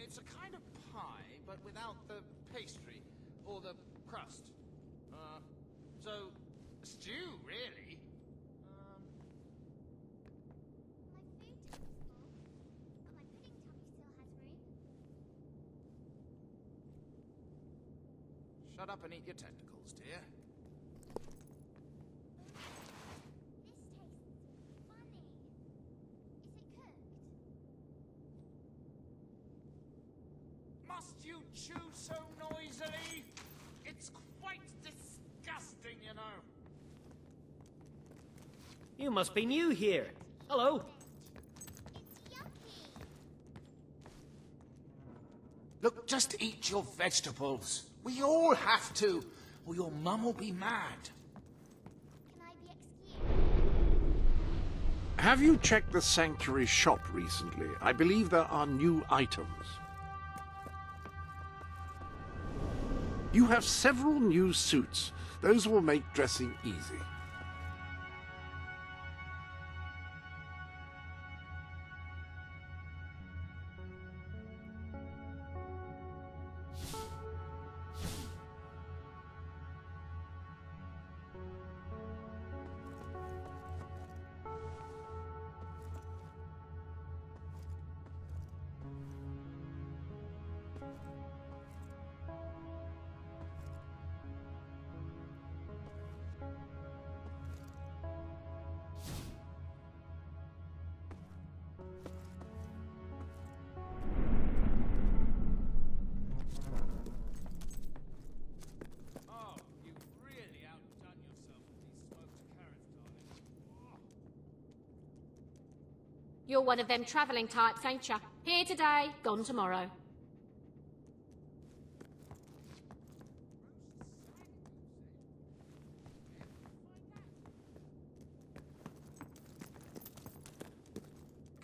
It's a kind of pie, but without the pastry or the crust. So stew, really. My food tummy's full, but my pudding tummy still has room. Shut up and eat your tentacles, dear. This tastes funny. Is it cooked? Must you chew so noisily? It's quite disgusting, you know. You must be new here. Hello. It's yucky. Look, just eat your vegetables. We all have to, or your mum will be mad. Can I be excused? Have you checked the Sanctuary shop recently? I believe there are new items. You have several new suits. Those will make dressing easy. Oh, you've really outdone yourself with these smoked carrots, darling. You're one of them travelling types, ain't ya? Here today, gone tomorrow.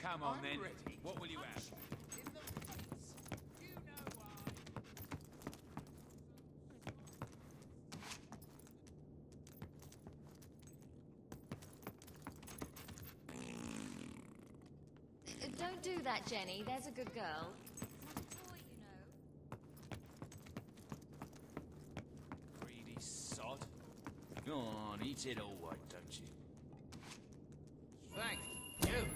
Come on, I'm then. ready. What will you have? In the face. You know why. Don't do that, Jenny. There's a good girl. Not a toy, you know. Greedy sod. Go on, eat it all, why don't you? Thank you.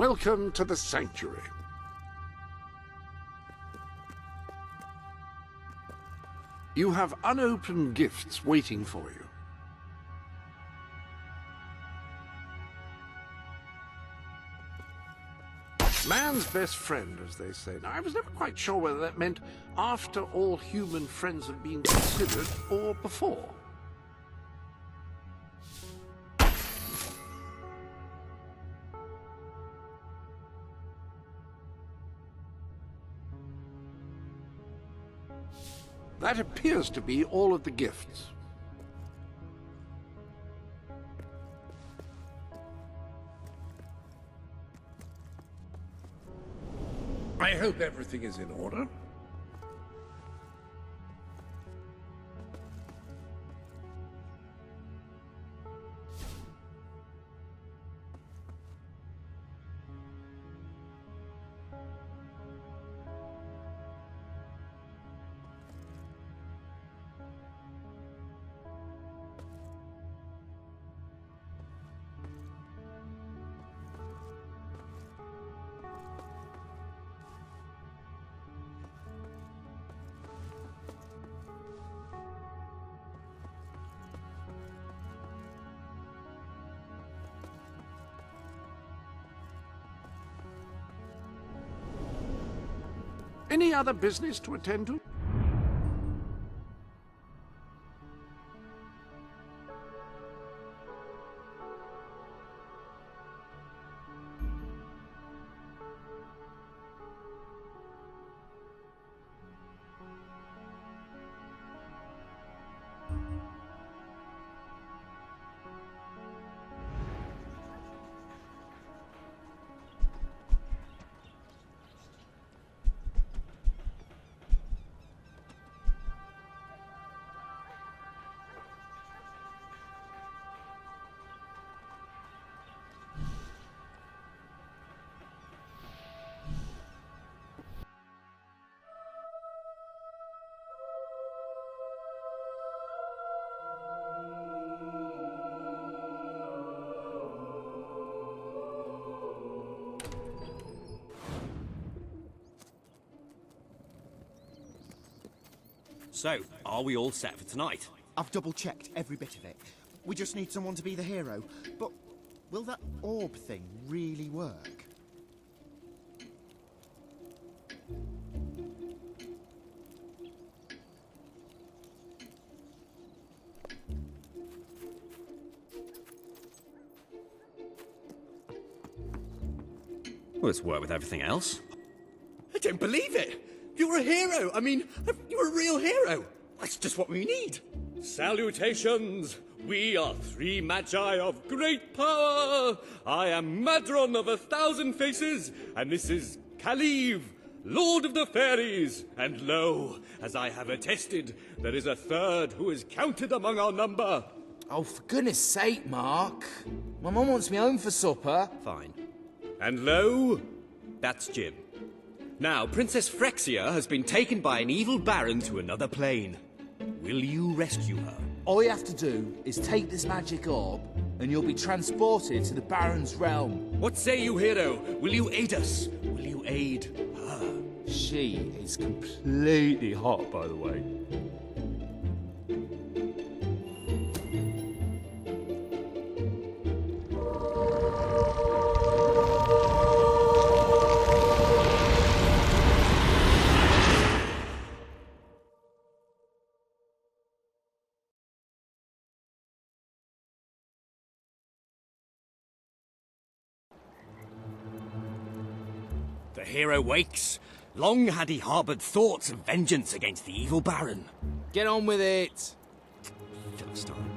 Welcome to the sanctuary. You have unopened gifts waiting for you. Man's best friend, as they say. Now, I was never quite sure whether that meant after all human friends have been considered or before. That appears to be all of the gifts. I hope everything is in order. Any other business to attend to? So, are we all set for tonight? I've double-checked every bit of it. We just need someone to be the hero. But will that orb thing really work? Well, it's work with everything else. I don't believe it! You're a hero! I mean, you're a real hero! That's just what we need! Salutations! We are 3 magi of great power! I am Madron of 1,000 faces, and this is Kaliv, Lord of the Fairies! And lo, as I have attested, there is a 3rd who is counted among our number! Oh, for goodness sake, Mark. My mum wants me home for supper. Fine. And lo, that's Jim. Now, Princess Frexia has been taken by an evil baron to another plane. Will you rescue her? All you have to do is take this magic orb, and you'll be transported to the Baron's realm. What say you, hero? Will you aid us? Will you aid her? She is completely hot, by the way. The hero wakes. Long had he harboured thoughts of vengeance against the evil baron. Get on with it. Philistine.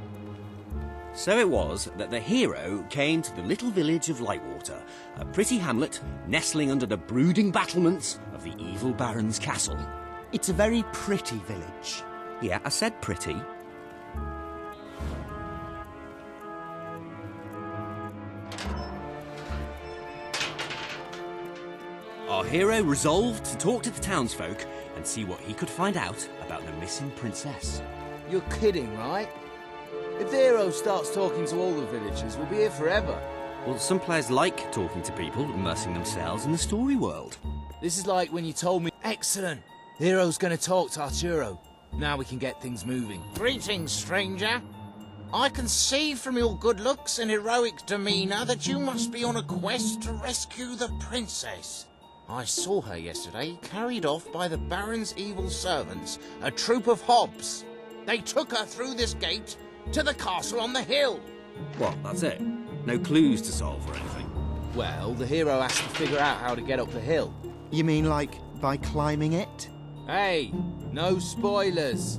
So it was that the hero came to the little village of Lightwater, a pretty hamlet nestling under the brooding battlements of the evil baron's castle. It's a very pretty village. Yeah, I said pretty. Our hero resolved to talk to the townsfolk and see what he could find out about the missing princess. You're kidding, right? If the hero starts talking to all the villagers, we'll be here forever. Well, some players like talking to people, immersing themselves in the story world. This is like when you told me, excellent, the hero's gonna talk to Arturo. Now we can get things moving. Greetings, stranger. I can see from your good looks and heroic demeanor that you must be on a quest to rescue the princess. I saw her yesterday, carried off by the Baron's evil servants, a troop of hobs. They took her through this gate to the castle on the hill. What, that's it? No clues to solve or anything? Well, the hero has to figure out how to get up the hill. You mean like by climbing it? Hey, no spoilers.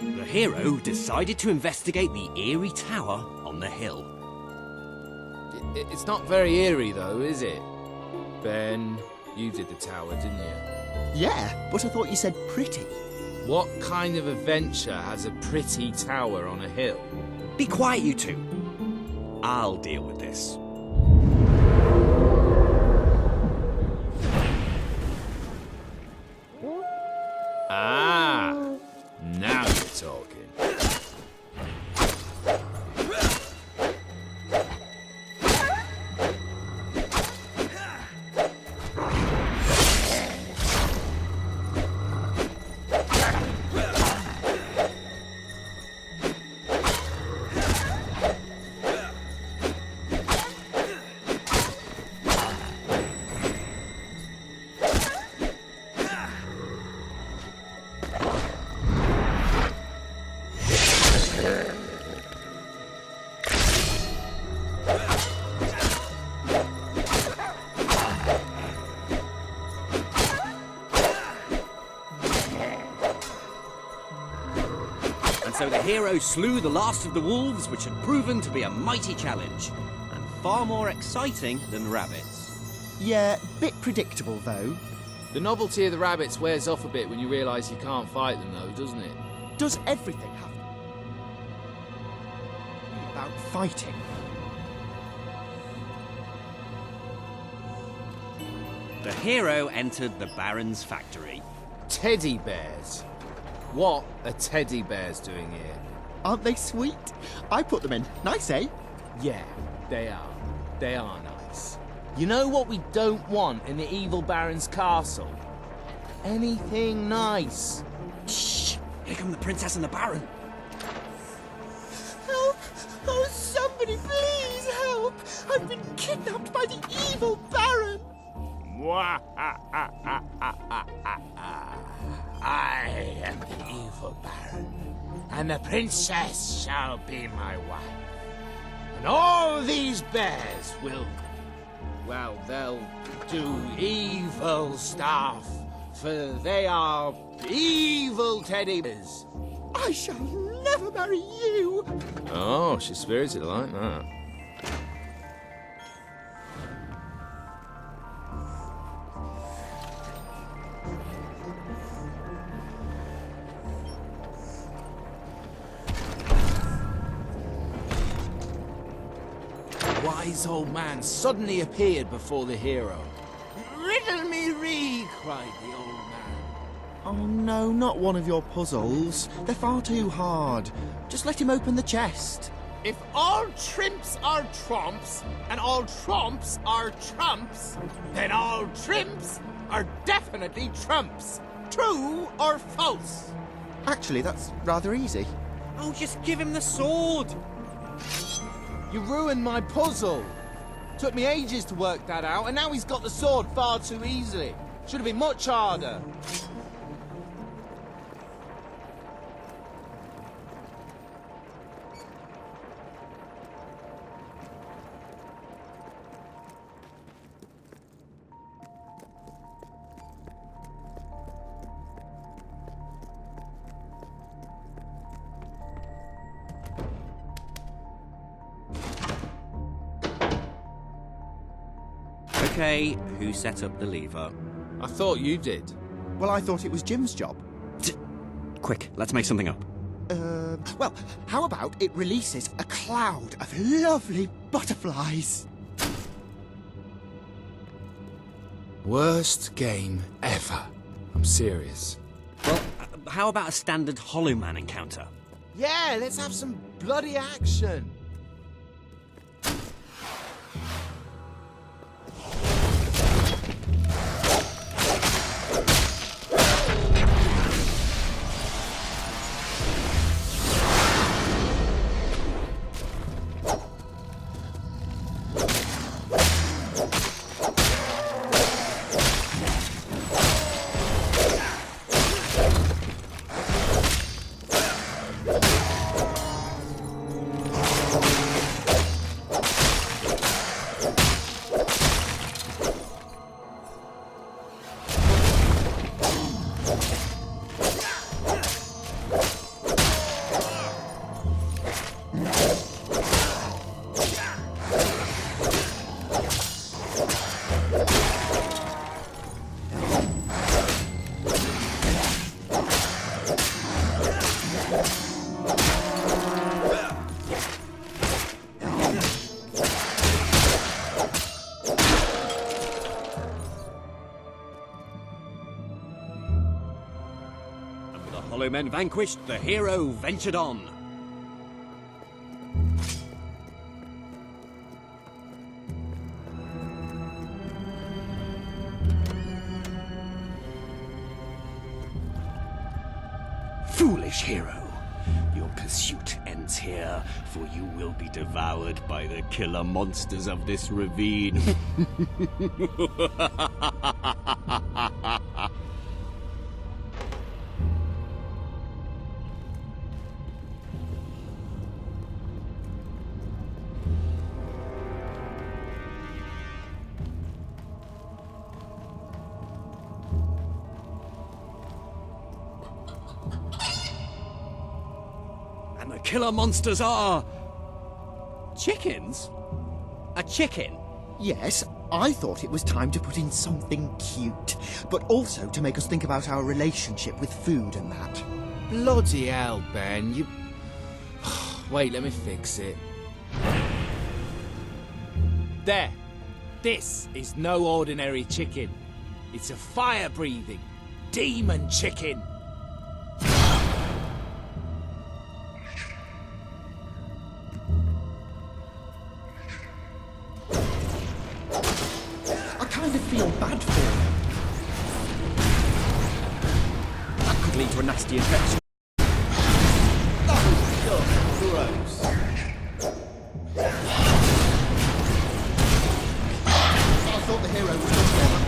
The hero decided to investigate the eerie tower on the hill. It's not very eerie, though, is it? Ben, you did the tower, didn't you? Yeah, but I thought you said pretty. What kind of adventure has a pretty tower on a hill? Be quiet, you two. I'll deal with this. Ah, now you're talking. So the hero slew the last of the wolves, which had proven to be a mighty challenge, and far more exciting than rabbits. Yeah, bit predictable though. The novelty of the rabbits wears off a bit when you realise you can't fight them, though, doesn't it? Does everything have to be about fighting? The hero entered the Baron's factory. Teddy bears. What are teddy bears doing here? Aren't they sweet? I put them in. Nice, eh? Yeah, they are. They are nice. You know what we don't want in the evil Baron's castle? Anything nice. Shh! Here come the princess and the Baron. Help! Oh, somebody please help! I've been kidnapped by the evil Baron! I am the evil Baron, and the princess shall be my wife. And all these bears will, well, they'll do evil stuff, for they are evil teddy bears. I shall never marry you! Oh, she's spirited like that. Wise old man suddenly appeared before the hero. Riddle me ree, cried the old man. Oh no, not one of your puzzles. They're far too hard. Just let him open the chest. If all trimps are trumps, and all trumps are trumps, then all trimps are definitely trumps. True or false? Actually, that's rather easy. Oh, just give him the sword! You ruined my puzzle. Took me ages to work that out, and now he's got the sword far too easily. Should have been much harder. Okay, who set up the lever? I thought you did. Well, I thought it was Jim's job. Quick, let's make something up. Well, how about it releases a cloud of lovely butterflies? Worst game ever. I'm serious. Well, how about a standard Hollow Man encounter? Yeah, let's have some bloody action. Hollow Men vanquished, the hero ventured on. Foolish hero, your pursuit ends here, for you will be devoured by the killer monsters of this ravine. And the killer monsters are... chickens? A chicken? Yes, I thought it was time to put in something cute, but also to make us think about our relationship with food and that. Bloody hell, Ben, you... Wait, let me fix it. There. This is no ordinary chicken. It's a fire-breathing demon chicken. I kind of feel bad for him. That could lead to a nasty infection. Gross. I thought the hero was just there.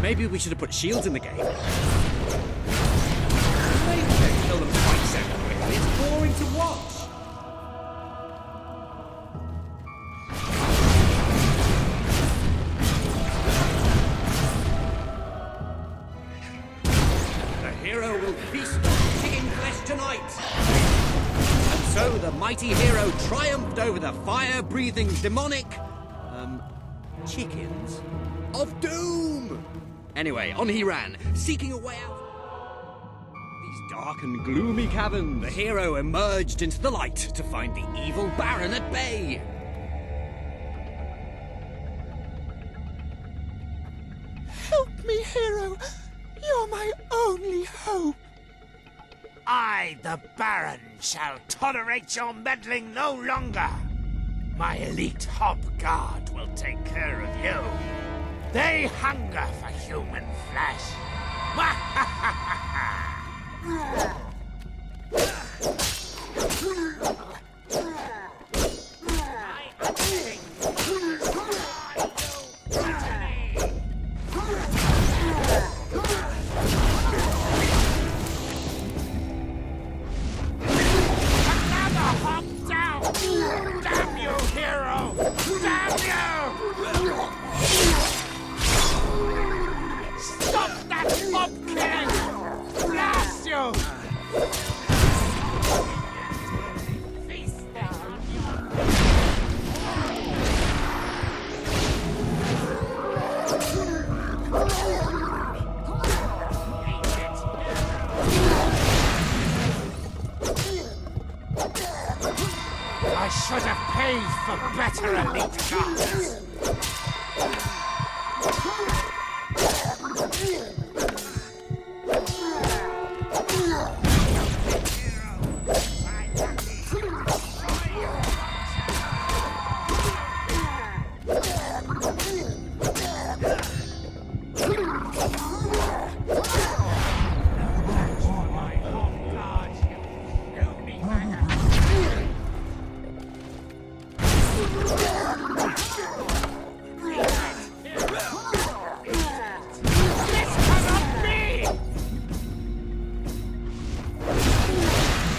Maybe we should have put shields in the game. Maybe we don't kill them quite so quickly. It's boring to watch. The hero will feast on chicken flesh tonight. And so the mighty hero triumphed over the fire-breathing demonic... chickens of doom! Anyway, on he ran, seeking a way out. These dark and gloomy caverns, the hero emerged into the light to find the evil Baron at bay. Help me, hero. You're my only hope. I, the Baron, shall tolerate your meddling no longer. My elite hob guard will take care of you. They hunger for human flesh. Another hob down! Damn you, hero! Damn you! Stop that mob killing! Blast you! Feast on I should have paid for better elite guards.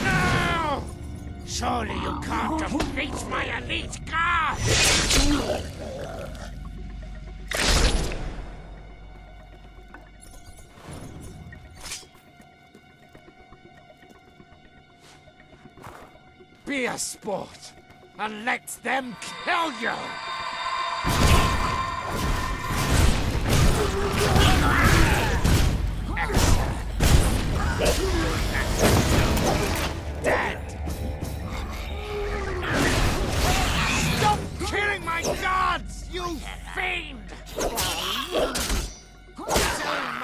No! Surely you can't defeat my elite guard! Be a sport and let them kill you! Dead! Stop killing my gods, you fiend! Soon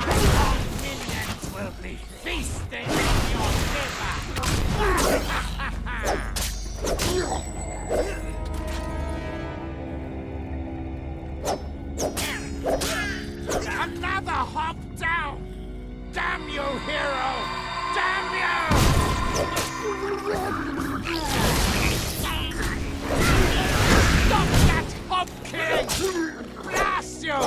my own minions will be feasting on your liver! Another hop down! Damn you, hero! Damn you! Stop that hop killing! Blast you!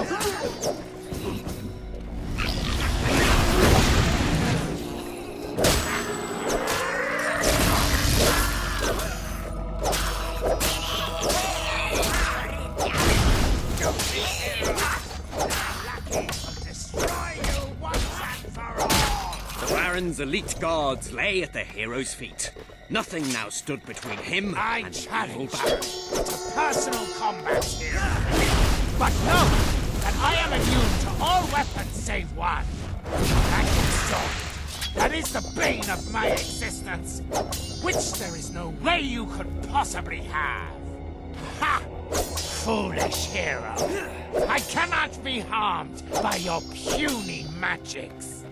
The Baron's elite guards lay at the hero's feet. Nothing now stood between him and the evil Baron. To personal combat here. But know that I am immune to all weapons save one. That sword. That is the bane of my existence, which there is no way you could possibly have. Ha! Foolish hero. I cannot be harmed by your puny magics.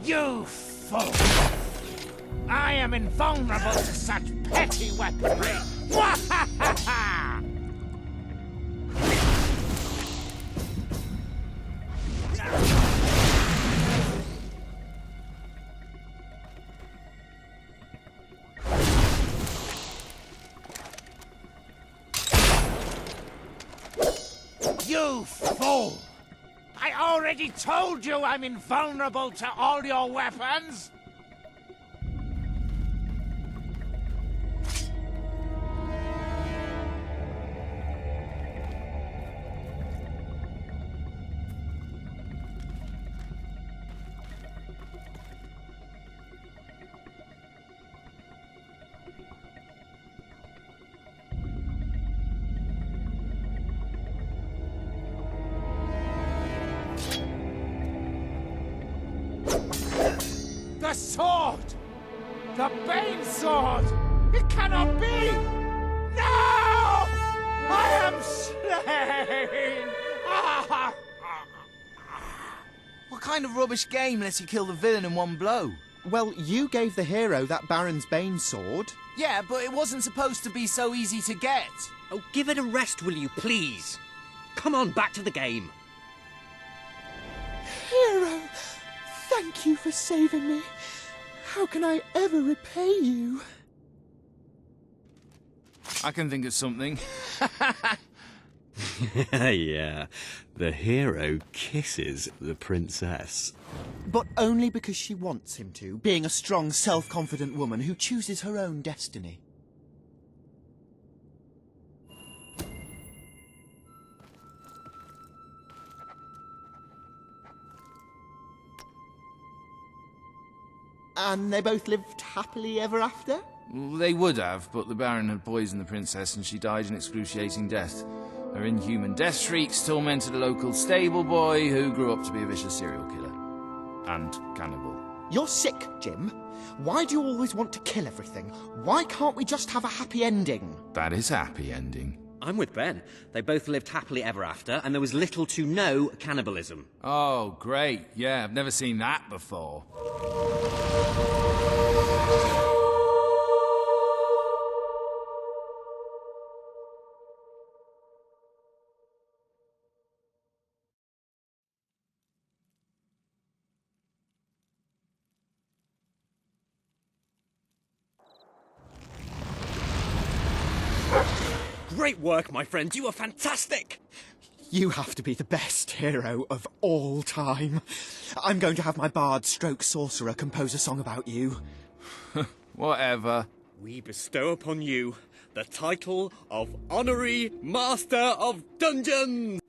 You fool! I am invulnerable to such petty weaponry! Mwahaha! You fool! I already told you I'm invulnerable to all your weapons! The sword! The Bane sword! It cannot be! No! I am slain! Ah! What kind of rubbish game lets you kill the villain in one blow? Well, you gave the hero that Baron's Bane sword. Yeah, but it wasn't supposed to be so easy to get. Oh, give it a rest, will you, please? Come on, back to the game. Hero, thank you for saving me. How can I ever repay you? I can think of something. Yeah, the hero kisses the princess. But only because she wants him to, being a strong, self-confident woman who chooses her own destiny. And they both lived happily ever after? Well, they would have, but the Baron had poisoned the princess and she died an excruciating death. Her inhuman death shrieks tormented a local stable boy who grew up to be a vicious serial killer. And cannibal. You're sick, Jim. Why do you always want to kill everything? Why can't we just have a happy ending? That is happy ending. I'm with Ben. They both lived happily ever after, and there was little to no cannibalism. Oh, great. Yeah, I've never seen that before. Great work, my friend. You were fantastic. You have to be the best hero of all time. I'm going to have my bard stroke sorcerer compose a song about you. Whatever. We bestow upon you the title of Honorary Master of Dungeons.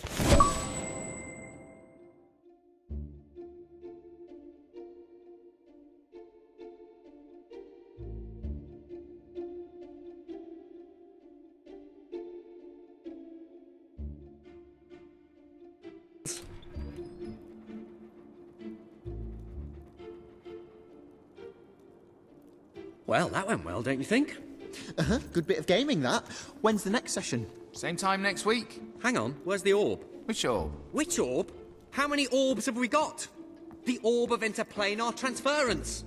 Well, that went well, don't you think? Uh-huh, good bit of gaming, that. When's the next session? Same time next week. Hang on, where's the orb? Which orb? Which orb? How many orbs have we got? The orb of interplanar transference.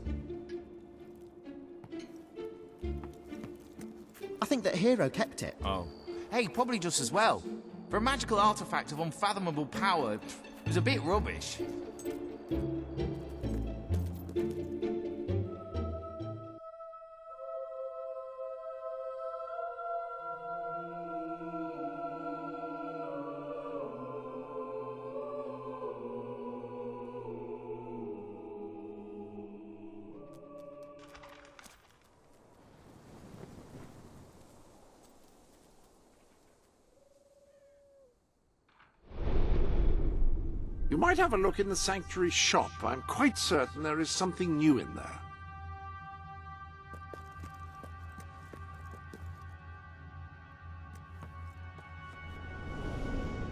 I think that hero kept it. Oh. Hey, probably just as well. For a magical artifact of unfathomable power, it was a bit rubbish. You might have a look in the sanctuary shop. I'm quite certain there is something new in there.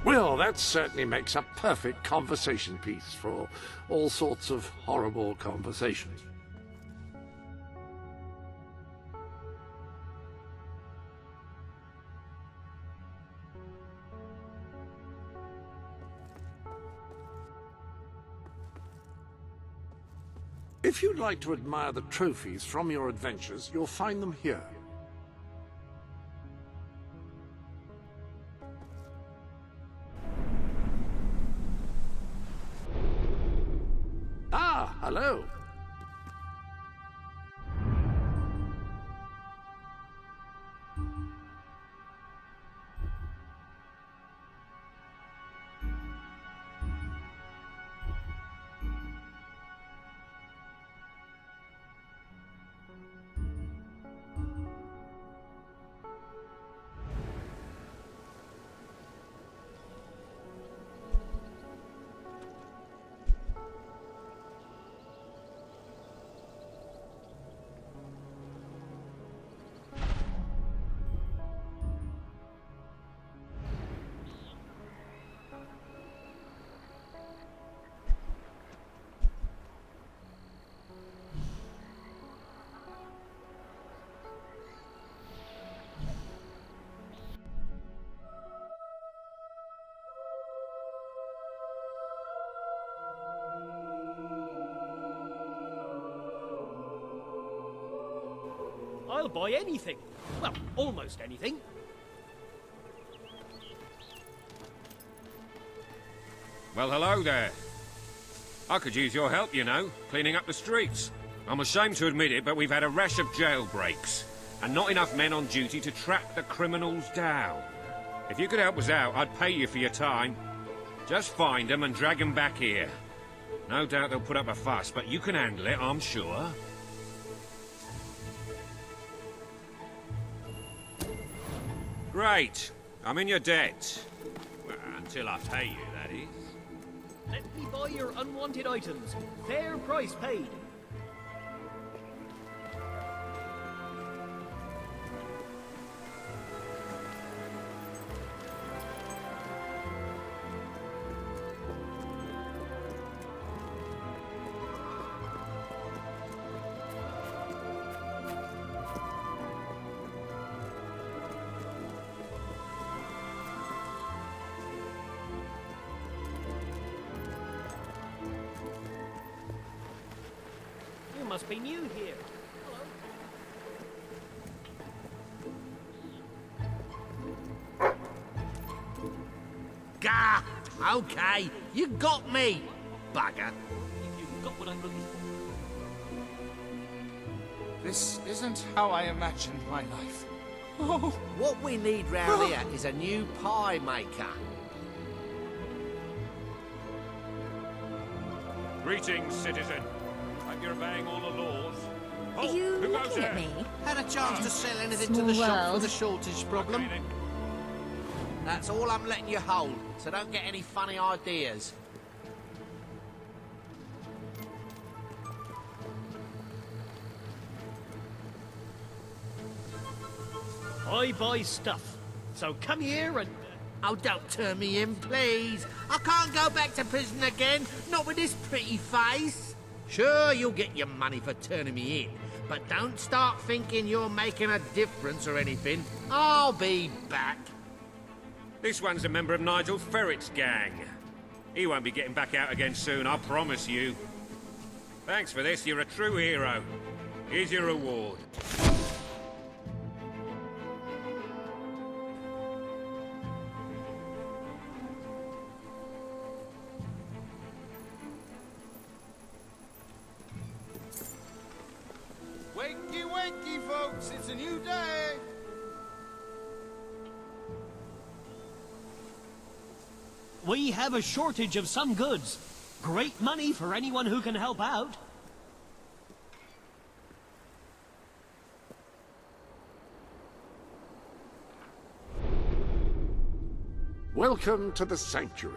Well, that certainly makes a perfect conversation piece for all sorts of horrible conversations. If you'd like to admire the trophies from your adventures, you'll find them here. Ah, hello. I'll buy anything. Well, almost anything. Well, hello there. I could use your help, you know, cleaning up the streets. I'm ashamed to admit it, but we've had a rash of jailbreaks, and not enough men on duty to track the criminals down. If you could help us out, I'd pay you for your time. Just find them and drag them back here. No doubt they'll put up a fuss, but you can handle it, I'm sure. Great. I'm in your debt. Well, until I pay you, that is. Let me buy your unwanted items. Fair price paid. You must be new here. Gah! Okay, you got me, bugger. You got what I'm looking for. This isn't how I imagined my life. What we need round here is a new pie maker. Greetings, citizen. Hope you're obeying all the laws. Are you who goes looking at there? me? Had a chance to sell anything Small to the shop for world. the shortage problem? Okay, then. That's all I'm letting you hold, so don't get any funny ideas. I buy stuff. So come here and... Oh, don't turn me in, please. I can't go back to prison again, not with this pretty face. Sure, you'll get your money for turning me in, but don't start thinking you're making a difference or anything. I'll be back. This one's a member of Nigel Ferret's gang. He won't be getting back out again soon, I promise you. Thanks for this, you're a true hero. Here's your reward. Wakey, wakey, folks, it's a new day. We have a shortage of some goods. Great money for anyone who can help out. Welcome to the sanctuary.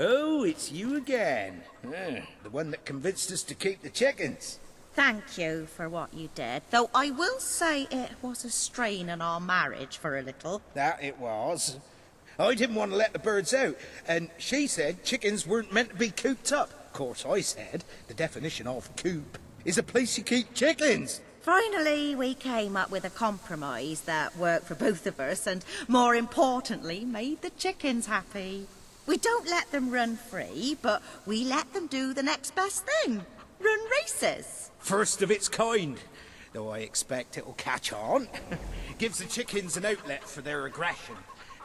Oh, it's you again. The one that convinced us to keep the chickens. Thank you for what you did, though I will say it was a strain on our marriage for a little. That it was. I didn't want to let the birds out, and she said chickens weren't meant to be cooped up. Of course, I said the definition of coop is a place you keep chickens. Finally, we came up with a compromise that worked for both of us and, more importantly, made the chickens happy. We don't let them run free, but we let them do the next best thing. Run races. First of its kind, though I expect it'll catch on. Gives the chickens an outlet for their aggression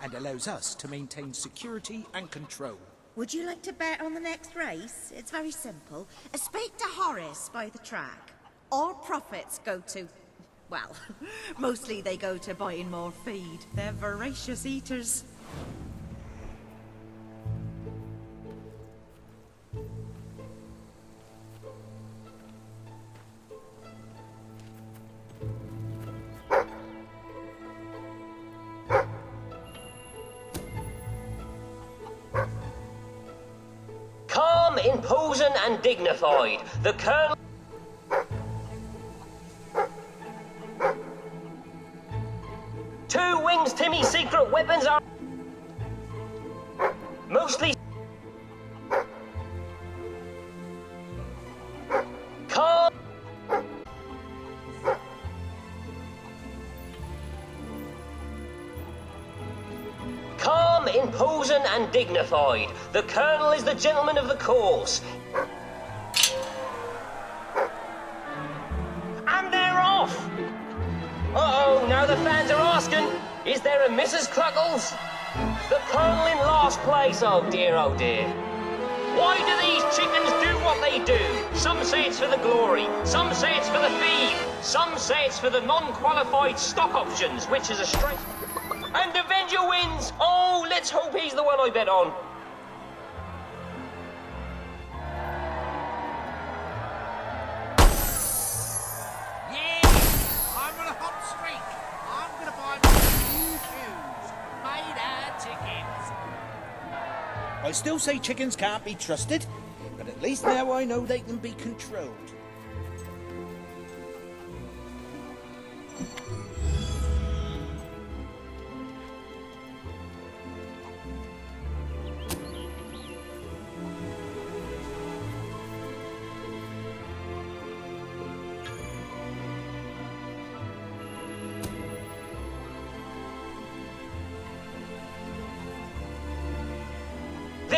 and allows us to maintain security and control. Would you like to bet on the next race? It's very simple. Speak to Horace by the track. All profits go to... well, mostly they go to buying more feed. They're voracious eaters. Calm, imposing and dignified, the Colonel... Two Wings Timmy's secret weapons are... mostly... calm... Calm, imposing and dignified. The Colonel is the gentleman of the course. And they're off! Uh-oh, now the fans are asking, is there a Mrs. Cluckles? The Colonel in last place, oh dear, oh dear. Why do these chickens do what they do? Some say it's for the glory, some say it's for the feed, some say it's for the non-qualified stock options, which is a straight... And Avenger wins! Oh, let's hope he's the one I bet on. Yeah! I'm on a hot streak. I'm going to buy my new shoes. Made out of chickens. I still say chickens can't be trusted, but at least now I know they can be controlled.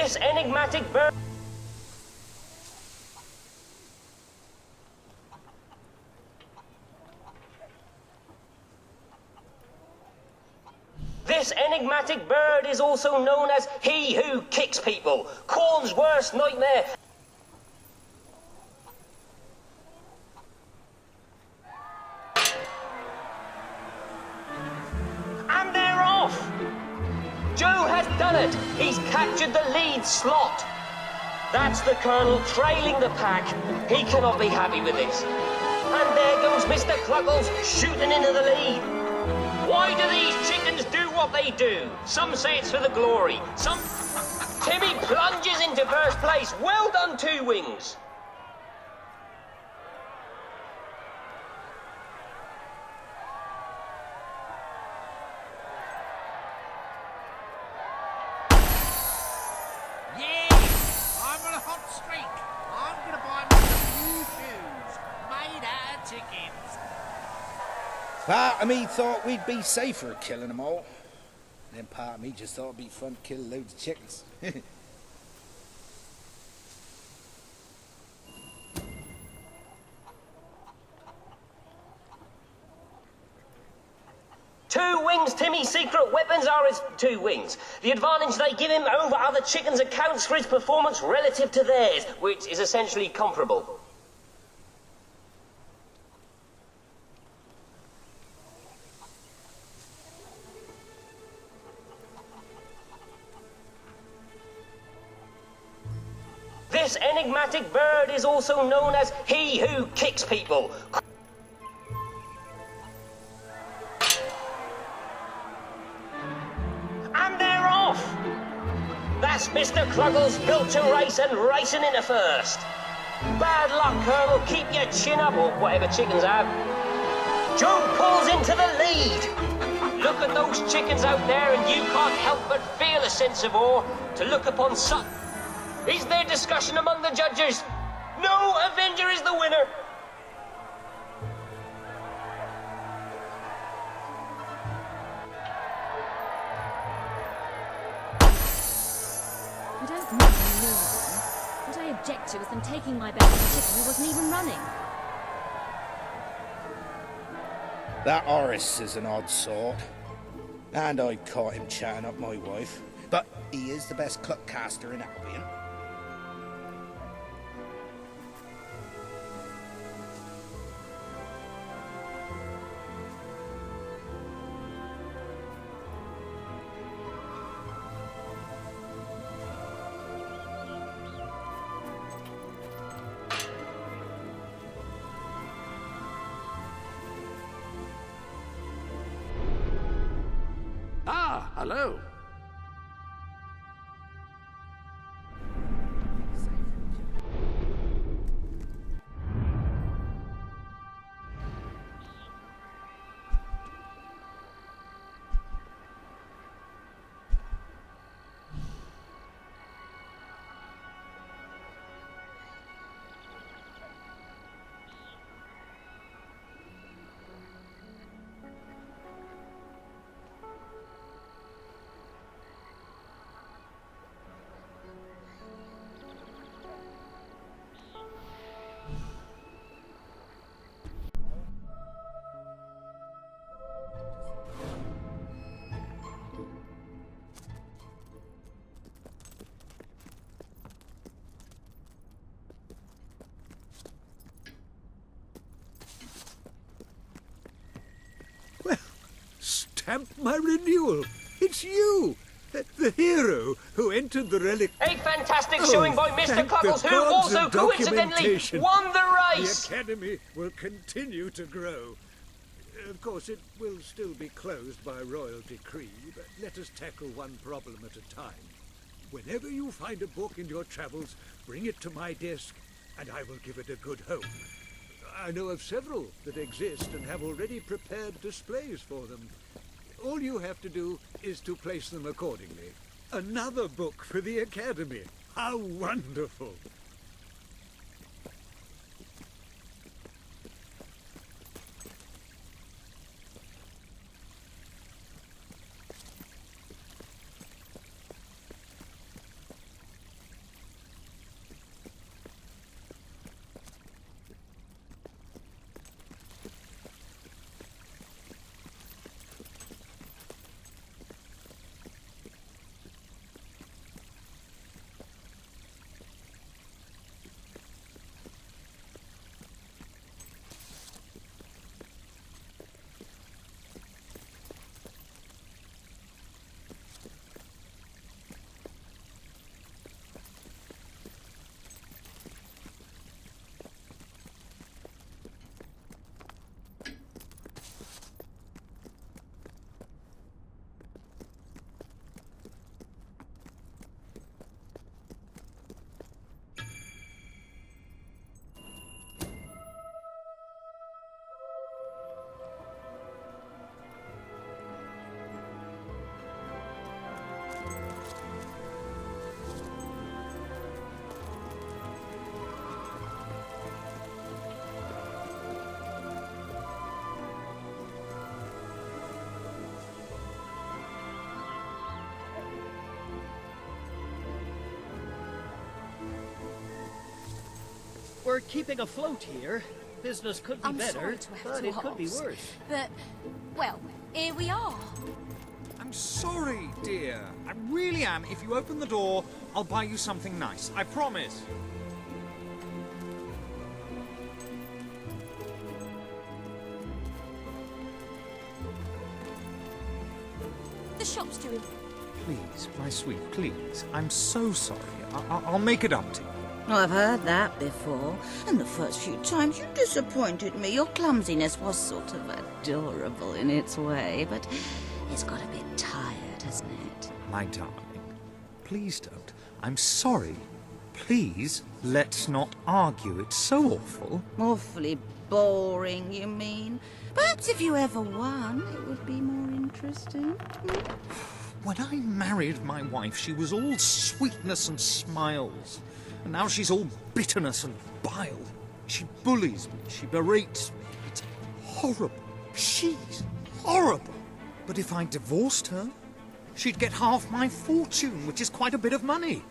This enigmatic bird... This enigmatic bird is also known as he who kicks people, Corn's worst nightmare. And they're off! Joe has done it! He's captured the lead slot! That's the Colonel trailing the pack. He cannot be happy with this. And there goes Mr. Cluggles shooting into the lead. Why do these chickens do what they do? Some say it's for the glory. Some... Timmy plunges into first place. Well done, Two Wings. Yeah! I'm on a hot streak. I'm gonna buy myself new shoes made out of chickens. Part of me thought we'd be safer killing them all. Then part of me just thought it'd be fun to kill loads of chickens. Two Wings Timmy's secret weapons are his two wings. The advantage they give him over other chickens accounts for his performance relative to theirs, which is essentially comparable. This enigmatic bird is also known as he who kicks people. And they're off! That's Mr. Cluggles built to race and racing into first. Bad luck, Colonel. Keep your chin up, or whatever chickens have. Joe pulls into the lead. Look at those chickens out there, and you can't help but feel a sense of awe to look upon such... Is there discussion among the judges? No Avenger is the winner. I don't mind them losing. What I object to is them taking my bet on a chicken who wasn't even running. That Horace is an odd sort. And I caught him chatting up my wife. But he is the best cluckcaster in Albion. Ah, hello. Stamp my renewal. It's you, the hero who entered the relic. A fantastic showing by Mr. Cluggles, who also coincidentally won the race. The Academy will continue to grow. Of course, it will still be closed by royal decree, but let us tackle one problem at a time. Whenever you find a book in your travels, bring it to my desk, and I will give it a good home. I know of several that exist and have already prepared displays for them. All you have to do is to place them accordingly. Another book for the Academy. How wonderful! We're keeping afloat here. Business could be I'm better, sorry to have but two it could be halves, worse. But, well, here we are. I'm sorry, dear. I really am. If you open the door, I'll buy you something nice. I promise. The shop's doing. Please, my sweet, please. I'm so sorry. I'll make it up to you. Oh, I've heard that before. And the first few times you disappointed me. Your clumsiness was sort of adorable in its way, but it's got a bit tired, hasn't it? My darling, please don't. I'm sorry. Please, let's not argue. It's so awful. Awfully boring, you mean? Perhaps if you ever won, it would be more interesting. When I married my wife, she was all sweetness and smiles. And now she's all bitterness and bile. She bullies me, she berates me. It's horrible. She's horrible. But if I divorced her, she'd get half my fortune, which is quite a bit of money.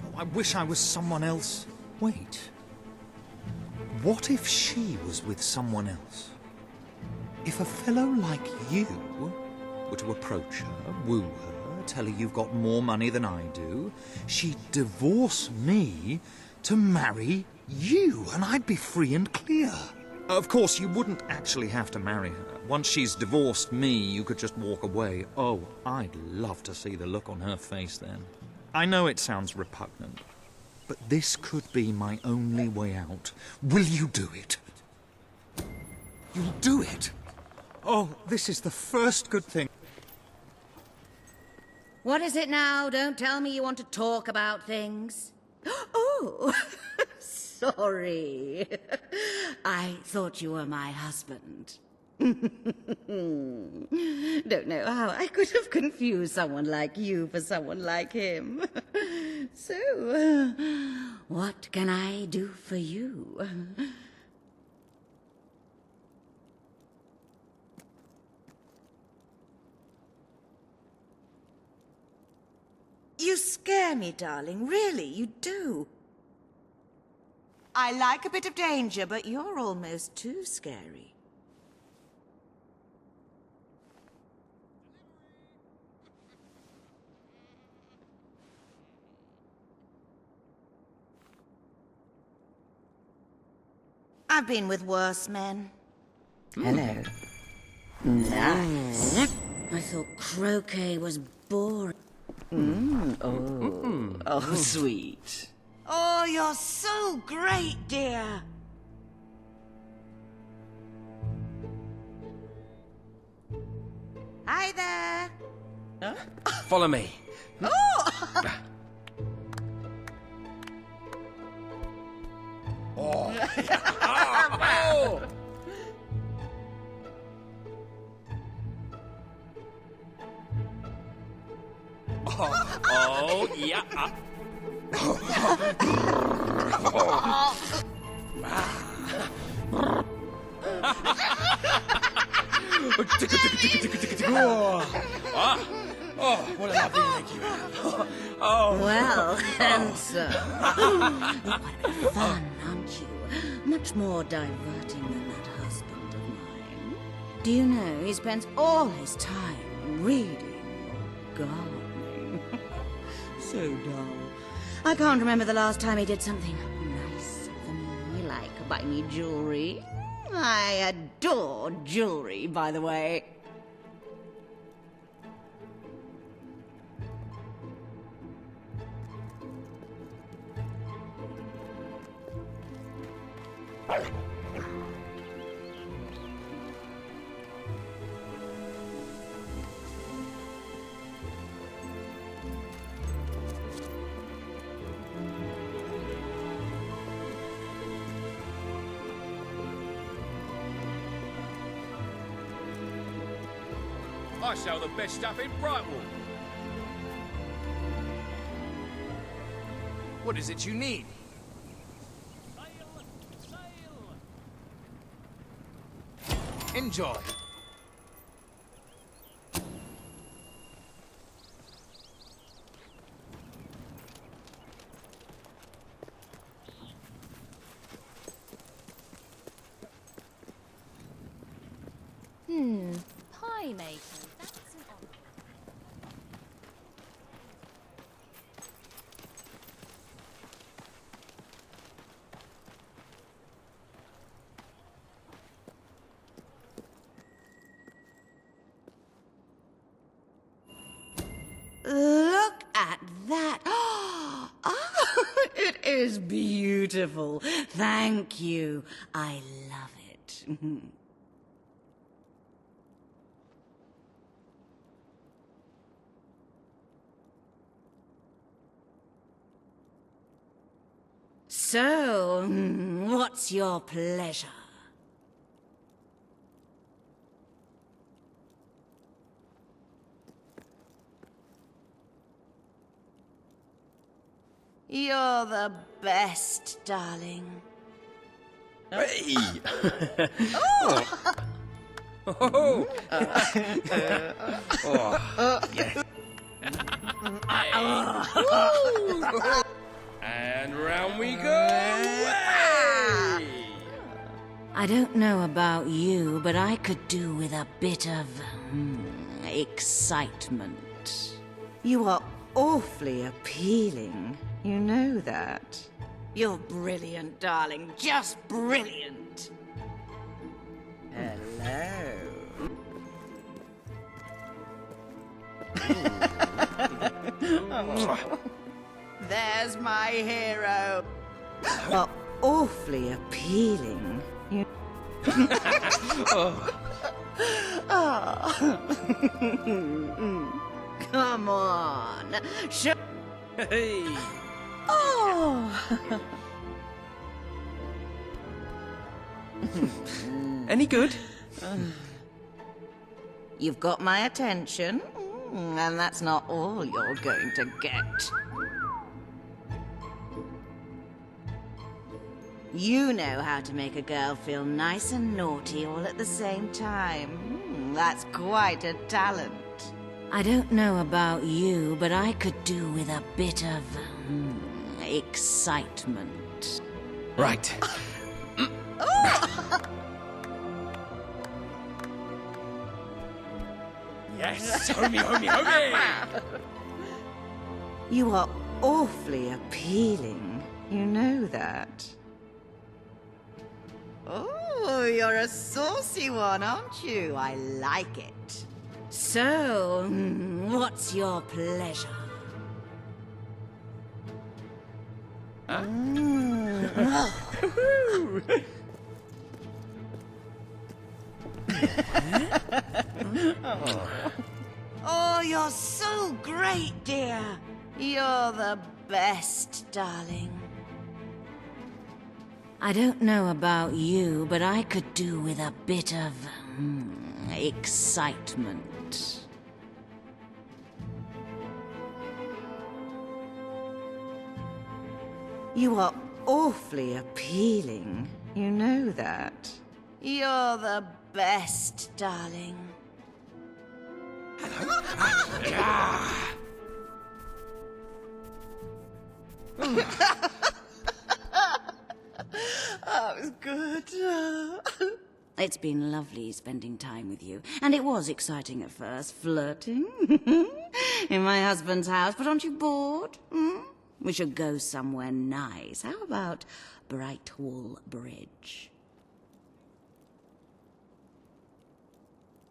Oh, I wish I was someone else. Wait. What if she was with someone else? If a fellow like you were to approach her, woo her, tell her you've got more money than I do, she'd divorce me to marry you, and I'd be free and clear. Of course, you wouldn't actually have to marry her. Once she's divorced me, you could just walk away. Oh, I'd love to see the look on her face then. I know it sounds repugnant, but this could be my only way out. Will you do it? You'll do it? Oh, this is the first good thing. What is it now? Don't tell me you want to talk about things. Oh, sorry. I thought you were my husband. Don't know how I could have confused someone like you for someone like him. So, what can I do for you? You scare me, darling. Really, you do. I like a bit of danger, but you're almost too scary. I've been with worse men. Hello. Nice. I thought croquet was boring. Oh, sweet. Oh, you're so great, dear. Hi there. Follow me. Oh! Oh. Oh! Oh, yeah. Oh, what a lovely leg you have. Oh. Well, handsome. You're quite a bit of fun, aren't you? Much more diverting than that husband of mine. Do you know, he spends all his time reading or gardening. So dull. I can't remember the last time he did something nice for me, like buy me jewelry. I adore jewelry, by the way. I sell the best stuff in Brightwall. What is it you need? Enjoy. Pie maker. That's an honour. Look at that. Oh, it is beautiful. Thank you. I love it. So, what's your pleasure? You're the best, darling. Hey! Oh! Oh! Oh, yes. And round we go! Hey! I don't know about you, but I could do with a bit of excitement. You are awfully appealing. You know that. You're brilliant, darling. Just brilliant. Hello. There's my hero. You're awfully appealing. You... Come on. Hey! Oh. Any good? You've got my attention, and that's not all you're going to get. You know how to make a girl feel nice and naughty all at the same time. That's quite a talent. I don't know about you, but I could do with a bit of excitement. Right. Yes! Homie, homie, homie! You are awfully appealing. You know that. Oh, you're a saucy one, aren't you? I like it. So, what's your pleasure? Oh, you're so great, dear. You're the best, darling. I don't know about you, but I could do with a bit of excitement. You are awfully appealing. You know that. You're the best, darling. That was good. It's been lovely spending time with you. And it was exciting at first, flirting in my husband's house. But aren't you bored? We should go somewhere nice. How about Brightwall Bridge?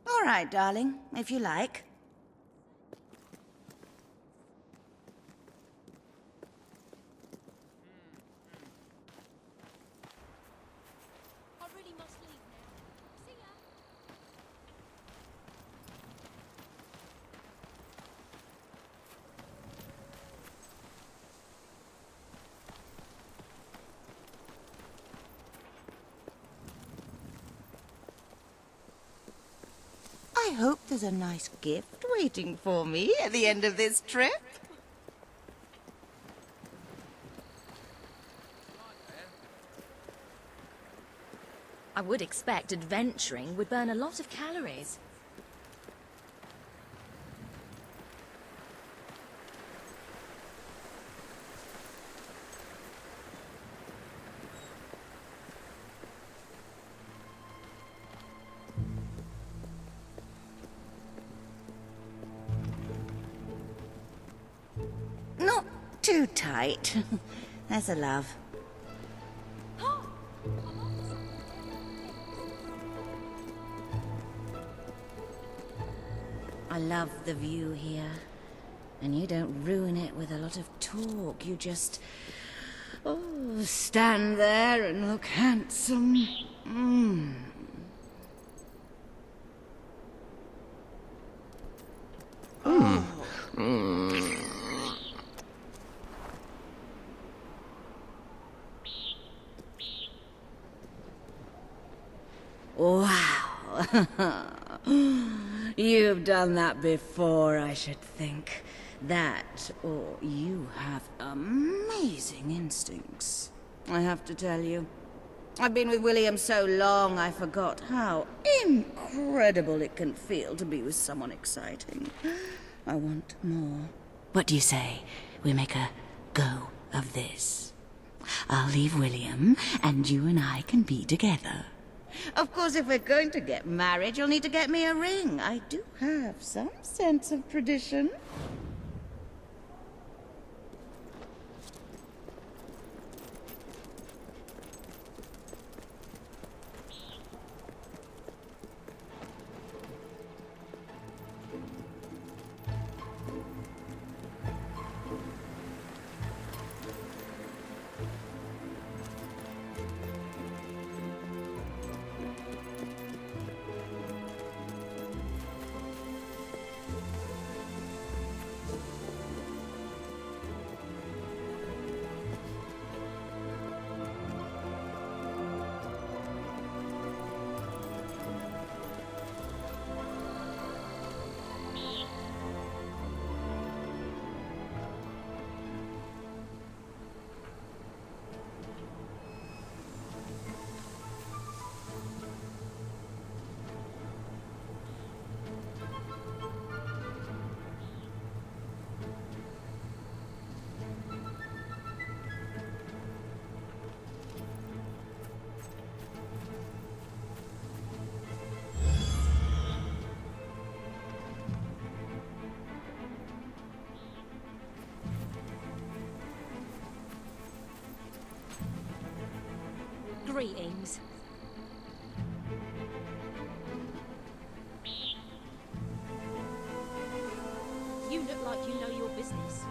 All right, darling, if you like. I really must leave now. See ya. I hope there's a nice gift waiting for me at the end of this trip. I would expect adventuring would burn a lot of calories. too tight. There's a love. I love the view here. And you don't ruin it with a lot of talk. You just... stand there and look handsome. Wow. You've done that before, I should think. That, or you have amazing instincts. I have to tell you. I've been with William so long, I forgot how incredible it can feel to be with someone exciting. I want more. What do you say? We make a go of this. I'll leave William, and you and I can be together. Of course, if we're going to get married, you'll need to get me a ring. I do have some sense of tradition. Greetings. You look like you know your business.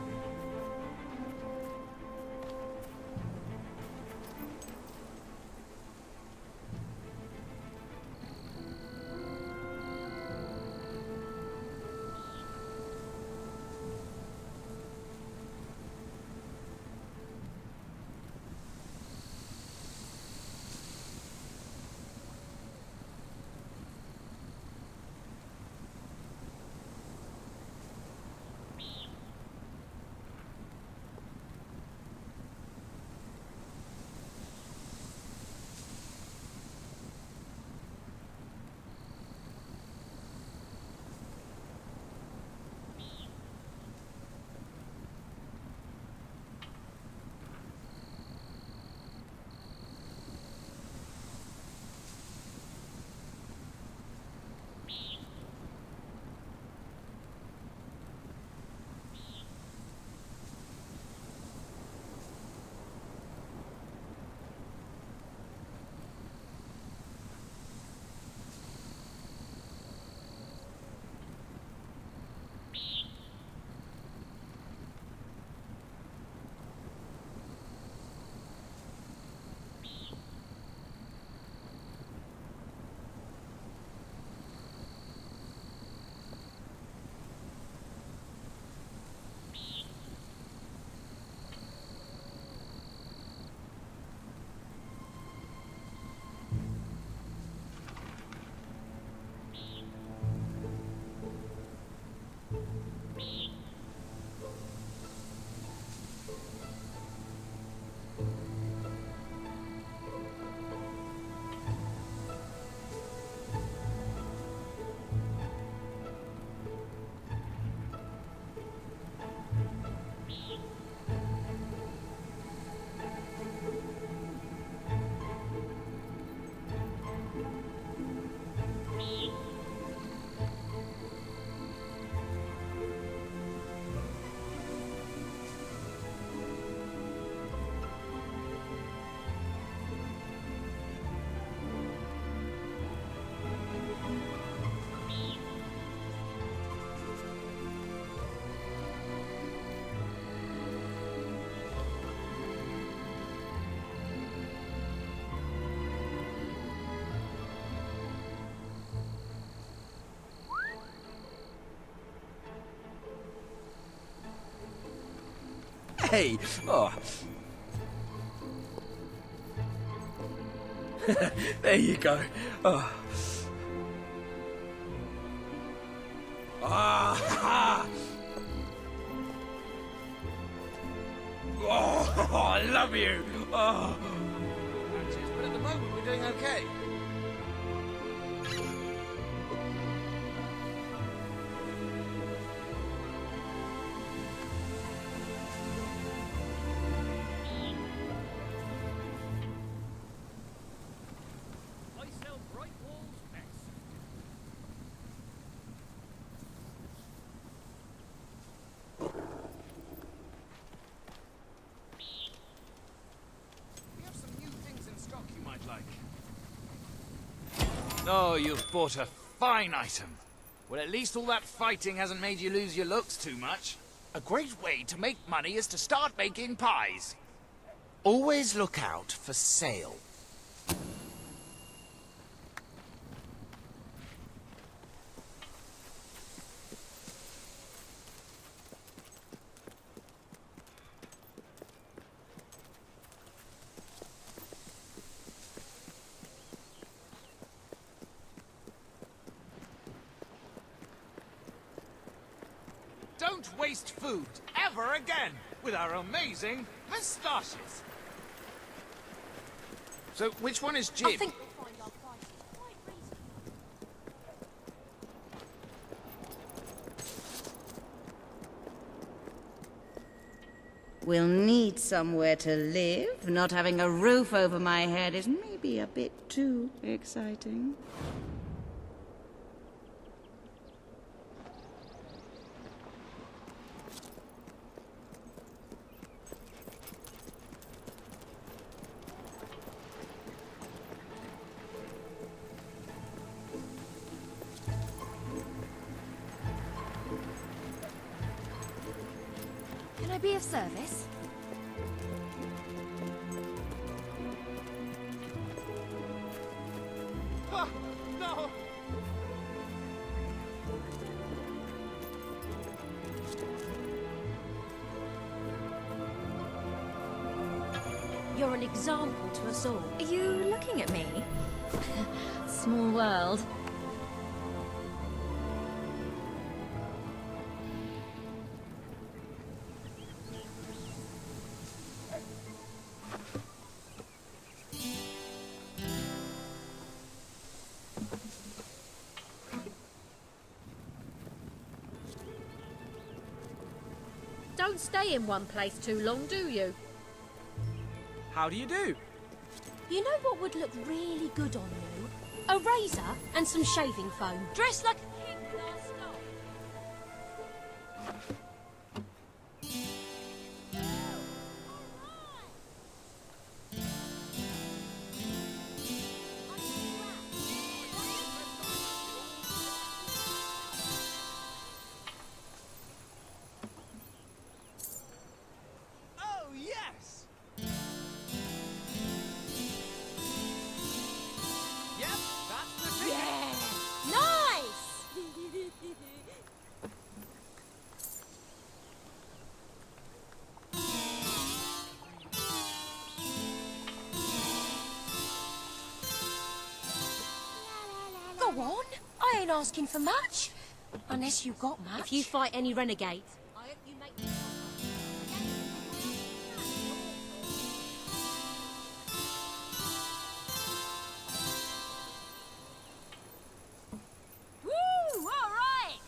Hey! Oh. There you go. Oh. Ah! Oh, I love you. Oh. But at the moment, we're doing okay. I sell bright walls best. We have some new things in stock you might like. Oh, you've bought a fine item. Well, at least all that fighting hasn't made you lose your looks too much. A great way to make money is to start making pies. Always look out for sale. Don't waste food ever again with our amazing pistaches. So, which one is Jib? We'll need somewhere to live. Not having a roof over my head is maybe a bit too exciting. Can I be of service? Oh, no! You're an example to us all. Are you looking at me? Small world. Don't stay in one place too long, do you? How do you do? You know what would look really good on you? A razor and some shaving foam. Dressed like a king last night. Oh, yes! Yep, that's the ticket. Yeah! Nice! Go on. I ain't asking for much. Unless you got much. If you fight any renegades, I hope you make me Woo! All right.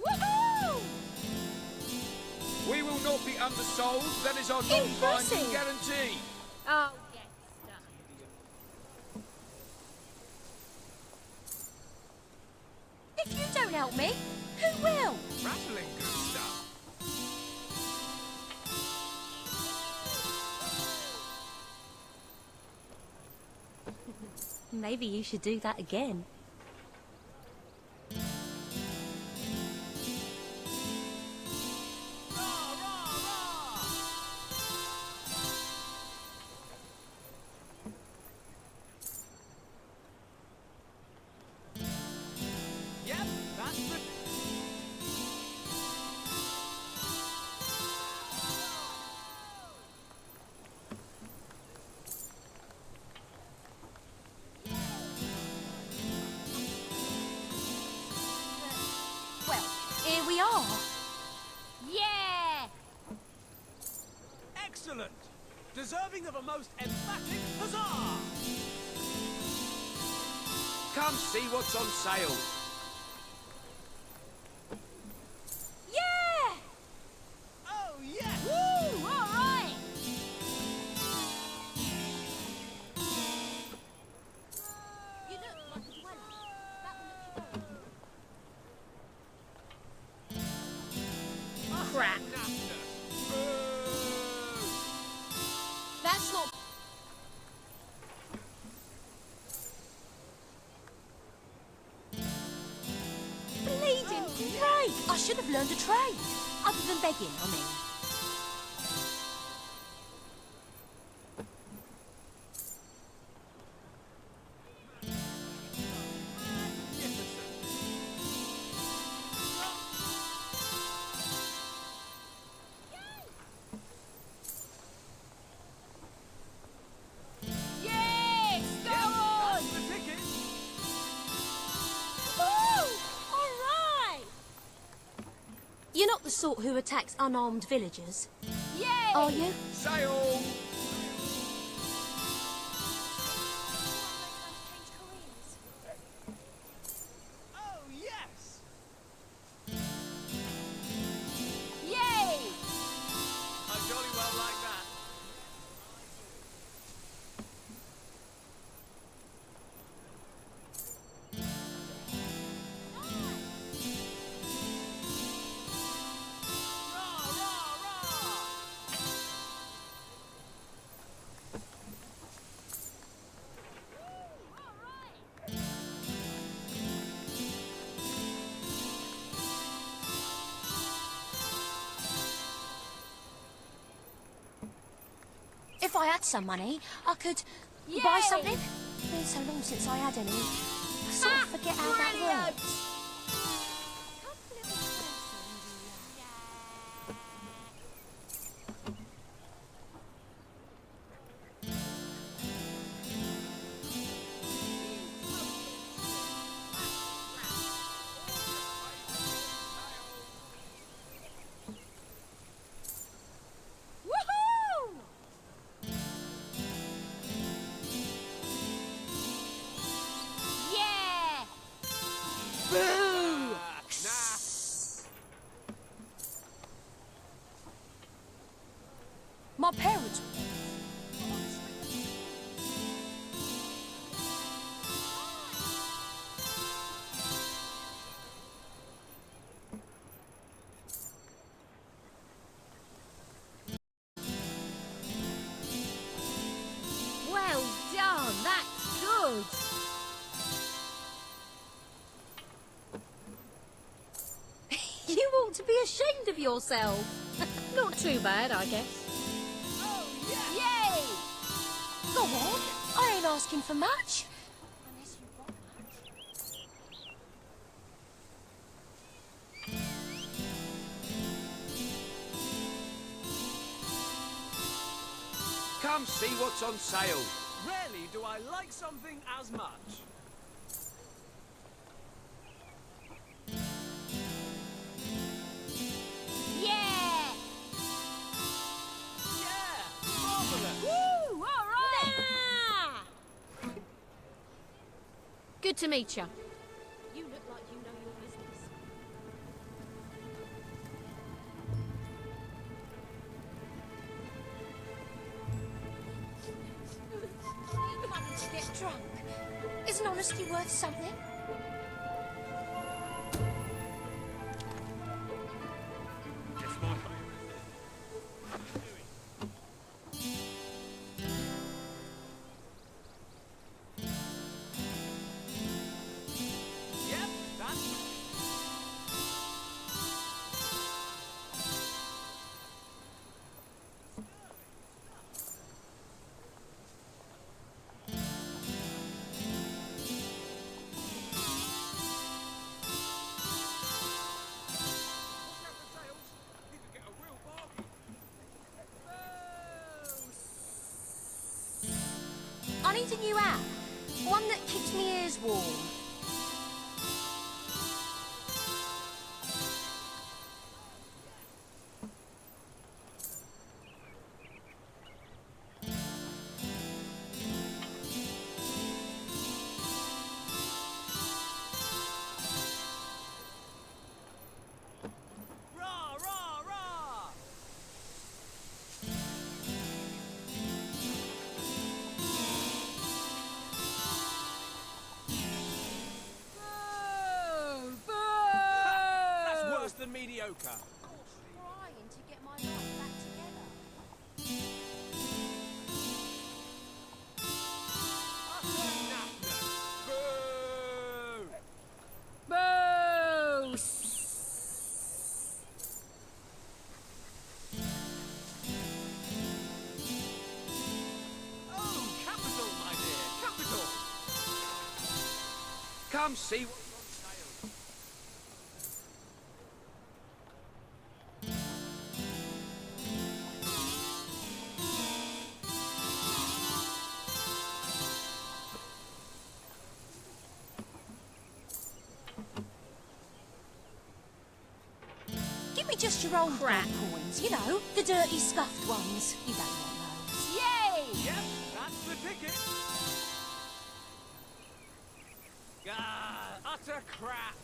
Woohoo! We will not be undersold. That is our Impressive. non-binding guarantee. Oh, get stuck. If you don't help me, who will? Rattling good stuff. Maybe you should do that again. beginning of a most emphatic huzzah! Come see what's on sale. Yeah! Oh, yes! Woo! All right! You look like a dweller. That will look you over. Crap. That's not... Bleeding great! I should have learned a trade. Other than begging, I mean. Yes! Go on! That's the ticket! Woo! All right! You're not the sort who attacks unarmed villagers. Yay! Are you? Sail! Oh, yes! Yay! I jolly well like that. If I had some money, I could buy something. It's been so long since I had any. I sort of forget how that works. Woohoo! Yeah! Boo! My parents were there. Well done, that's good. You ought to be ashamed of yourself. Not too bad, I guess. Yay! Go on, I ain't asking for much. Unless you've got much. Come see what's on sale. Rarely do I like something as much. Yeah! Yeah! Marvellous! Woo! All right! Good to meet you. You look like you know your business. Need money to get drunk. Isn't honesty worth something? Yep, that's... I need a new app. One that keeps me ears warm. Joker. Trying to get my life back together. Boo! Boo! Oh, capital, my dear, capital! Come see what's on sale. Give me just your old crap coins, you know, the dirty, scuffed ones. You don't want those. Yay! Yep, that's the ticket. Ah, utter crap.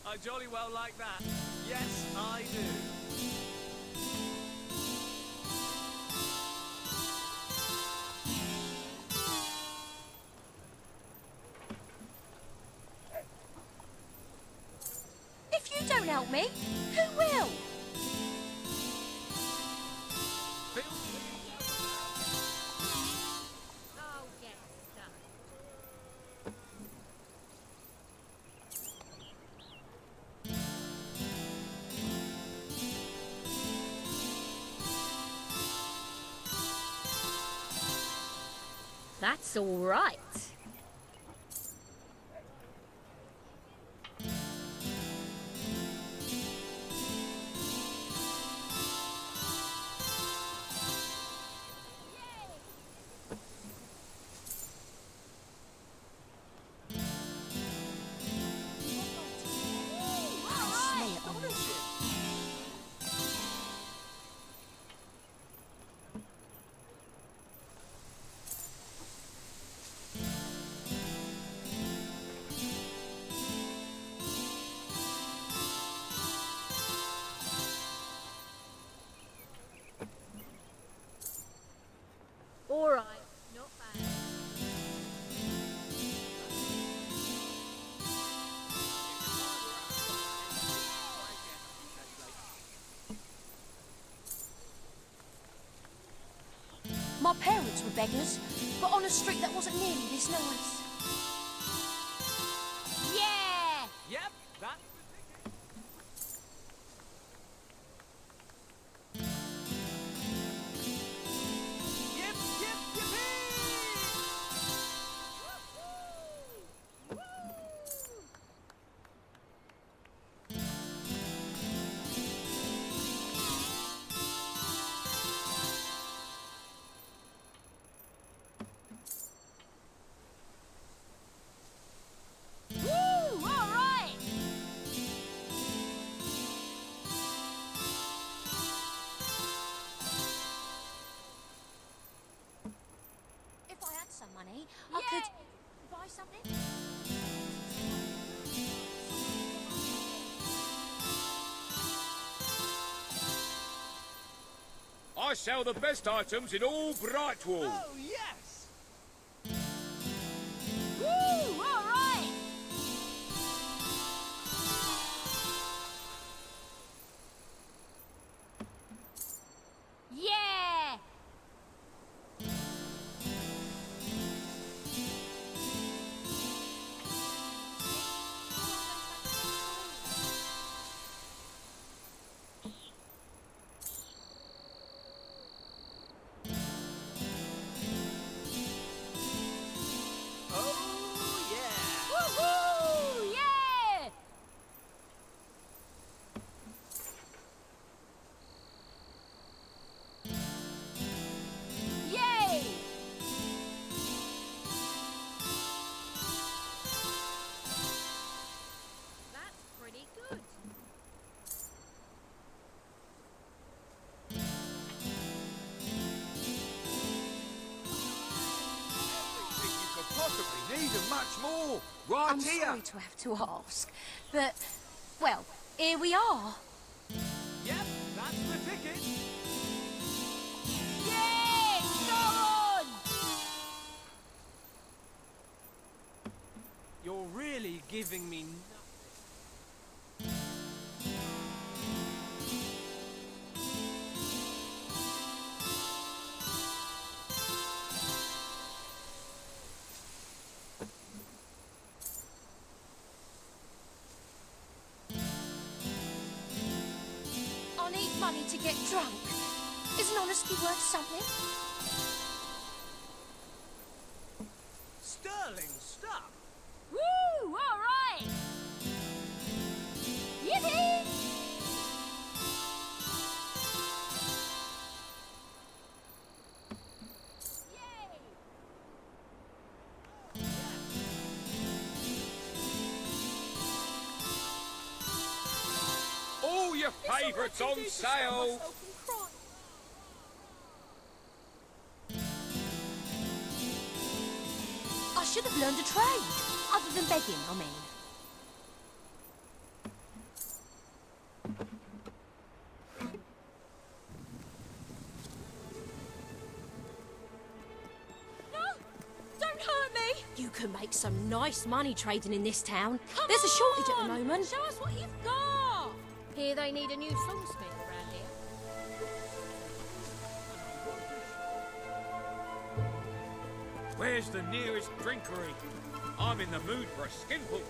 I jolly well like that. Yes, I do. If you don't help me, who will? Oh, yes, That's all right. All right, not bad. My parents were beggars, but on a street that wasn't nearly this nice. Yeah! Yep, that's Yip, yip, yippee! Woo! All right! If I had some money, I could buy something. I sell the best items in all Brightwall. Oh, yes! Woo! All right! Yeah! Oh, yeah! Woohoo! Yeah! Yay! That's pretty good. Everything you could possibly need and much more. Right I'm here. sorry to have to ask, but, well, here we are. That's the ticket. Yeah! Go on! You're really giving me nothing. I need money to get drunk. Isn't honesty worth something? Sterling stuff. Woo! All right! Yippee! All your favourites on sale! I should have learned a trade. Other than begging, I mean. No! Don't hurt me! You can make some nice money trading in this town. There's a shortage at the moment. Show us what you've got! Here they need a new songsmith around here. Where's the nearest drinkery? I'm in the mood for a skinful.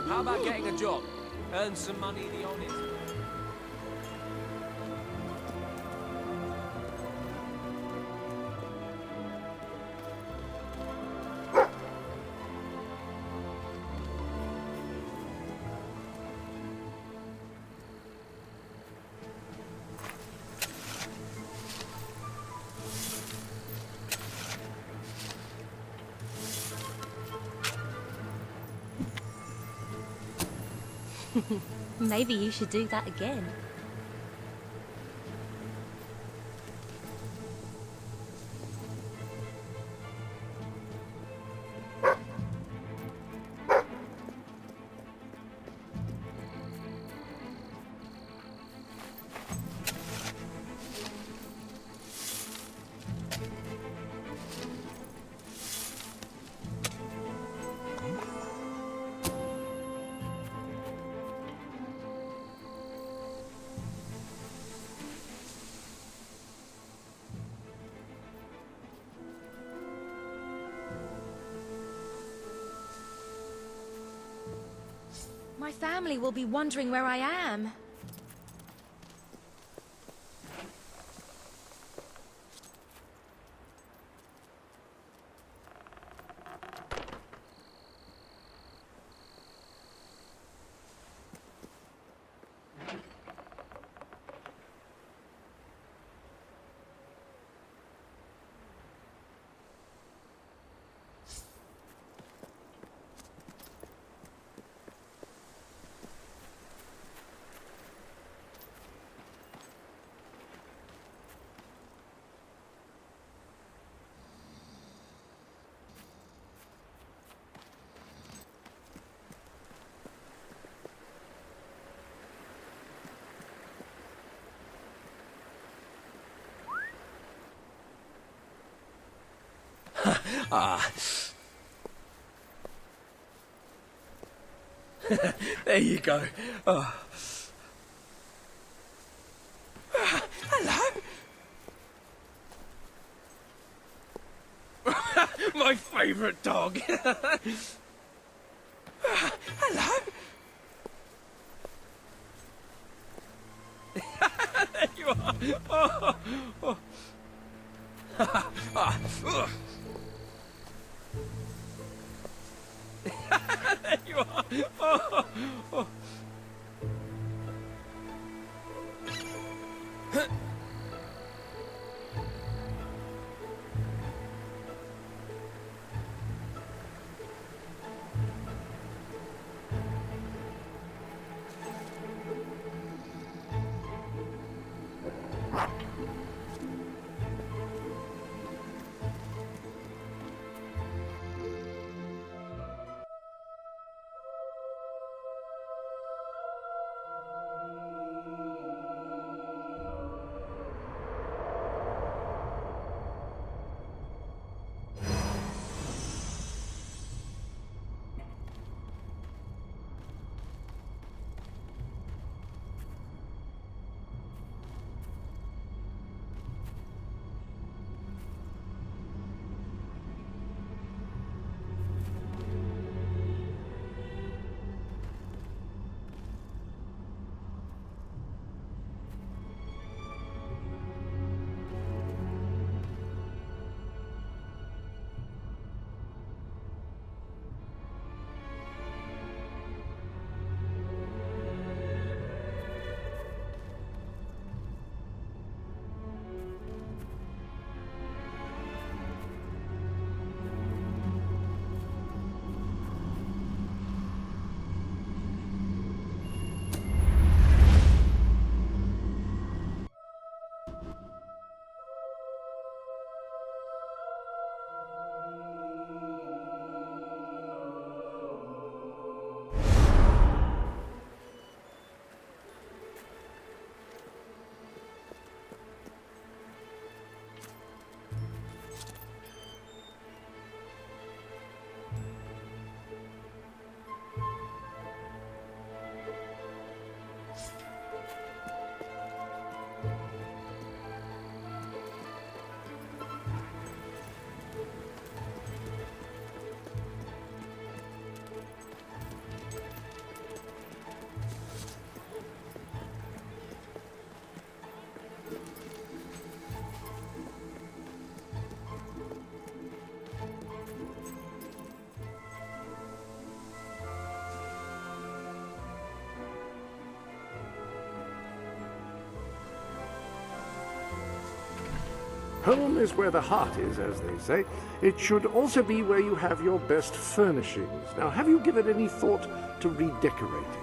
How about getting a job? Earn some money the honest way. Maybe you should do that again. My family will be wondering where I am. Ah. There you go. Oh. Hello. My favourite dog. Hello. There you are. Oh. Oh. Ah. There you are. Oh. Oh. Home is where the heart is, as they say. It should also be where you have your best furnishings. Now, have you given any thought to redecorating?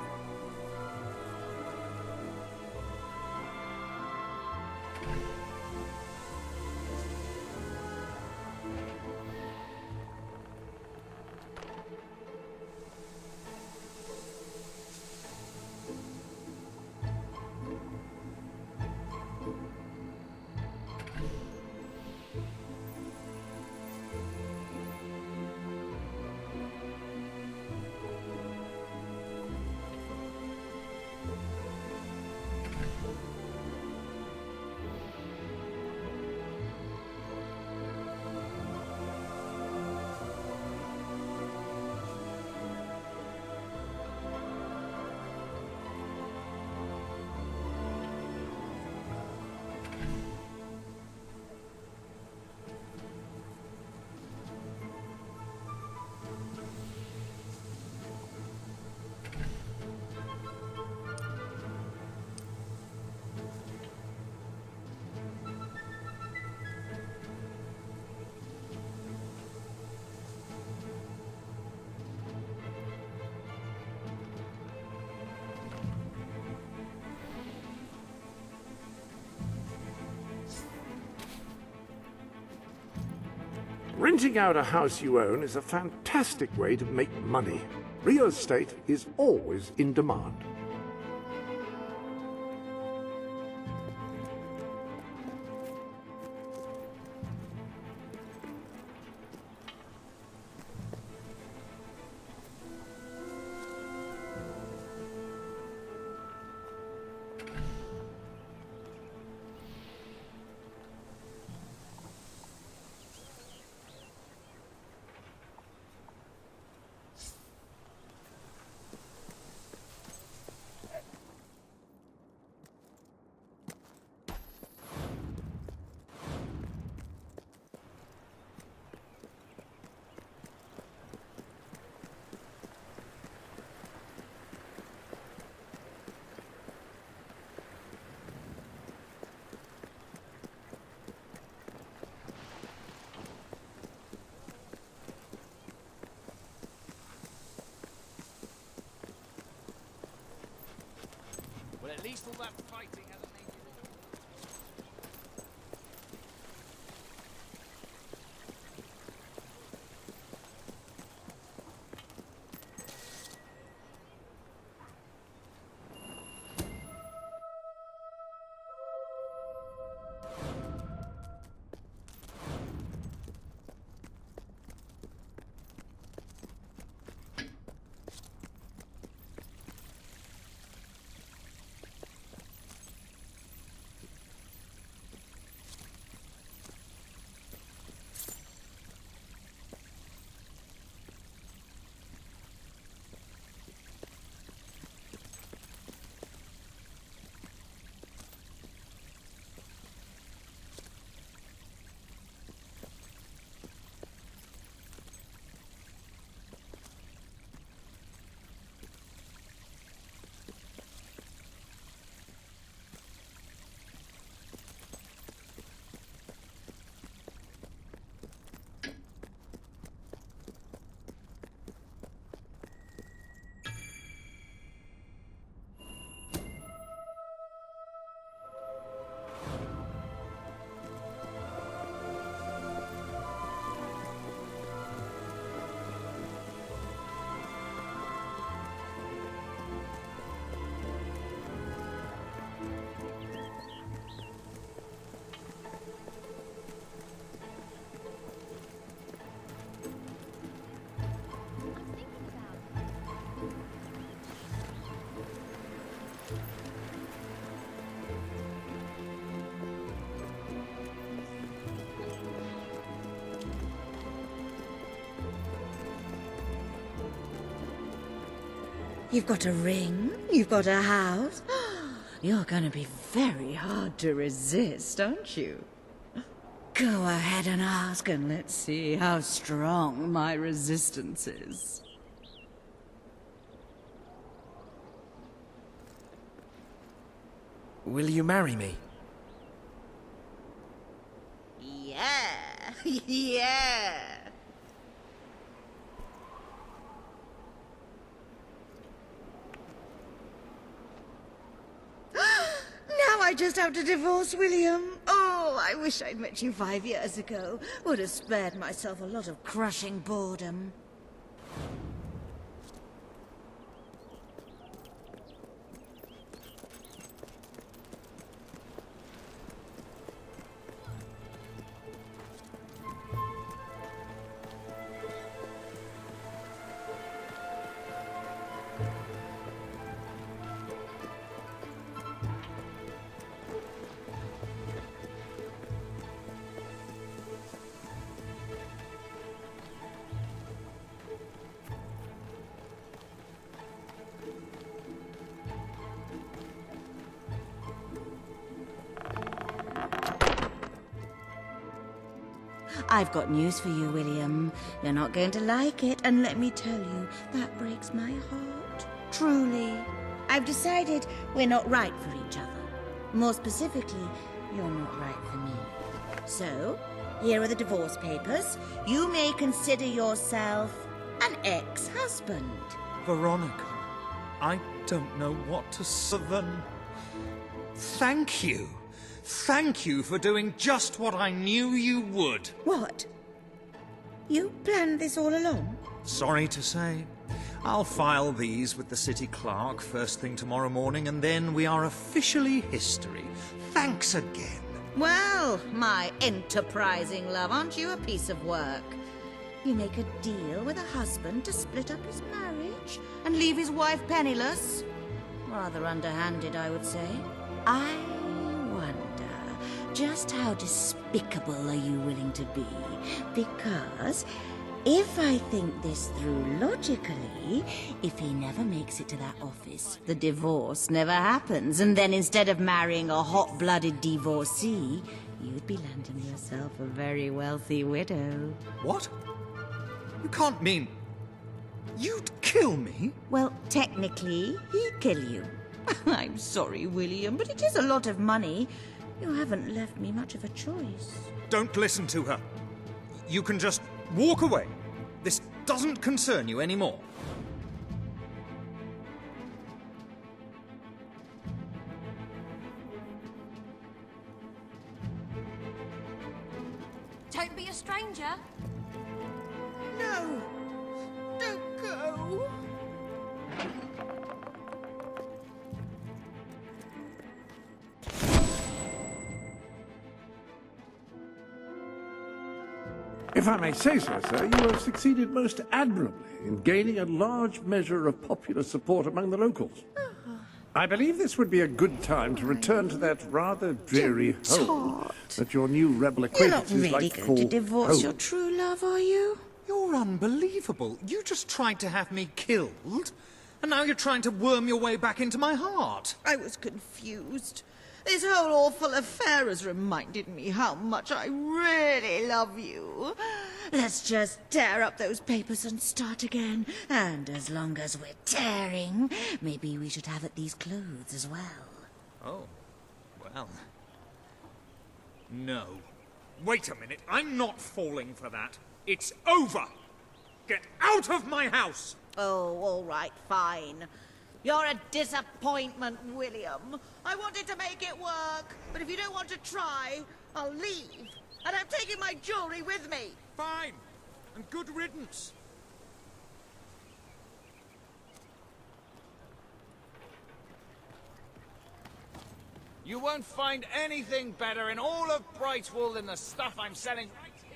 Renting out a house you own is a fantastic way to make money. Real estate is always in demand. at least all that fighting hasn't made you... You've got a ring, you've got a house. You're gonna be very hard to resist, aren't you? Go ahead and ask, and let's see how strong my resistance is. Will you marry me? Yeah, yeah. Now I just have to divorce William. Oh, I wish I'd met you 5 years ago. Would have spared myself a lot of crushing boredom. I've got news for you, William. You're not going to like it, and let me tell you, that breaks my heart. Truly. I've decided we're not right for each other. More specifically, you're not right for me. So, here are the divorce papers. You may consider yourself an ex-husband. Veronica, I don't know what to say than... Thank you. Thank you for doing just what I knew you would. What? You planned this all along? Sorry to say. I'll file these with the city clerk first thing tomorrow morning, and then we are officially history. Thanks again. Well, my enterprising love, aren't you a piece of work? You make a deal with a husband to split up his marriage and leave his wife penniless. Rather underhanded, I would say. I wonder, just how despicable are you willing to be? Because if I think this through logically, if he never makes it to that office, the divorce never happens, and then instead of marrying a hot-blooded divorcee, you'd be landing yourself a very wealthy widow. What? You can't mean... You'd kill me? Well, technically, he'd kill you. I'm sorry, William, but it is a lot of money. You haven't left me much of a choice. Don't listen to her. You can just walk away. This doesn't concern you anymore. Don't be a stranger. No! Don't go! If I may say so, sir, you have succeeded most admirably in gaining a large measure of popular support among the locals. I believe this would be a good time to return to that rather dreary home that your new rebel acquaintances You're not really like to going call to divorce your home. true love, are you? You're unbelievable. You just tried to have me killed, and now you're trying to worm your way back into my heart. I was confused. This whole awful affair has reminded me how much I really love you. Let's just tear up those papers and start again. And as long as we're tearing, maybe we should have at least clothes as well. Oh, well. No. Wait a minute. I'm not falling for that. It's over. Get out of my house. Oh, all right, fine. You're a disappointment, William. I wanted to make it work, but if you don't want to try, I'll leave. And I'm taking my jewelry with me. Fine. And good riddance. You won't find anything better in all of Brightwall than the stuff I'm selling right here.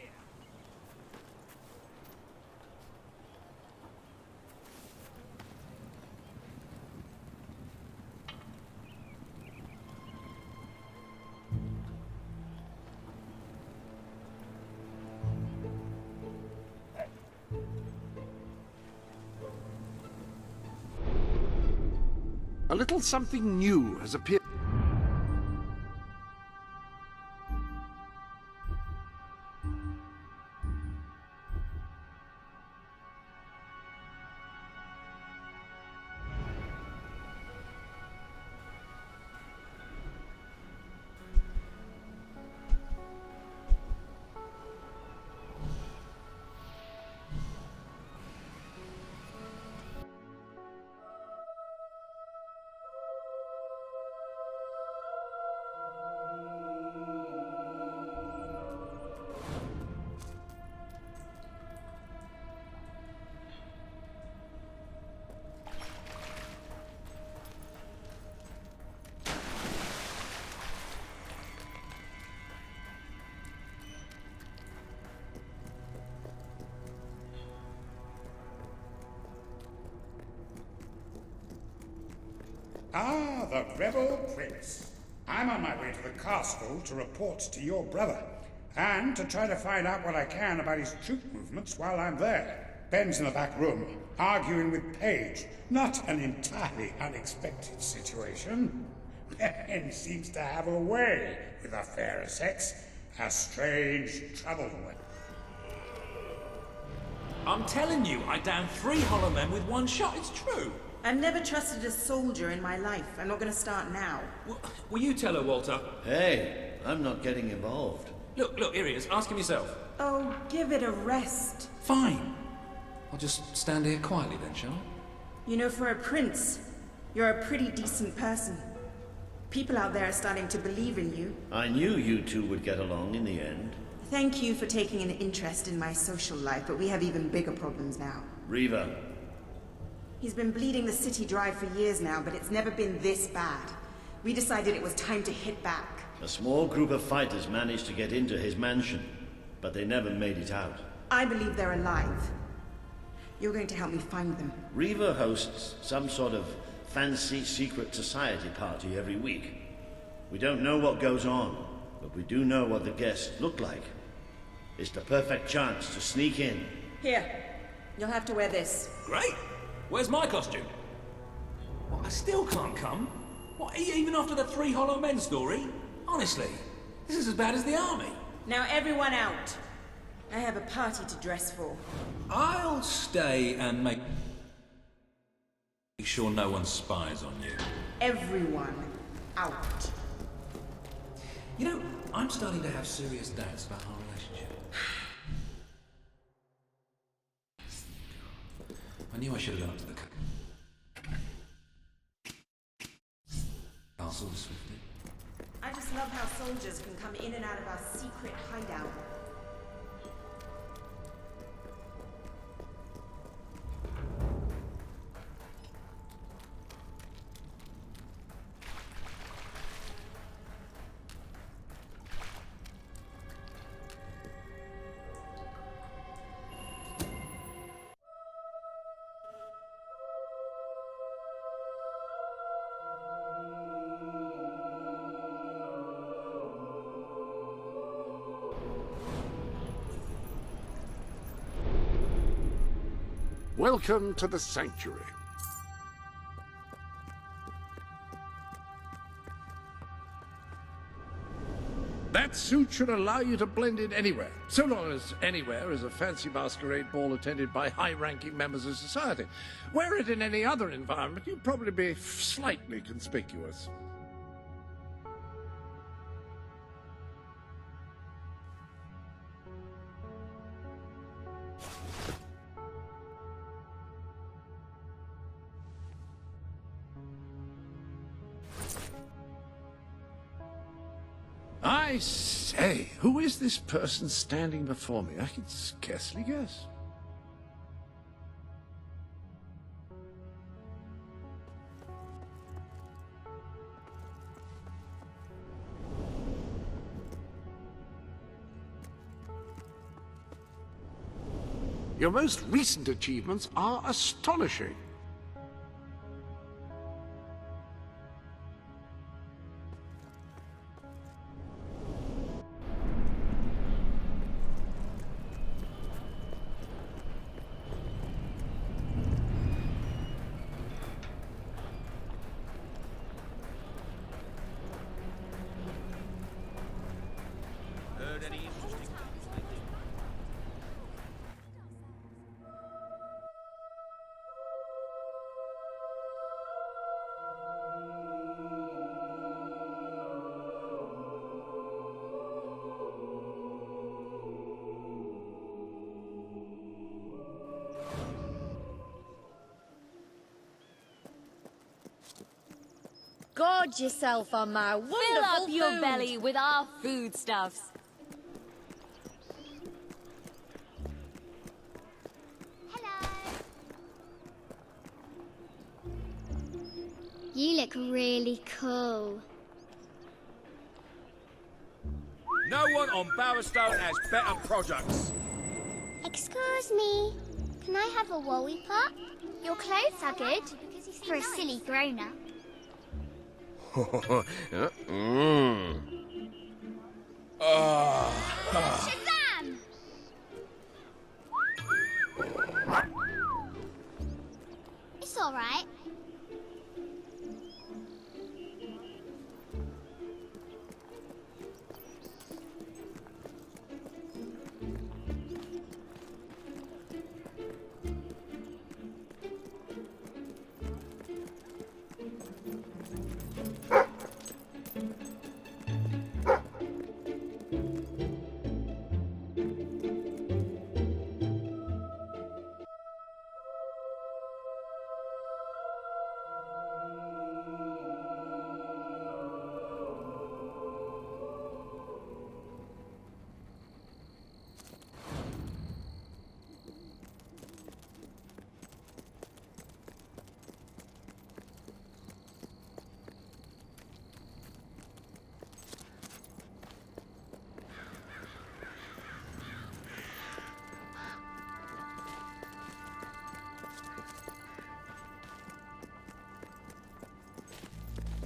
A little something new has appeared. Ah, the rebel prince. I'm on my way to the castle to report to your brother, and to try to find out what I can about his troop movements while I'm there. Ben's in the back room, arguing with Paige. Not an entirely unexpected situation. Ben seems to have a way with the fairer sex. A strange, troubled one. I'm telling you, I downed 3 hollow men with 1 shot. It's true. I've never trusted a soldier in my life. I'm not going to start now. Will you tell her, Walter? Hey, I'm not getting involved. Look, here he is. Ask him yourself. Oh, give it a rest. Fine. I'll just stand here quietly then, shall I? You know, for a prince, you're a pretty decent person. People out there are starting to believe in you. I knew you two would get along in the end. Thank you for taking an interest in my social life, but we have even bigger problems now. Riva. He's been bleeding the city dry for years now, but it's never been this bad. We decided it was time to hit back. A small group of fighters managed to get into his mansion, but they never made it out. I believe they're alive. You're going to help me find them. Riva hosts some sort of fancy secret society party every week. We don't know what goes on, but we do know what the guests look like. It's the perfect chance to sneak in. Here, you'll have to wear this. Great. Where's my costume? What, I still can't come? What, even after the 3 hollow men story? Honestly, this is as bad as the army. Now everyone out. I have a party to dress for. I'll stay and make sure no one spies on you. Everyone out. You know, I'm starting to have serious doubts about our relationship. I knew I should have gone up to the castle swiftly. I just love how soldiers can come in and out of our secret hideout. Welcome to the sanctuary. That suit should allow you to blend in anywhere, so long as anywhere is a fancy masquerade ball attended by high-ranking members of society. Wear it in any other environment, you'd probably be slightly conspicuous. I say, who is this person standing before me? I can scarcely guess. Your most recent achievements are astonishing. Gorge yourself on my wonderful Fill up your food. belly with our foodstuffs. You look really cool. No one on Barrowstone has better products. Excuse me, can I have a woolly pot? Your clothes are good for a silly grown-up. Shazam! It's all right.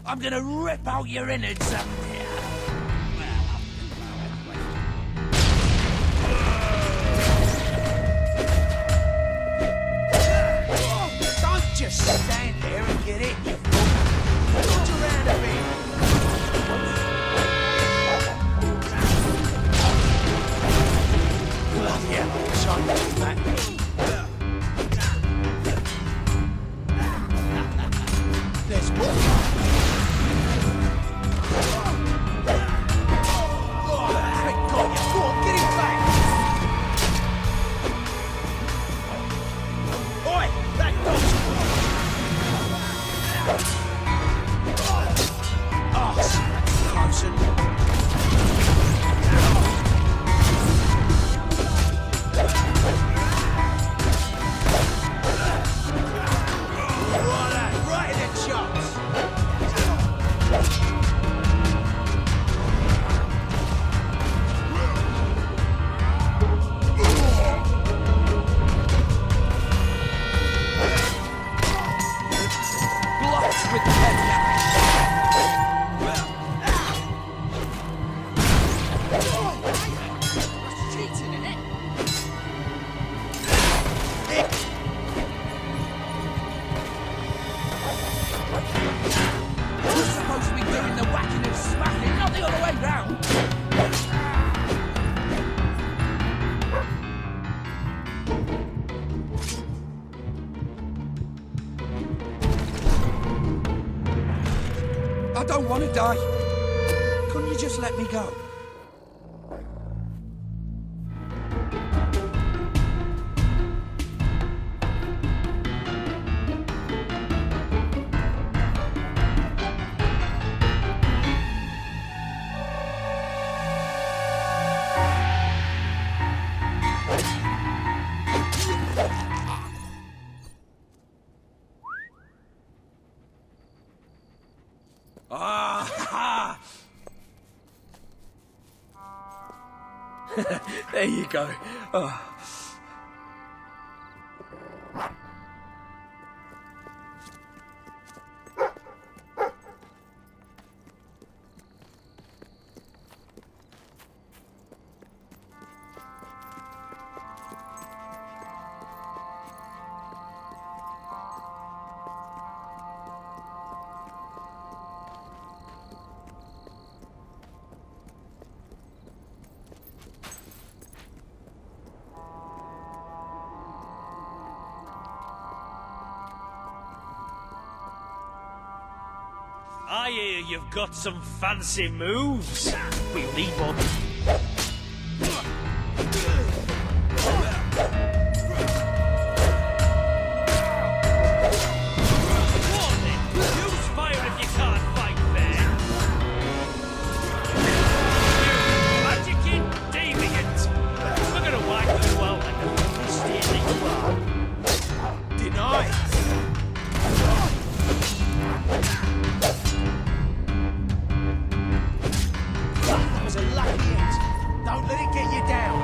I'm gonna rip out your innards up here. Don't just stand there and get in, you fool. Look around a bit. Love you, son of that. There's more. I don't want to die. Couldn't you just let me go? There you go. Oh. I hear you've got some fancy moves. We'll need more. Use fire if you can't fight fair. Magic-in deviant. We're gonna wipe you out like a stealing bar. Denied. That was a lucky hit. Don't let it get you down.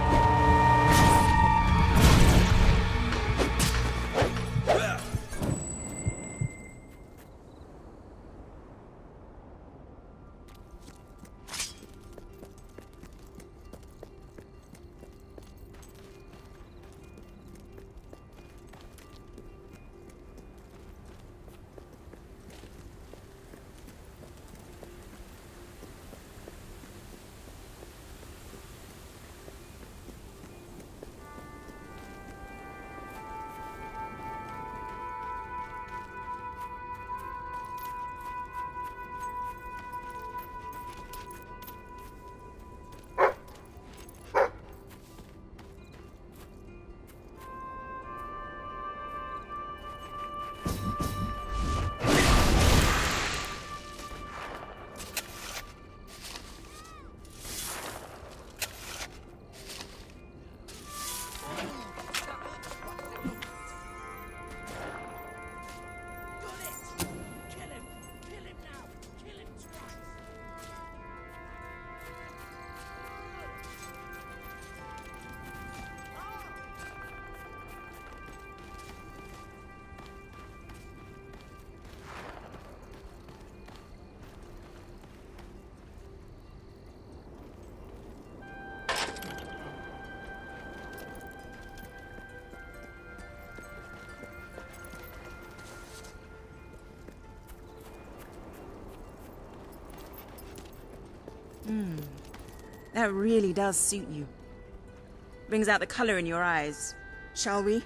That really does suit you. Brings out the color in your eyes. Shall we?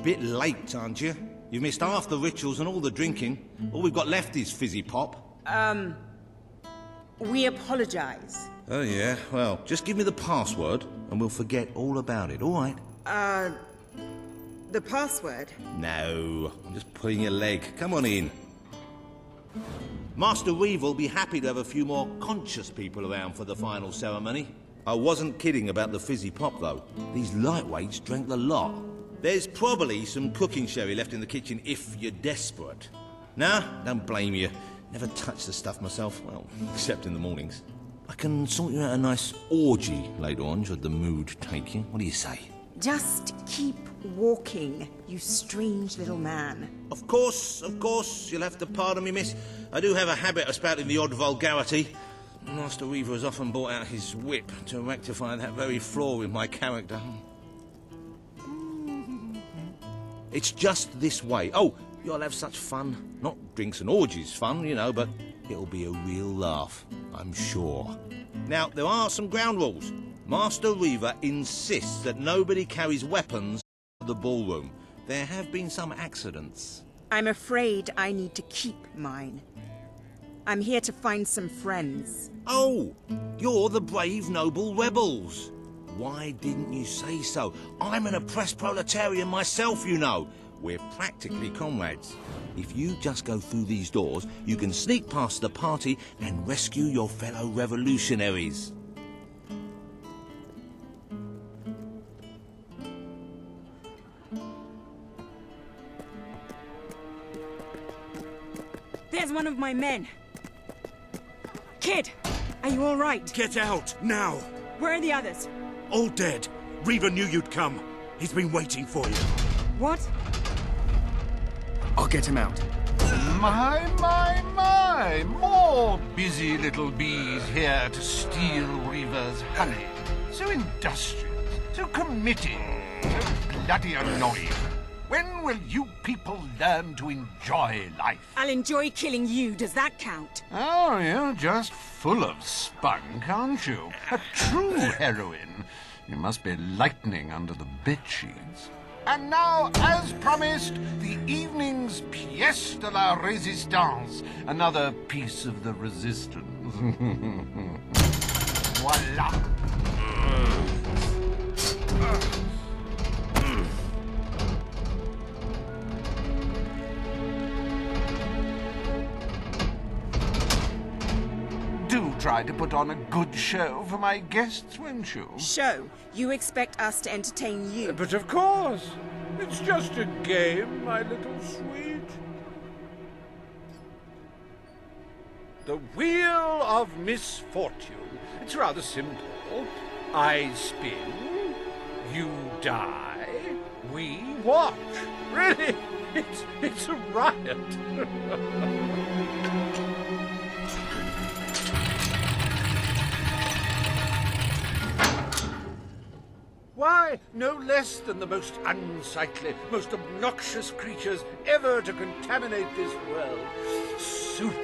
Bit late, aren't you? You've missed half the rituals and all the drinking. All we've got left is fizzy pop. We apologize. Oh, yeah? Well, just give me the password and we'll forget all about it, all right? The password? No, I'm just pulling your leg. Come on in. Master Reeve will be happy to have a few more conscious people around for the final ceremony. I wasn't kidding about the fizzy pop, though. These lightweights drank the lot. There's probably some cooking sherry left in the kitchen if you're desperate. Nah, don't blame you. Never touch the stuff myself, well, except in the mornings. I can sort you out a nice orgy later on, should the mood take you. What do you say? Just keep walking, you strange little man. Of course, you'll have to pardon me, miss. I do have a habit of spouting the odd vulgarity. Master Reaver has often brought out his whip to rectify that very flaw in my character. It's just this way. Oh, you'll have such fun. Not drinks and orgies fun, you know, but it'll be a real laugh, I'm sure. Now, there are some ground rules. Master Reaver insists that nobody carries weapons to the ballroom. There have been some accidents. I'm afraid I need to keep mine. I'm here to find some friends. Oh, you're the brave, noble rebels. Why didn't you say so? I'm an oppressed proletarian myself, you know. We're practically comrades. If you just go through these doors, you can sneak past the party and rescue your fellow revolutionaries. There's one of my men. Kid, are you all right? Get out, now! Where are the others? All dead. Reaver knew you'd come. He's been waiting for you. What? I'll get him out. My! More busy little bees here to steal Reaver's honey. So industrious, so committed, so bloody annoying. When will you people learn to enjoy life? I'll enjoy killing you. Does that count? Oh, you're just full of spunk, aren't you? A true heroine. You must be lightning under the bedsheets. And now, as promised, the evening's pièce de la résistance. Another piece of the resistance. Voila. Do try to put on a good show for my guests, won't you? Show? You expect us to entertain you? But of course. It's just a game, my little sweet. The Wheel of Misfortune. It's rather simple. I spin, you die, we watch. Really, it's a riot. Why, no less than the most unsightly, most obnoxious creatures ever to contaminate this world. Super.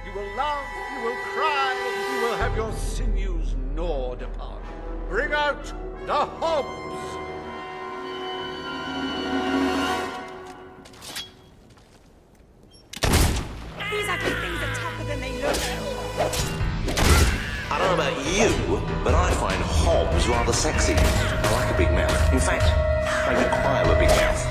You will laugh, you will cry, you will have your sinews gnawed upon. Bring out the hobs! These ugly things are tougher than they look. I don't know about you, but I find hobs rather sexy. I like a big mouth. In fact, they require a big mouth.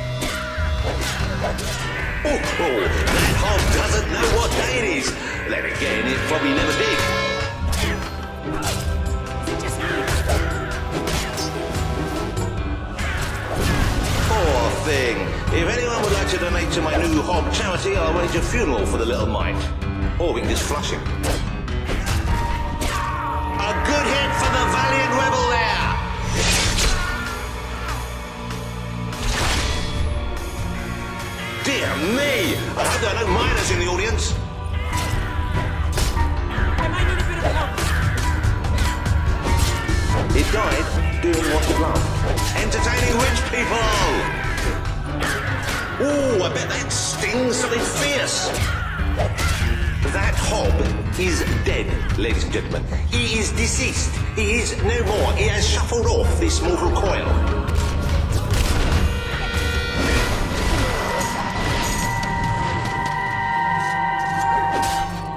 Oh, that hob doesn't know what day it is. Then again, it probably never did. Poor thing. If anyone would like to donate to my new hob charity, I'll arrange a funeral for the little mite. Or we can just flush him. A good hit for the valiant rebel there! Dear me! I hope there are no miners in the audience. I might need a bit of help. It died doing what it loved. Entertaining rich people! Ooh, I bet that stings something fierce. That hob is dead, ladies and gentlemen. He is deceased. He is no more. He has shuffled off this mortal coil.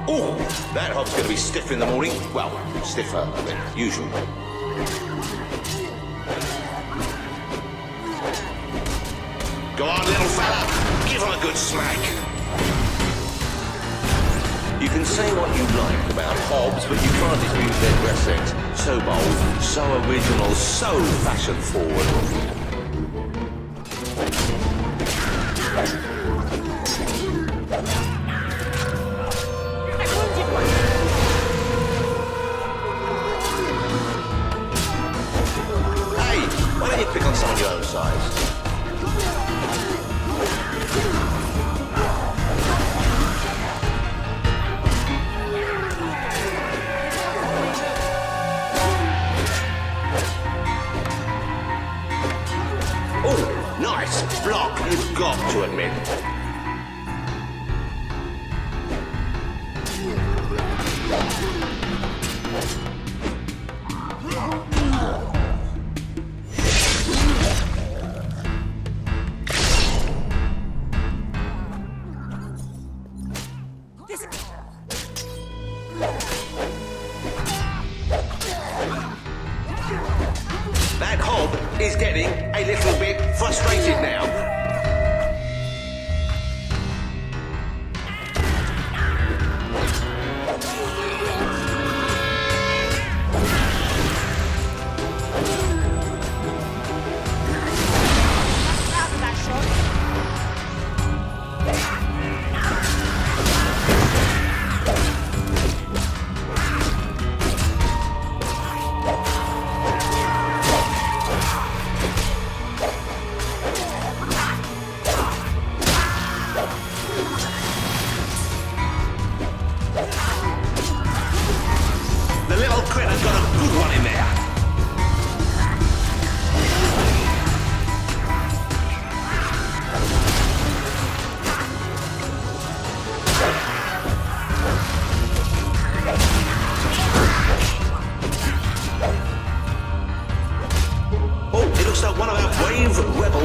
Ooh, that hob's going to be stiff in the morning. Well, stiffer than usual. Go on, little fella. Give him a good smack. You can say what you like about Hobbs, but you can't dispute their dress sense. So bold, so original, so fashion-forward. Hey, why don't you pick on some of your own size? Nice block, you've got to admit. That Hob is getting a little bit frustrated now.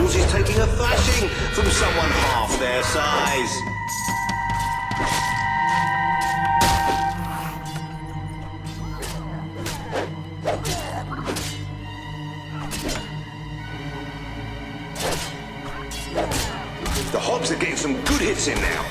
Is taking a thrashing from someone half their size. The Hobbs are getting some good hits in now.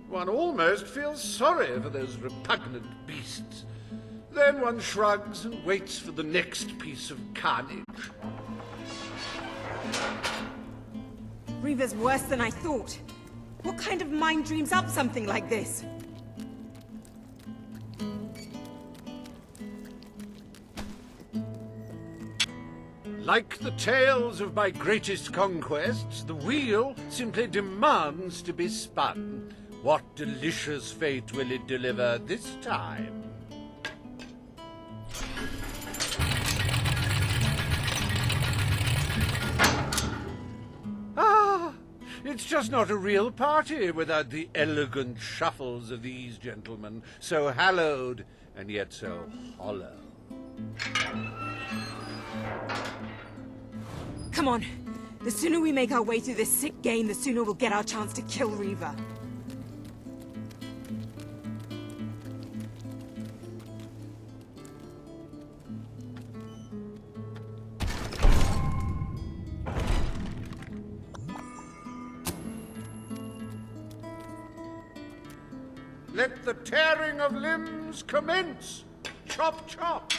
One almost feels sorry for those repugnant beasts. Then one shrugs and waits for the next piece of carnage. Reaver's worse than I thought. What kind of mind dreams up something like this? Like the tales of my greatest conquests, the wheel simply demands to be spun. What delicious fate will it deliver this time? Ah, it's just not a real party without the elegant shuffles of these gentlemen, so hallowed and yet so hollow. Come on. The sooner we make our way through this sick game, the sooner we'll get our chance to kill Reaver. Let the tearing of limbs commence! Chop, chop!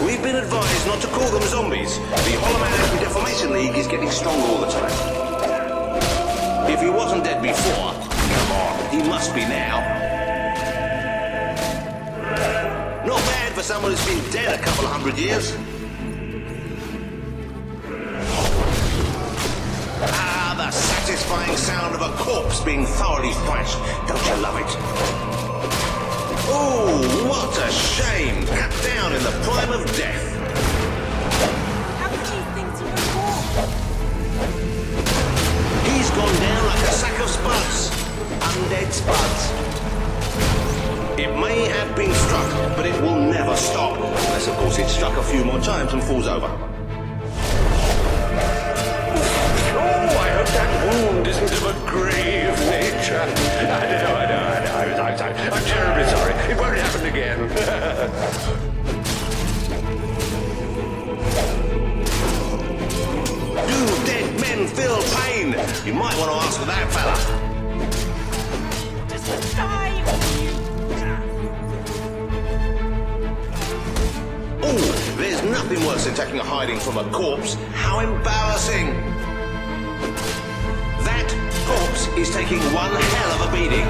We've been advised not to call them zombies. The Holoman Deformation League is getting stronger all the time. If he wasn't dead before, come on, he must be now. Not bad for someone who's been dead a couple of 100 years. Ah, the satisfying sound of a corpse being thoroughly thrashed. Don't you love it? Oh, what a shame! Cut down in the prime of death. How could these things even walk? He's gone down like a sack of spuds. undead spuds. It may have been struck, but it will never stop. Unless, of course, it's struck a few more times and falls over. Oh, I hope that wound isn't of a grave nature. I know. I'm terribly sorry. It won't happen again. Do dead men feel pain? You might want to ask that fella. Oh, there's nothing worse than taking a hiding from a corpse. How embarrassing! That corpse is taking one hell of a beating.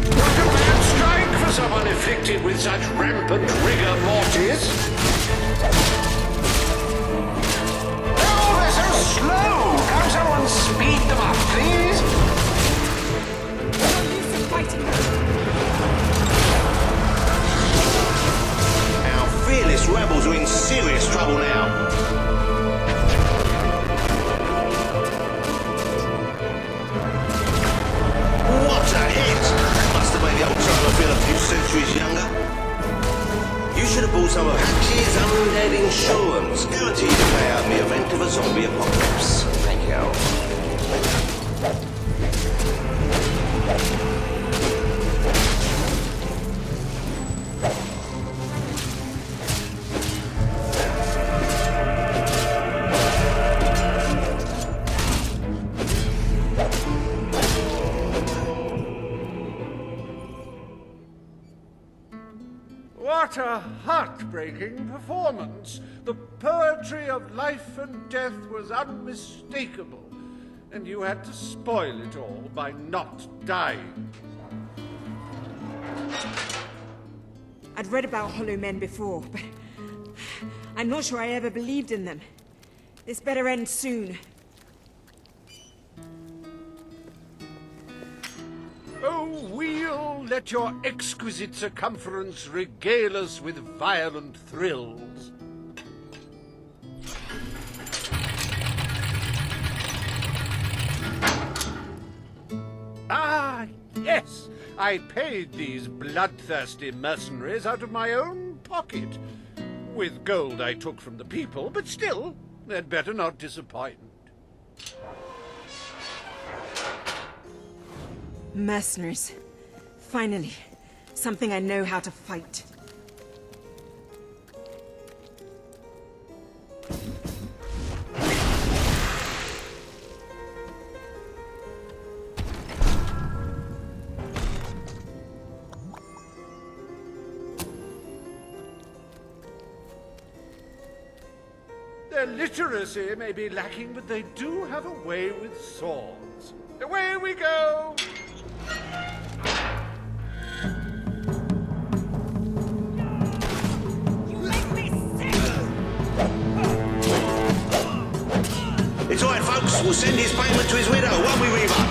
Not a bad strike for someone afflicted with such rampant rigor mortis. Oh, they're so slow! Can someone speed them up, please? Our fearless rebels are in serious trouble now. What a hit! That must have made the old timer feel a few centuries younger. You should have bought some of Hatch's undead insurance. Guaranteed to pay out in the event of a zombie apocalypse. Thank you. What a heartbreaking performance. The poetry of life and death was unmistakable, and you had to spoil it all by not dying. I'd read about hollow men before, but I'm not sure I ever believed in them. This better end soon. Oh, we'll let your exquisite circumference regale us with violent thrills. Ah, yes! I paid these bloodthirsty mercenaries out of my own pocket. With gold I took from the people, but still, they'd better not disappoint. Mercenaries. Finally, something I know how to fight. Their literacy may be lacking, but they do have a way with swords. Away we go! It's all right, folks. We'll send his payment to his widow, won't we, Reaver?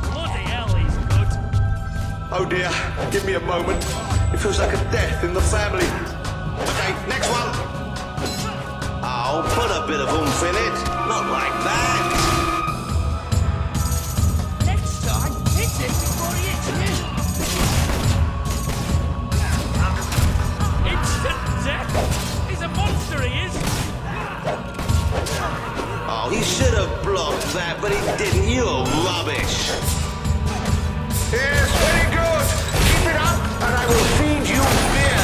Bloody hell, he's good. Oh dear, give me a moment. It feels like a death in the family. Okay, next one. I'll put a bit of oomph in it. Not like that. Next time, hit it before he hits you. Instant death! He's a monster, he is! Oh, he should have blocked that, but he didn't. You're rubbish. Yes, very good. Keep it up, and I will feed you beer.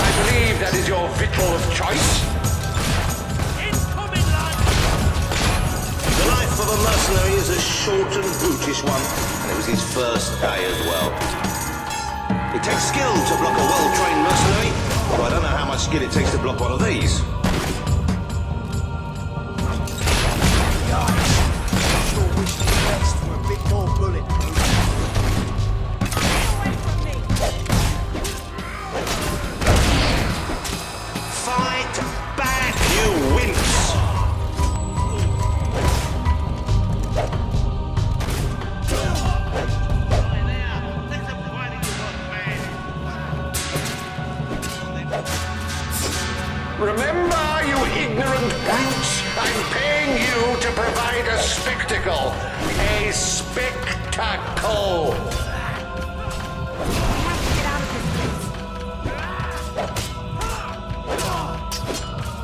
I believe that is your victual of choice. Incoming, lad! The life of a mercenary is a short and brutish one, and it was his first day as well. It takes skill to block a well-trained mercenary, although I don't know how much skill it takes to block one of these. Sure wish the rest were a bit more bulletproof. Fight back, you wimps! Remember, you ignorant brutes, I'm paying you to provide a spectacle. A spectacle.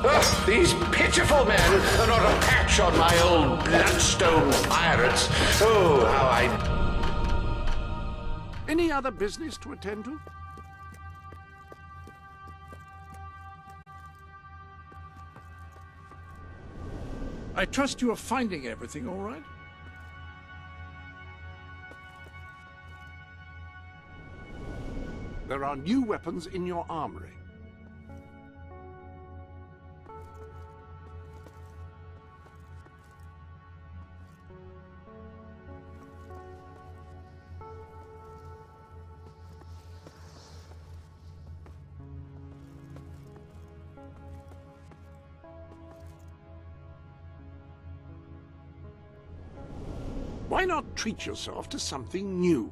Ugh, these pitiful men are not a patch on my old bloodstone pirates. Oh, how I... Any other business to attend to? I trust you are finding everything all right? There are new weapons in your armory. Why not treat yourself to something new?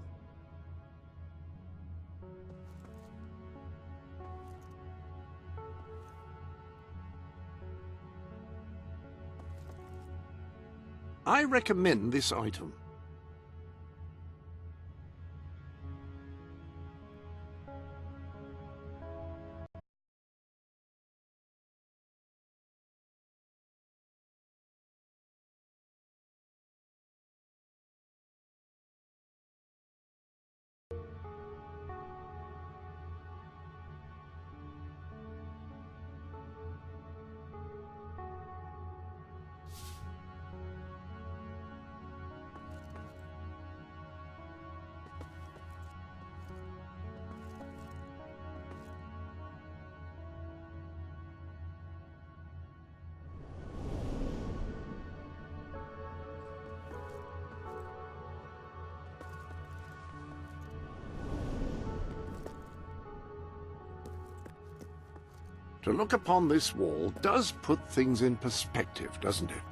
I recommend this item. To look upon this wall does put things in perspective, doesn't it?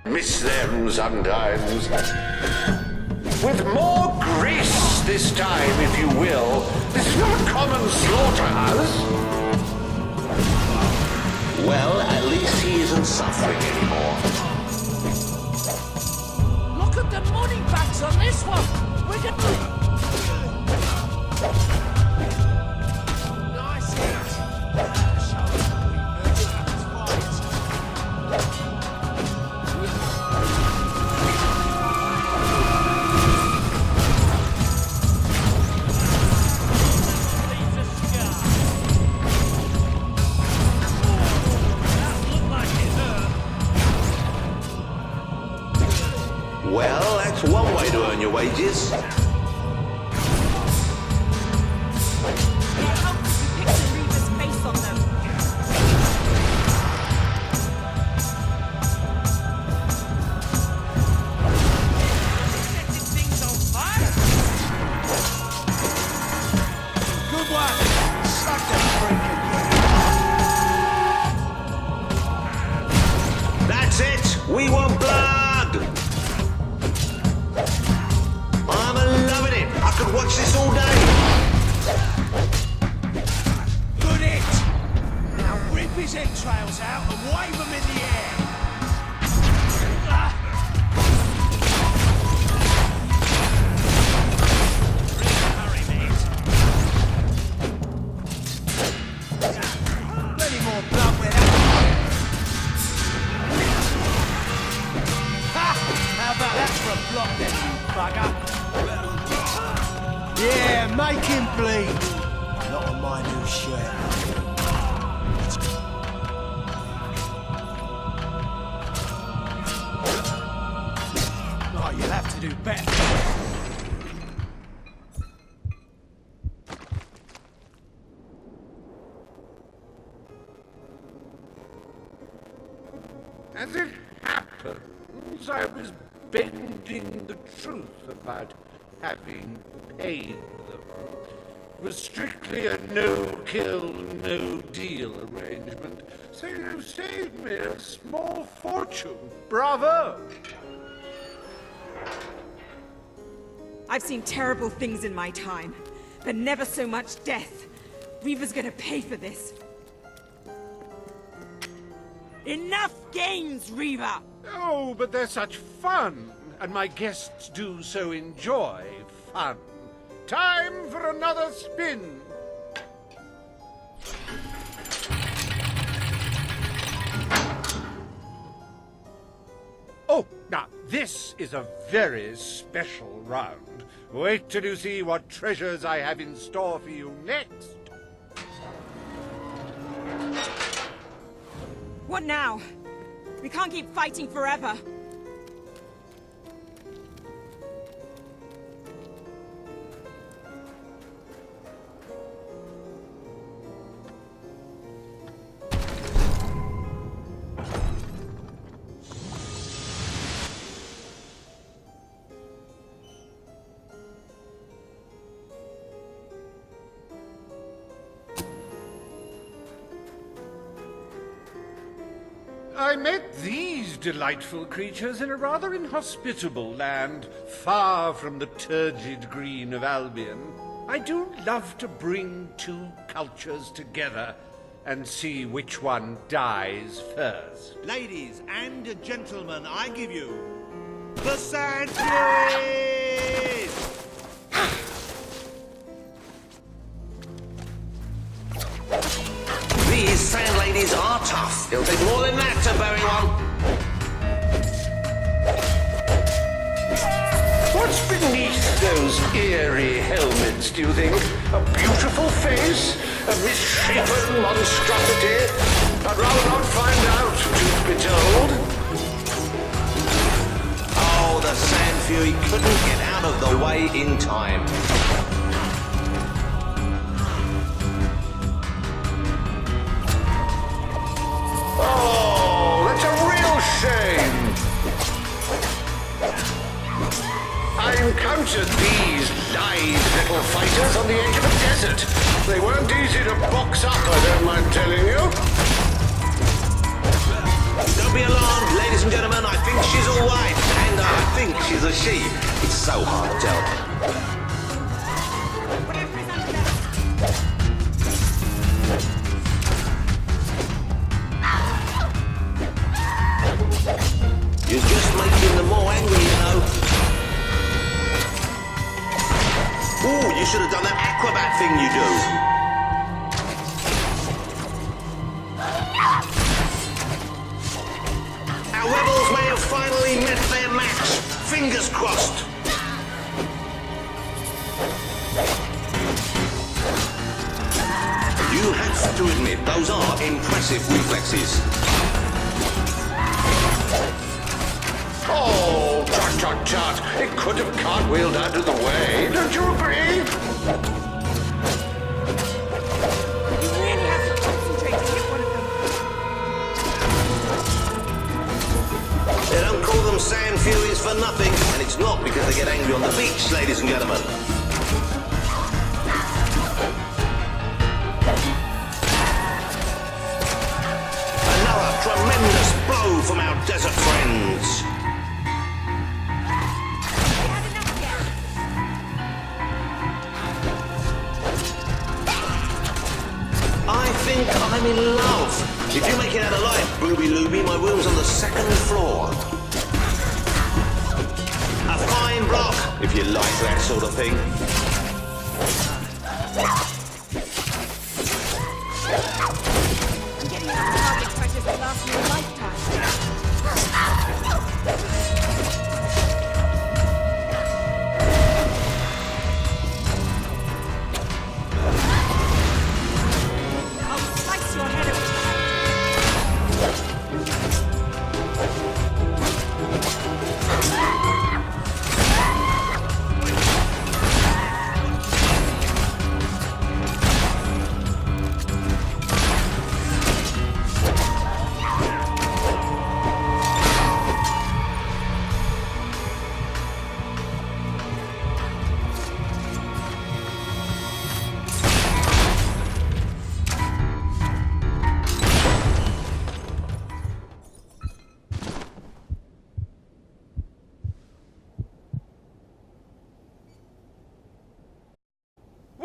Miss them sometimes. With more grace this time, if you will. This is not a common slaughterhouse. Well, at least he isn't suffering anymore. Look at the money bags on this one. We're gonna... Nice hit. Well, that's one way to earn your wages. Good one. Suck that freak again. That's it! We want blood! I'm alive! Yeah, make him bleed. Not on my new shirt. Oh, you'll have to do better. As it happens, I was bending the truth about having paid them. It was strictly a no-kill, no-deal arrangement, so you saved me a small fortune. Bravo! I've seen terrible things in my time, but never so much death. Reaver's gonna pay for this. Enough games, Reaver! Oh, but they're such fun, and my guests do so enjoy fun. Time for another spin. Oh, now, this is a very special round. Wait till you see what treasures I have in store for you next. What now? We can't keep fighting forever. I met these delightful creatures in a rather inhospitable land, far from the turgid green of Albion. I do love to bring two cultures together and see which one dies first. Ladies and gentlemen, I give you the Sand Furies! These sand ladies are tough. It'll take more than that to bury one. What's beneath those eerie helmets, do you think? A beautiful face? A misshapen monstrosity? I'd rather not find out, truth be told. Oh, the Sand Fury couldn't get out of the way in time. Oh, that's a real shame. I encountered these lithe little fighters on the edge of a desert. They weren't easy to box up, I don't mind telling you. Don't be alarmed, ladies and gentlemen. I think she's all right. And I think she's a she. It's so hard to tell. You're just making them more angry, you know. Ooh, you should have done that acrobat thing you do. Our rebels may have finally met their match. Fingers crossed. You have to admit, those are impressive reflexes. Oh, tut, tut, tut. It could have cartwheeled out of the way. Don't you agree? You really have to concentrate to hit one of them. They don't call them Sand Furies for nothing, and it's not because they get angry on the beach, ladies and gentlemen. Another tremendous blow from our desert friends. I think I'm in love. If you make it out alive, Ruby Looby, my room's on the second floor. A fine block, if you like that sort of thing. I'm getting enough target practice to last me a lifetime.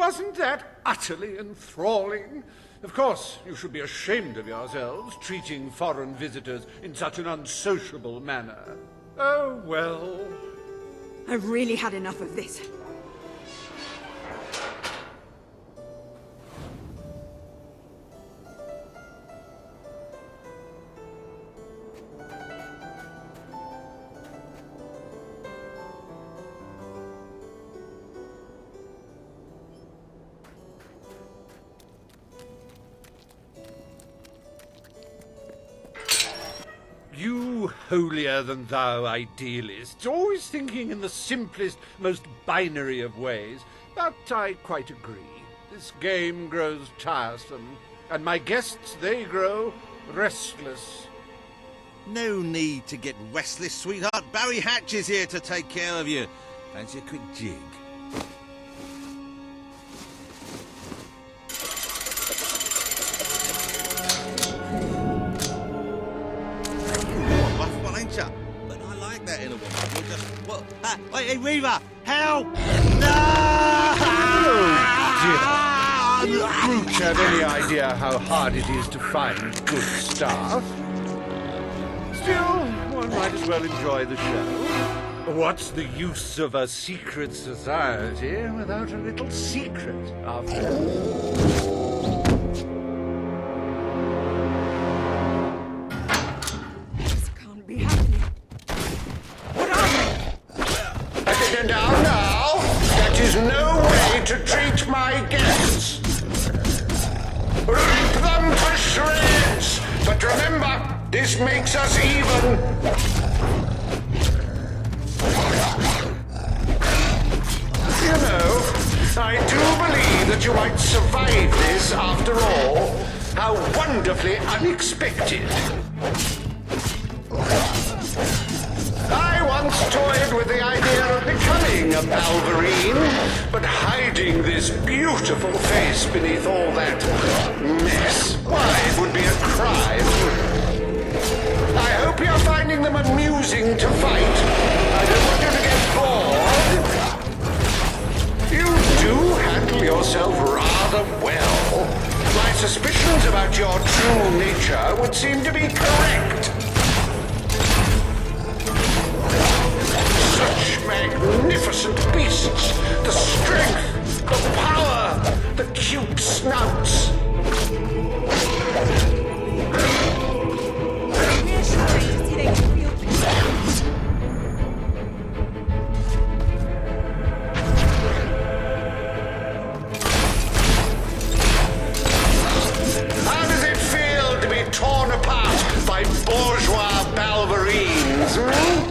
Wasn't that utterly enthralling? Of course, you should be ashamed of yourselves, treating foreign visitors in such an unsociable manner. Oh, well. I've really had enough of this. You holier-than-thou idealists, always thinking in the simplest, most binary of ways. But I quite agree. This game grows tiresome, and my guests, they grow restless. No need to get restless, sweetheart. Barry Hatch is here to take care of you. Fancy a quick jig? But I like that in a woman. You're just... What? Hey, Reaver! Help! No! Oh, dear. Do you brutes have any idea how hard it is to find good staff? Still, one might as well enjoy the show. What's the use of a secret society without a little secret, after all? Now, that is no way to treat my guests. Rip them to shreds. But remember, this makes us even. You know, I do believe that you might survive this after all. How wonderfully unexpected. I once toyed with the idea of becoming a Balverine, but hiding this beautiful face beneath all that mess, why, it would be a crime. I hope you're finding them amusing to fight. I don't want you to get bored. You do handle yourself rather well. My suspicions about your true nature would seem to be correct. Such magnificent beasts! The strength, the power, the cute snouts! How does it feel to be torn apart by bourgeois Balverines, hmm?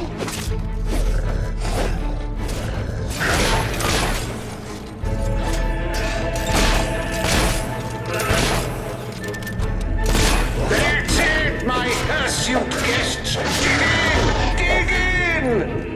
Hirsute guests, dig in!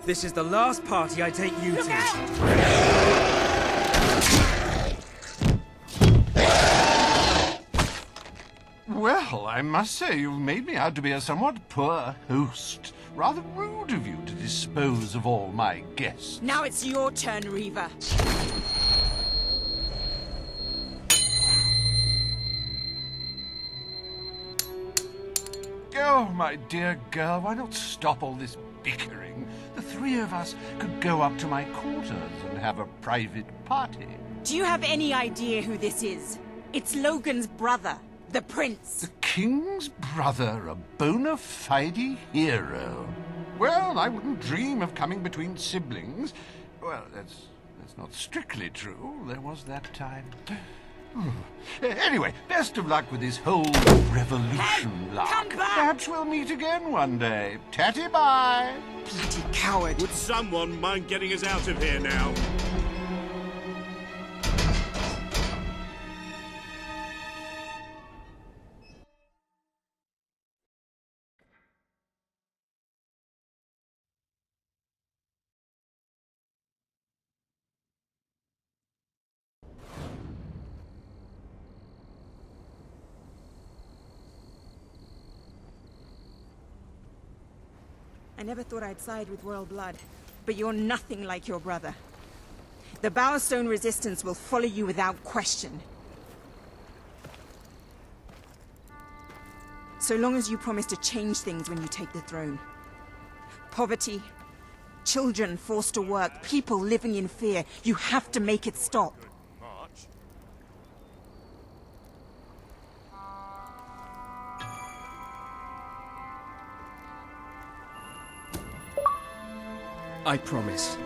This is the last party I take you to. Well, I must say you've made me out to be a somewhat poor host. Rather rude of you to dispose of all my guests. Now it's your turn, Reaver. Oh, my dear girl, why not stop all this bickering? The three of us could go up to my quarters and have a private party. Do you have any idea who this is? It's Logan's brother, the Prince. The King's brother, a bona fide hero. Well, I wouldn't dream of coming between siblings. Well, that's not strictly true. There was that time. Anyway, best of luck with this whole revolution lark. Come back! Perhaps we'll meet again one day. Tatty bye. Bloody coward. Would someone mind getting us out of here now? I never thought I'd side with royal blood, but you're nothing like your brother. The Bowerstone Resistance will follow you without question. So long as you promise to change things when you take the throne. Poverty, children forced to work, people living in fear. You have to make it stop. I promise.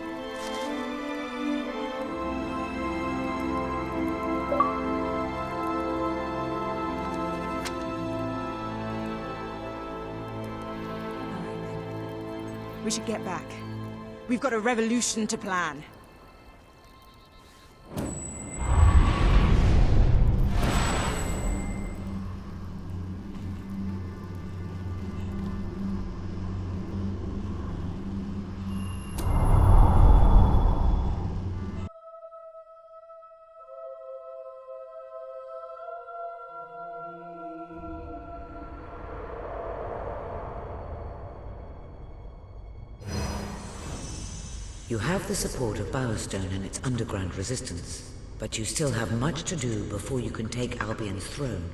We should get back. We've got a revolution to plan. You have the support of Bowerstone and its underground resistance, but you still have much to do before you can take Albion's throne.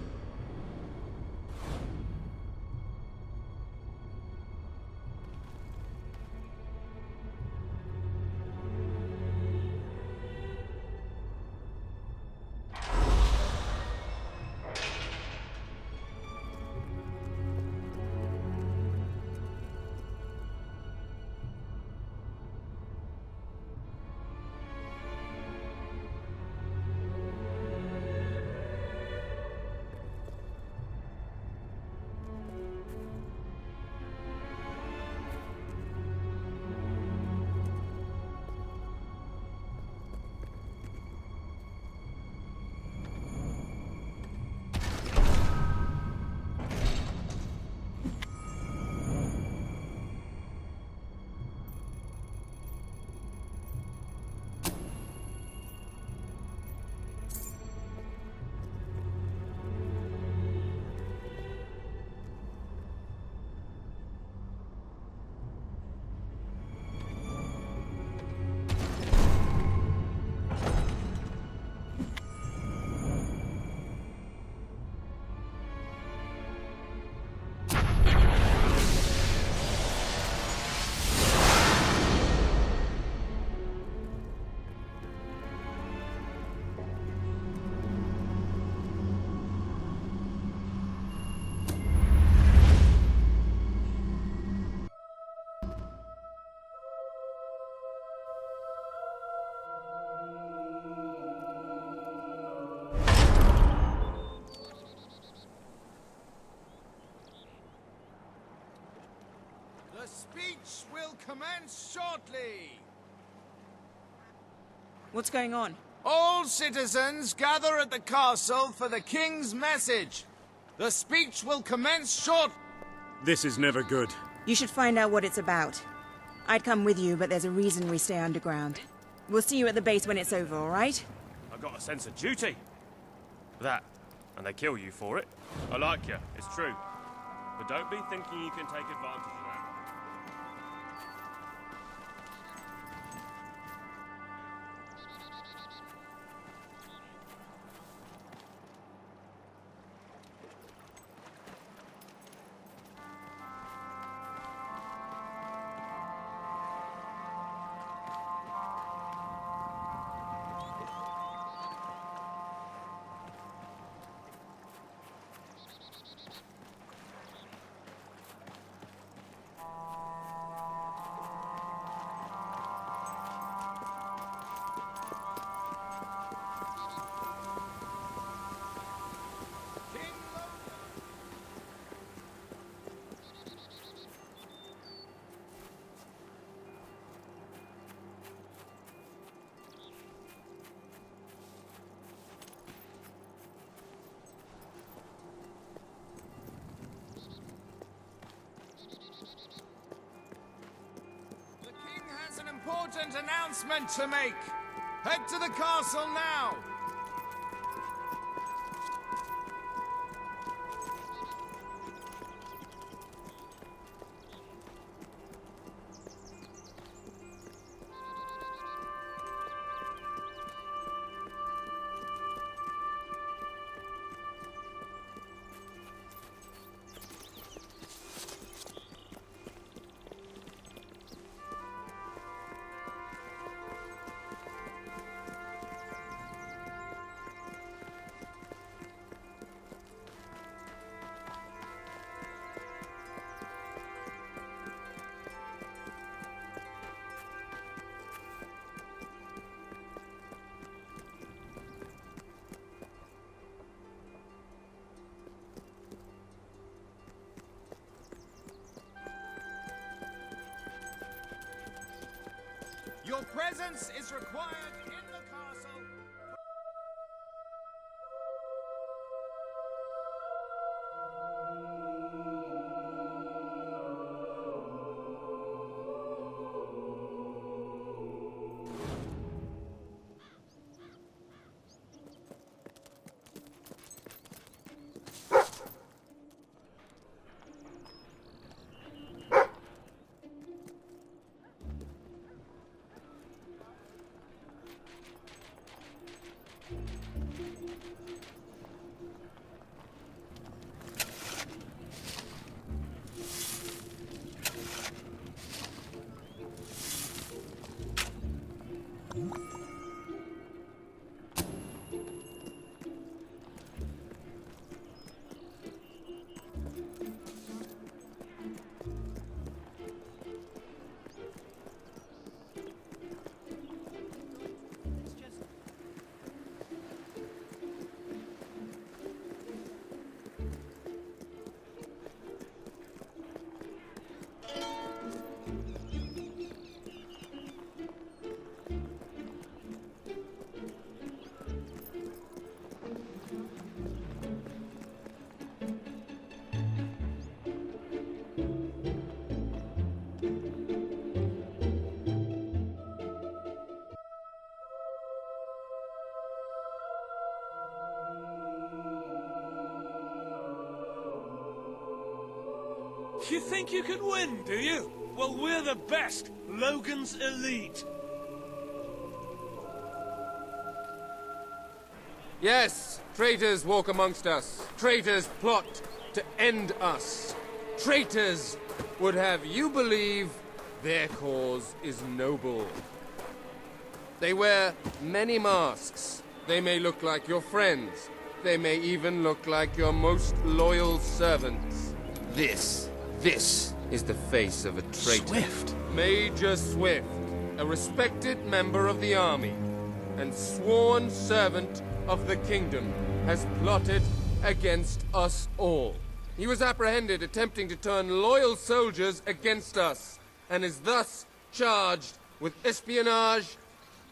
The speech will commence shortly. What's going on? All citizens gather at the castle for the king's message. The speech will commence short. This is never good. You should find out what it's about. I'd come with you, but there's a reason we stay underground. We'll see you at the base when it's over, all right? I've got a sense of duty. That, and they kill you for it. I like you, it's true. But don't be thinking you can take advantage of that. important announcement to make. Head to the castle now. Your presence is required in the castle. You think you can win, do you? Well, we're the best. Logan's elite. Yes, traitors walk amongst us. Traitors plot to end us. Traitors would have you believe their cause is noble. They wear many masks. They may look like your friends. They may even look like your most loyal servants. This is the face of a traitor. Swift. Major Swift, a respected member of the army and sworn servant of the kingdom, has plotted against us all. He was apprehended attempting to turn loyal soldiers against us, and is thus charged with espionage,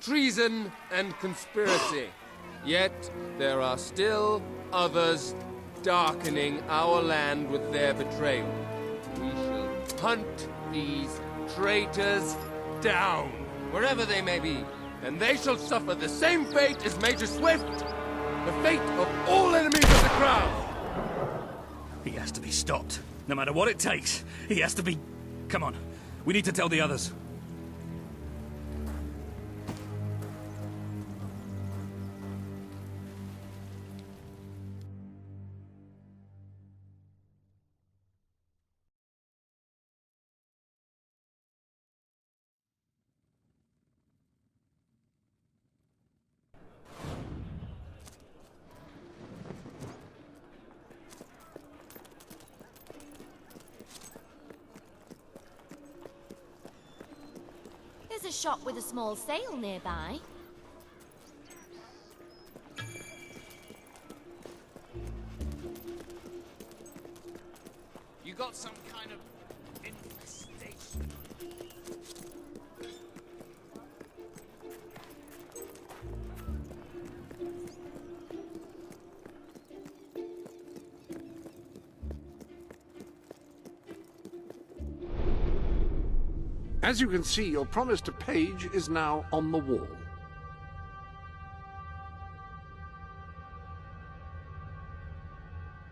treason, and conspiracy. Yet there are still others darkening our land with their betrayal. We shall hunt these traitors down, wherever they may be, and they shall suffer the same fate as Major Swift, the fate of all enemies of the crown. He has to be stopped. No matter what it takes, he has to be... Come on, we need to tell the others. There's a shop with a small sale nearby. You got some kind of infestation. As you can see, your promise to Paige is now on the wall.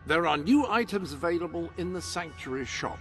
There are new items available in the Sanctuary shop.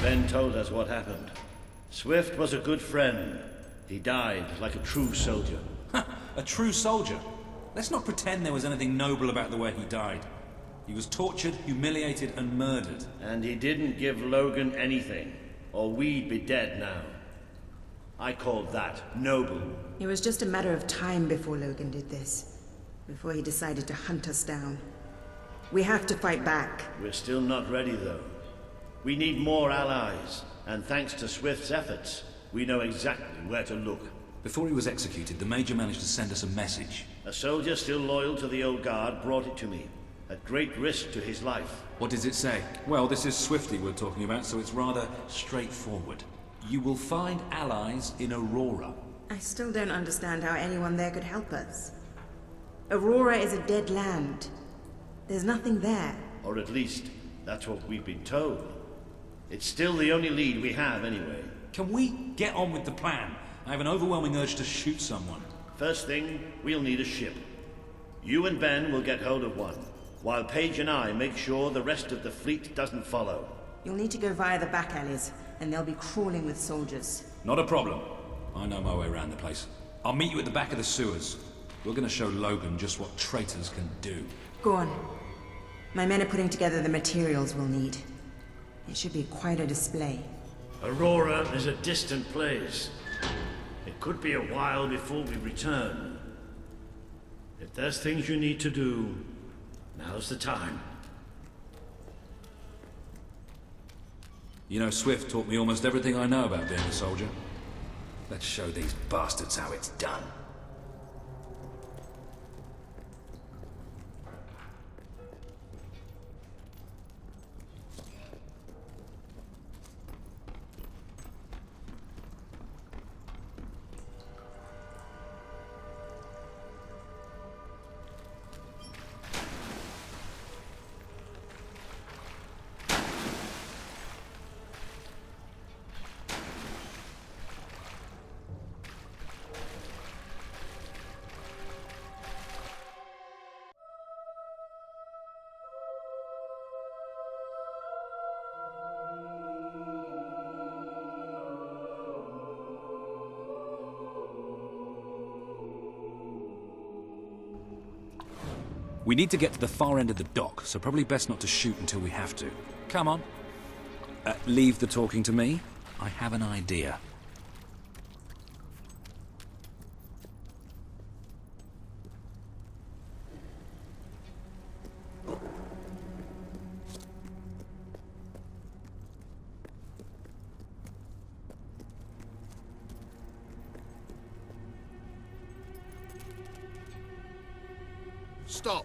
Ben told us what happened. Swift was a good friend. He died like a true soldier. A true soldier? Let's not pretend there was anything noble about the way he died. He was tortured, humiliated, and murdered. And he didn't give Logan anything, or we'd be dead now. I called that noble. It was just a matter of time before Logan did this. Before he decided to hunt us down. We have to fight back. We're still not ready, though. We need more allies, and thanks to Swift's efforts, we know exactly where to look. Before he was executed, the Major managed to send us a message. A soldier still loyal to the old guard brought it to me, at great risk to his life. What does it say? Well, this is Swifty we're talking about, so it's rather straightforward. You will find allies in Aurora. I still don't understand how anyone there could help us. Aurora is a dead land. There's nothing there. Or at least, that's what we've been told. It's still the only lead we have, anyway. Can we get on with the plan? I have an overwhelming urge to shoot someone. First thing, we'll need a ship. You and Ben will get hold of one, while Paige and I make sure the rest of the fleet doesn't follow. You'll need to go via the back alleys, and they'll be crawling with soldiers. Not a problem. I know my way around the place. I'll meet you at the back of the sewers. We're gonna show Logan just what traitors can do. Go on. My men are putting together the materials we'll need. It should be quite a display. Aurora is a distant place. It could be a while before we return. If there's things you need to do, now's the time. You know, Swift taught me almost everything I know about being a soldier. Let's show these bastards how it's done. We need to get to the far end of the dock, so probably best not to shoot until we have to. Come on. Leave the talking to me. I have an idea. Stop.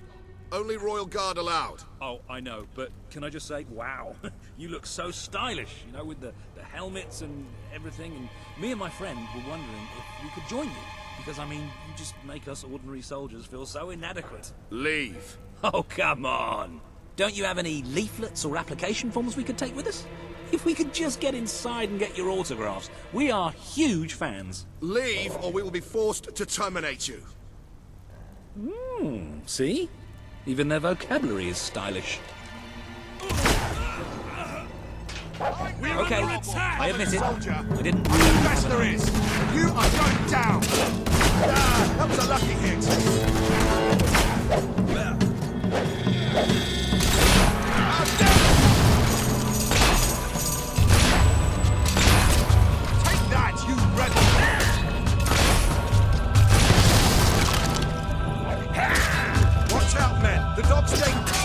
Only Royal Guard allowed. Oh, I know, but can I just say, wow, you look so stylish, you know, with the helmets and everything, and me and my friend were wondering if we could join you, because, I mean, you just make us ordinary soldiers feel so inadequate. Leave. Oh, come on. Don't you have any leaflets or application forms we could take with us? If we could just get inside and get your autographs, we are huge fans. Leave, or we will be forced to terminate you. See? Even their vocabulary is stylish. Okay, I admit it. I didn't really the best there is. You are going down. Ah, that was a lucky hit. Take that, you rebel. Watch out, men. The dog's dangerous.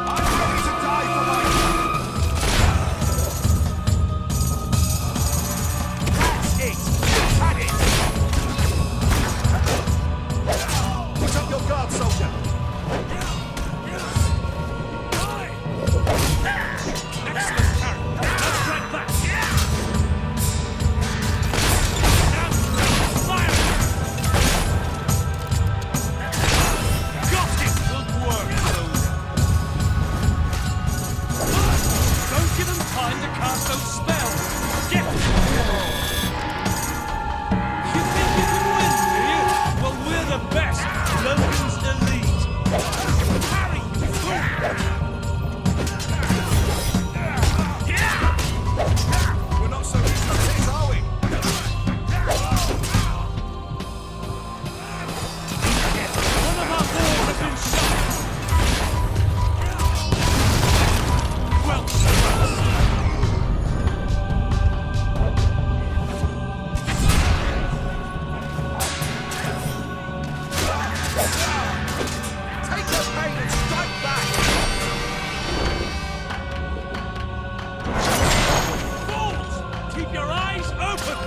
I'm ready to die for my... That's it. You've had it. Put up your guard, soldier. Excellent, Karen. Let's strike back. Time to cast those spells! Get it! You think you can win, do you? Well, we're the best! Logan's elite! Harry! We're not so useless, are we? One of our balls has been shot! Well, Take the pain and strike back! fools! Keep your eyes open!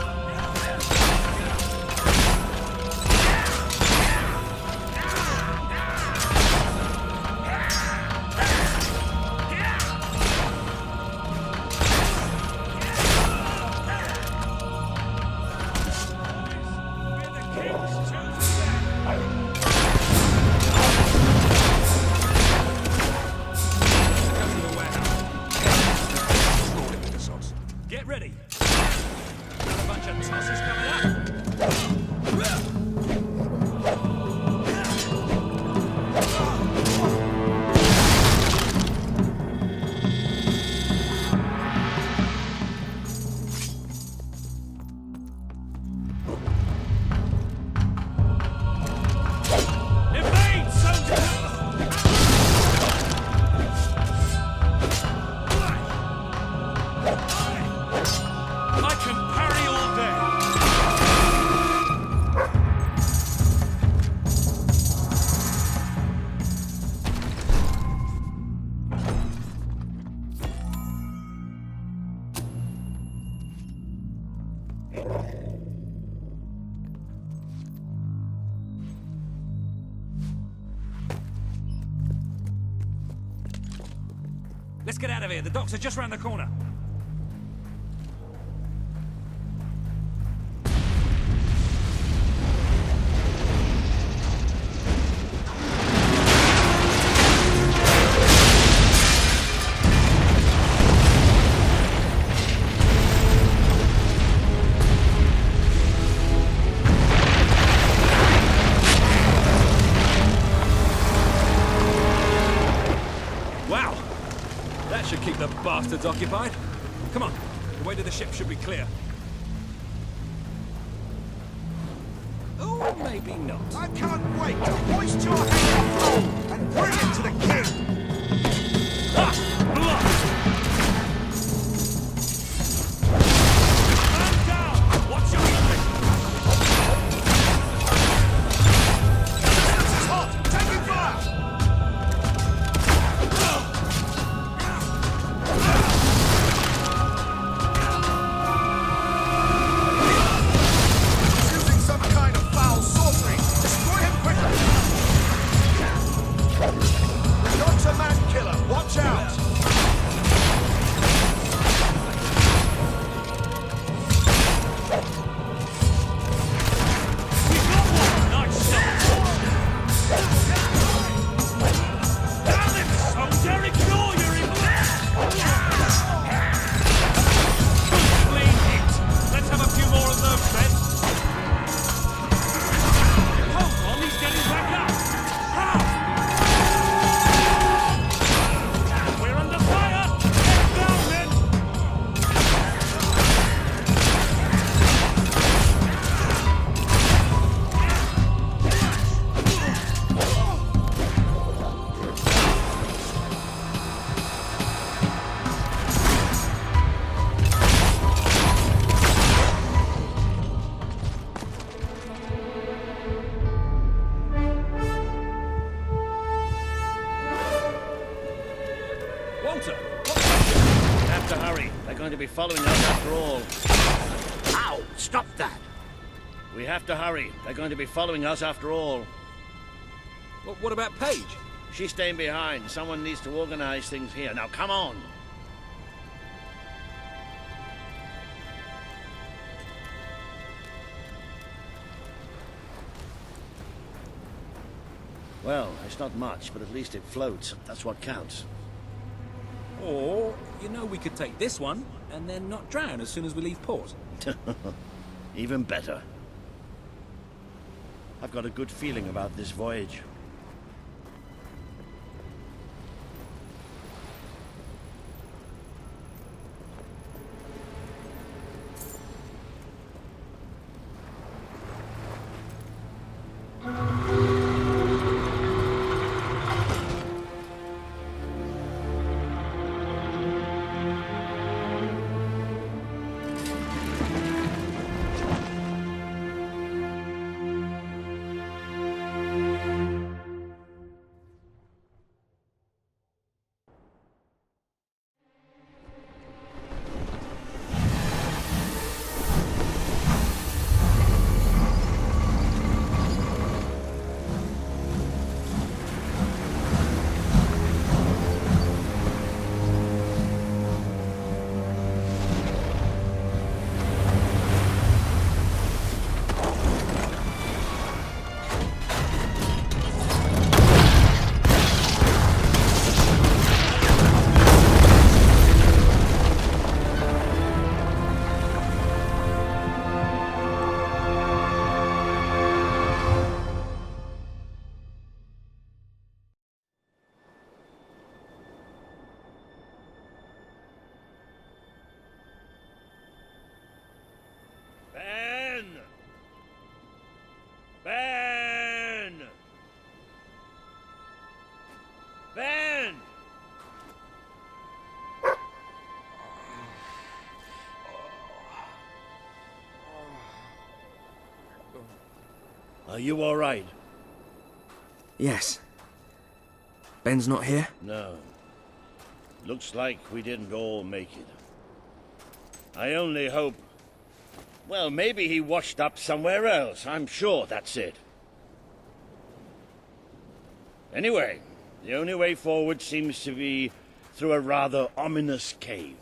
Get ready! Got a bunch of tosses coming up! Evade, soldiers! I can parry all day. Let's get out of here. The docks are just round the corner. Wow! That should keep the bastards occupied. Come on, the way to the ship should be clear. Oh, maybe not. I can't wait to hoist your head up home and bring it to the king! Man down! Watch your head! This is hot! Taking fire! Using some kind of foul sorcery! Destroy him quickly! The dog's a man killer! Watch out! Let's have a few more of those, Ben. Hold on, he's getting back up. We're under fire. Get down, men. Walter! We have to hurry. They're going to be following us after all. Ow! Stop that! We have to hurry. They're going to be following us after all. What about Paige? She's staying behind. Someone needs to organize things here. Now, come on! Well, it's not much, but at least it floats. That's what counts. Or, you know, we could take this one and then not drown as soon as we leave port. Even better. I've got a good feeling about this voyage. Ben! Are you all right? Yes. Ben's not here? No. Looks like we didn't all make it. I only hope... Well, maybe he washed up somewhere else. I'm sure that's it. Anyway, the only way forward seems to be through a rather ominous cave.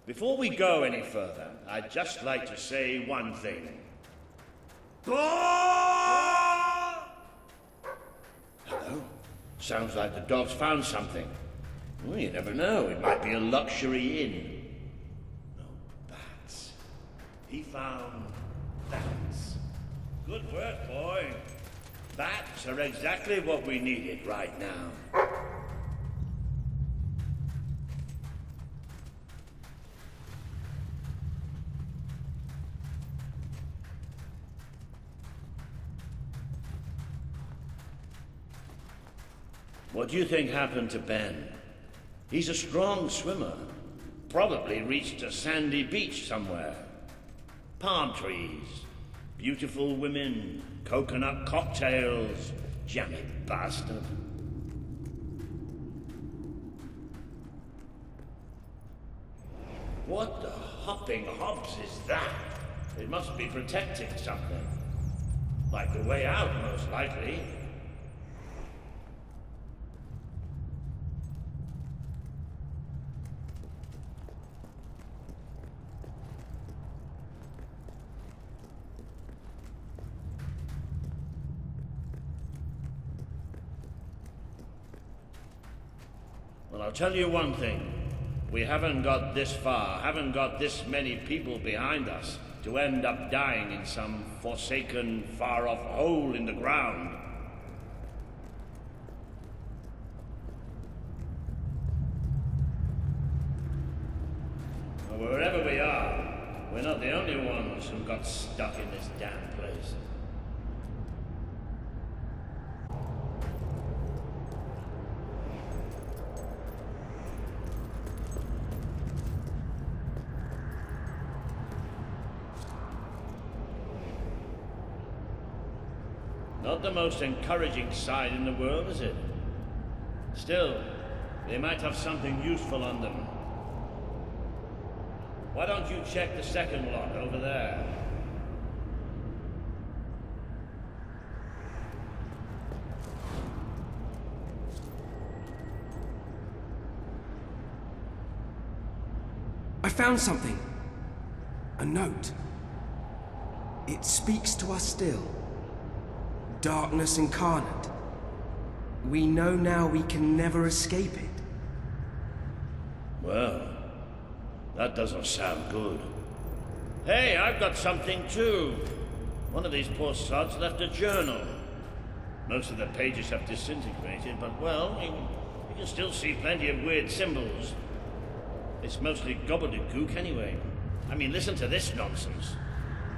Before we go any further, I'd just like to say one thing. Hello? Sounds like the dog's found something. Well, you never know. It might be a luxury inn. No, bats. He found bats. Good work, boy. Bats are exactly what we needed right now. What do you think happened to Ben? He's a strong swimmer. Probably reached a sandy beach somewhere. Palm trees, beautiful women, coconut cocktails. Jammy bastard. What the hopping hops is that? It must be protecting something. Like the way out, most likely. Well, I'll tell you one thing. We haven't got this far, haven't got this many people behind us to end up dying in some forsaken, far-off hole in the ground. Well, wherever we are, we're not the only ones who got stuck in this damn place. Not the most encouraging sight in the world, is it? Still, they might have something useful on them. Why don't you check the second lot over there? I found something. A note. It speaks to us still. Darkness incarnate. We know now we can never escape it. Well, that doesn't sound good. Hey, I've got something too. One of these poor sods left a journal. Most of the pages have disintegrated, but well, you can still see plenty of weird symbols. It's mostly gobbledygook anyway. I mean, listen to this nonsense.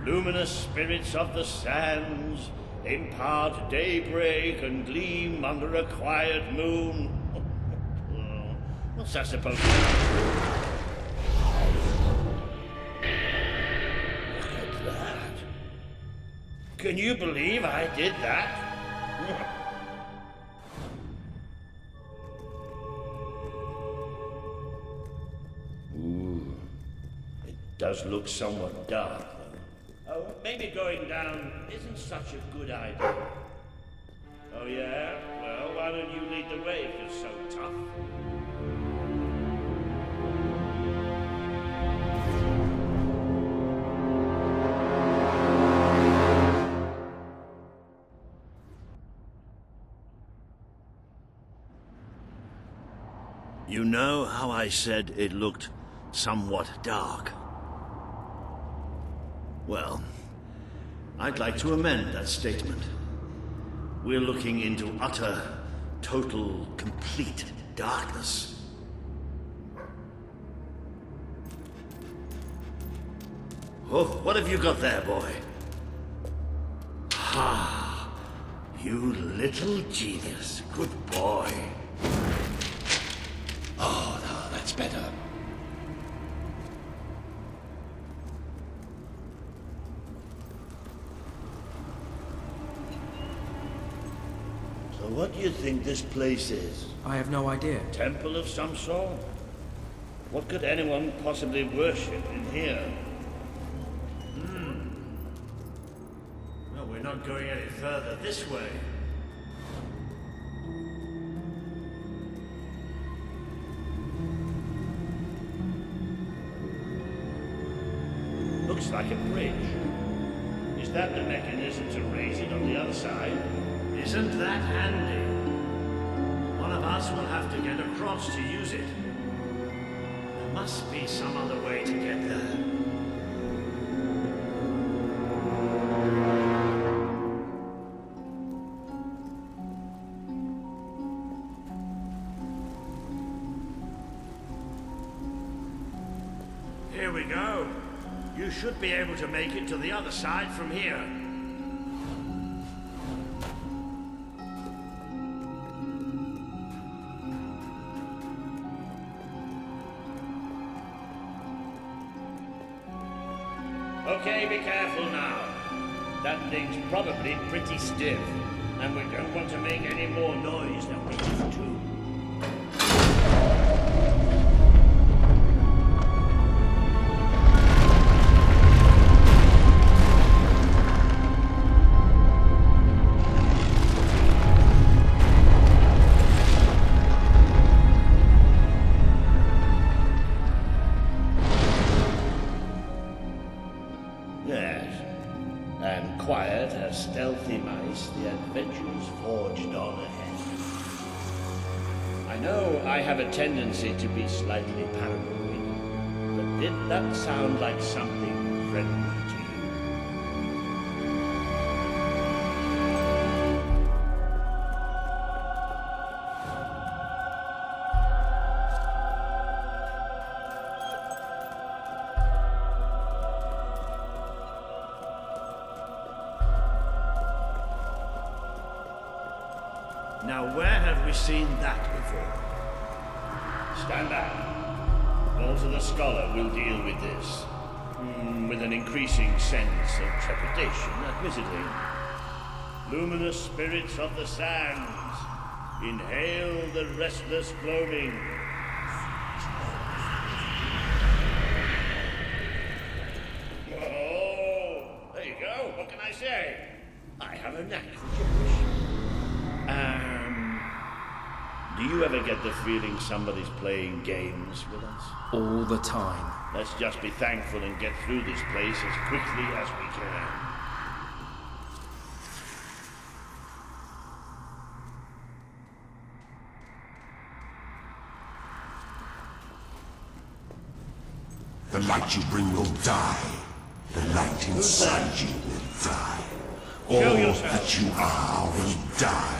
Luminous spirits of the sands, impart daybreak and gleam under a quiet moon. What's that supposed to be? Look at that. Can you believe I did that? Ooh, it does look somewhat dark. Oh, maybe going down isn't such a good idea. Oh yeah? Well, why don't you lead the way if you're so tough? You know how I said it looked somewhat dark? Well, I'd like to amend that statement. We're looking into utter, total, complete darkness. Oh, what have you got there, boy? Ha! You little genius. Good boy. Oh, no, that's better. What do you think this place is? I have no idea. Temple of some sort? What could anyone possibly worship in here? Well, we're not going any further this way. Looks like a bridge. Is that the mechanism to raise it on the other side? Isn't that handy? One of us will have to get across to use it. There must be some other way to get there. Here we go. You should be able to make it to the other side from here. Okay, be careful now. That thing's probably pretty stiff, and we don't want to make any more noise than we have to. Quiet as stealthy mice, the adventures forged on ahead. I know I have a tendency to be slightly paranoid, but did that sound like something friendly to you? Now, where have we seen that before? Stand back. Those of the scholar will deal with this. With an increasing sense of trepidation, admittedly. Luminous spirits of the sands, inhale the restless gloaming. Oh, there you go. What can I say? I have a knack for gibberish. Do you ever get the feeling somebody's playing games with us? All the time. Let's just be thankful and get through this place as quickly as we can. The light you bring will die. The light inside you will die. All that you are will die.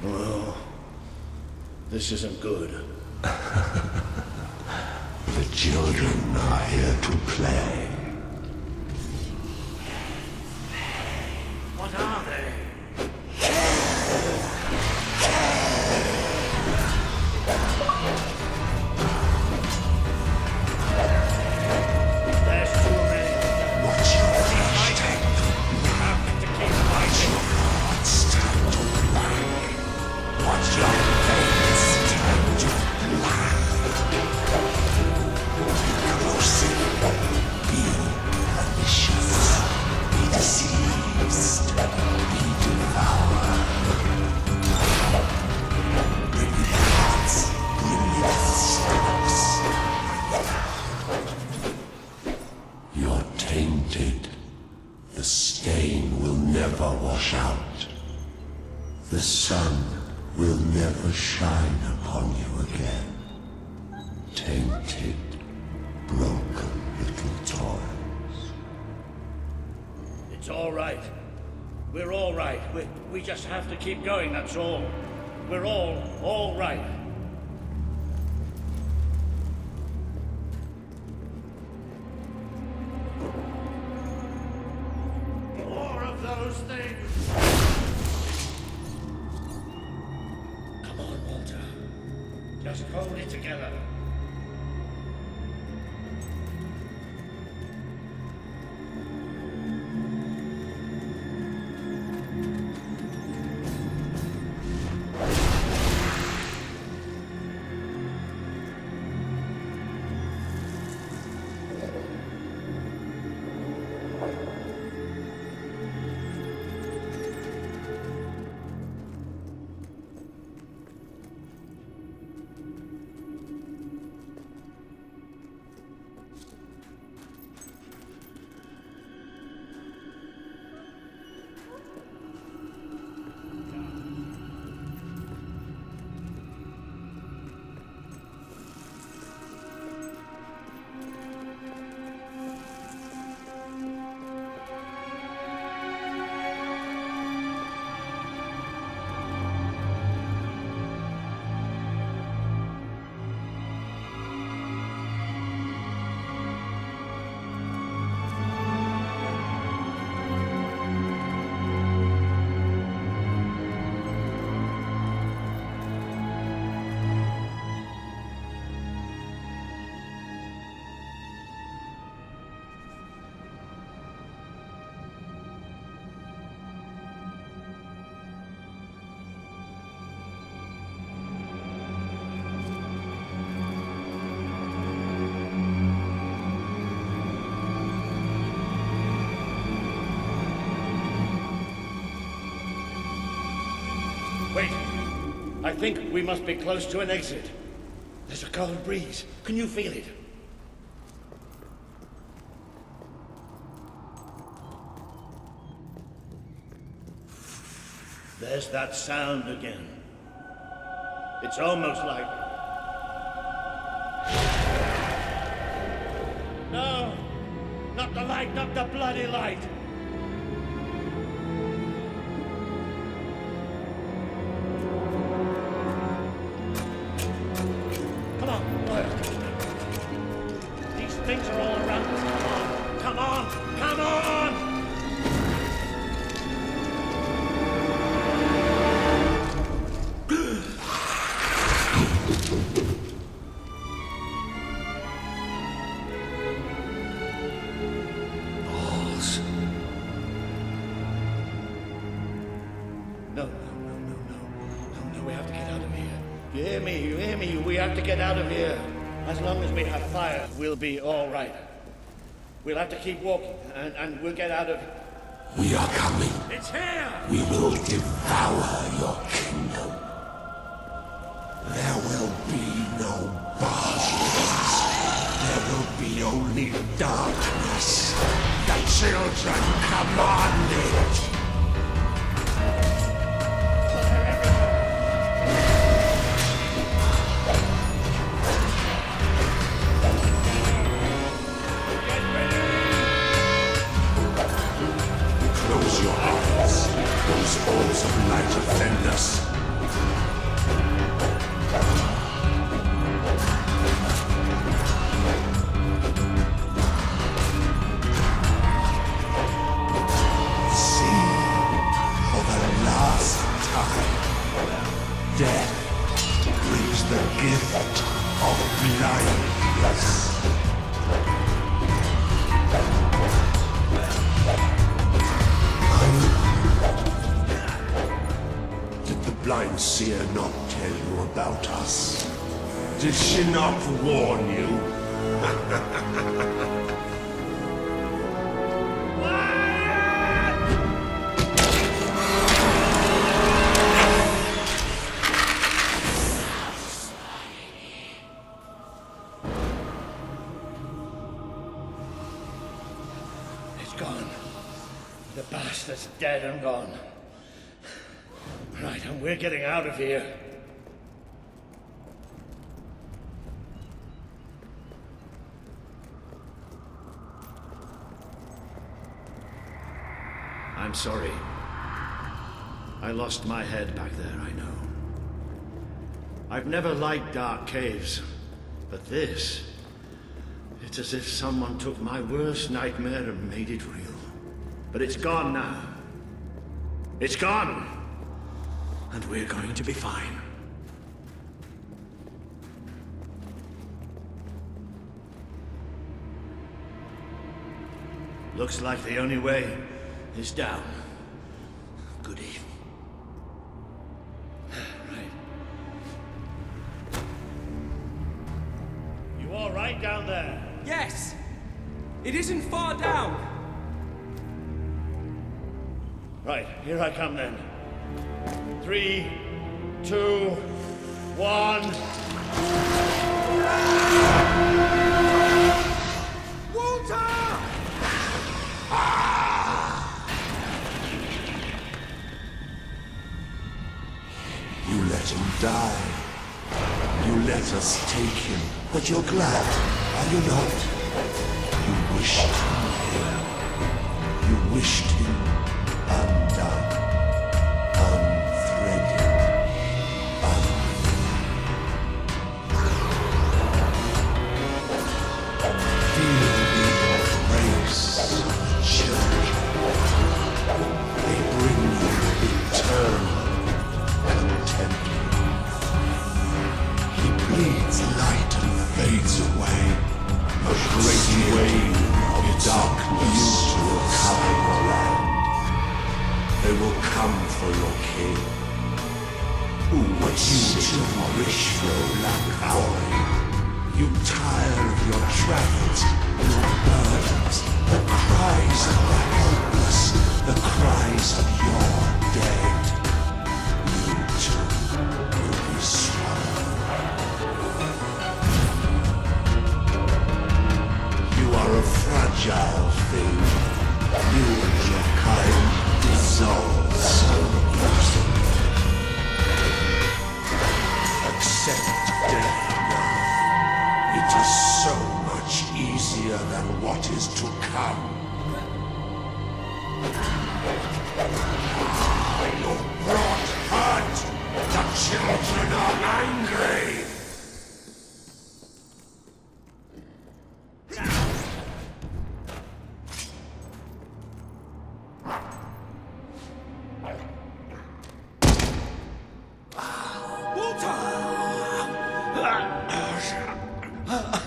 Well, this isn't good. The children are here to play. What are they? There's too many. Watch your flesh take the Have to keep Watch your hearts turn to black. Watch your face turn to black. Be corrosive. Be pernicious. Be deceased. Be devoured. Brilliance. Brilliance stacks. You're tainted. The stain will never wash out. The sun will never shine upon you again. Tainted, broken little toys. It's all right. We're all right. We just have to keep going, that's all. We're all right. More of those things! Come on, Walter. Just hold it together. Wait. I think we must be close to an exit. There's a cold breeze. Can you feel it? There's that sound again. It's almost like... No! Not the light, not the bloody light! Come on, look. These things are all around us. Come on! Come on! You hear me? We have to get out of here. As long as we have fire, we'll be all right. We'll have to keep walking, and we'll get out of... We are coming. It's here! We will devour your kingdom. There will be no bodies. There will be only darkness. The children command it. Close your eyes. Those balls of light offend us. See, for the last time, death brings the gift of blindness. Did the blind seer not tell you about us? Did she not warn you? It's gone. The bastard's dead and gone. Right, and we're getting out of here. I'm sorry. I lost my head back there, I know. I've never liked dark caves, but this... It's as if someone took my worst nightmare and made it real. But it's gone now. It's gone! And we're going to be fine. Looks like the only way is down. Good evening. Right. You all right down there? Yes! It isn't far down! Right, here I come then. 3, 2, 1. Walter! You let him die. You let us take him. But you're glad, are you not? You wished him here. You wished him undone, unthreaded, Feel the embrace of children. They bring you eternal contentment. He bleeds light and fades away. A great wave of darkness will cover the land. They will come for your king. But you too wish for black hour. You tire of your travels, your burdens, the cries of the helpless, the cries of your dead. You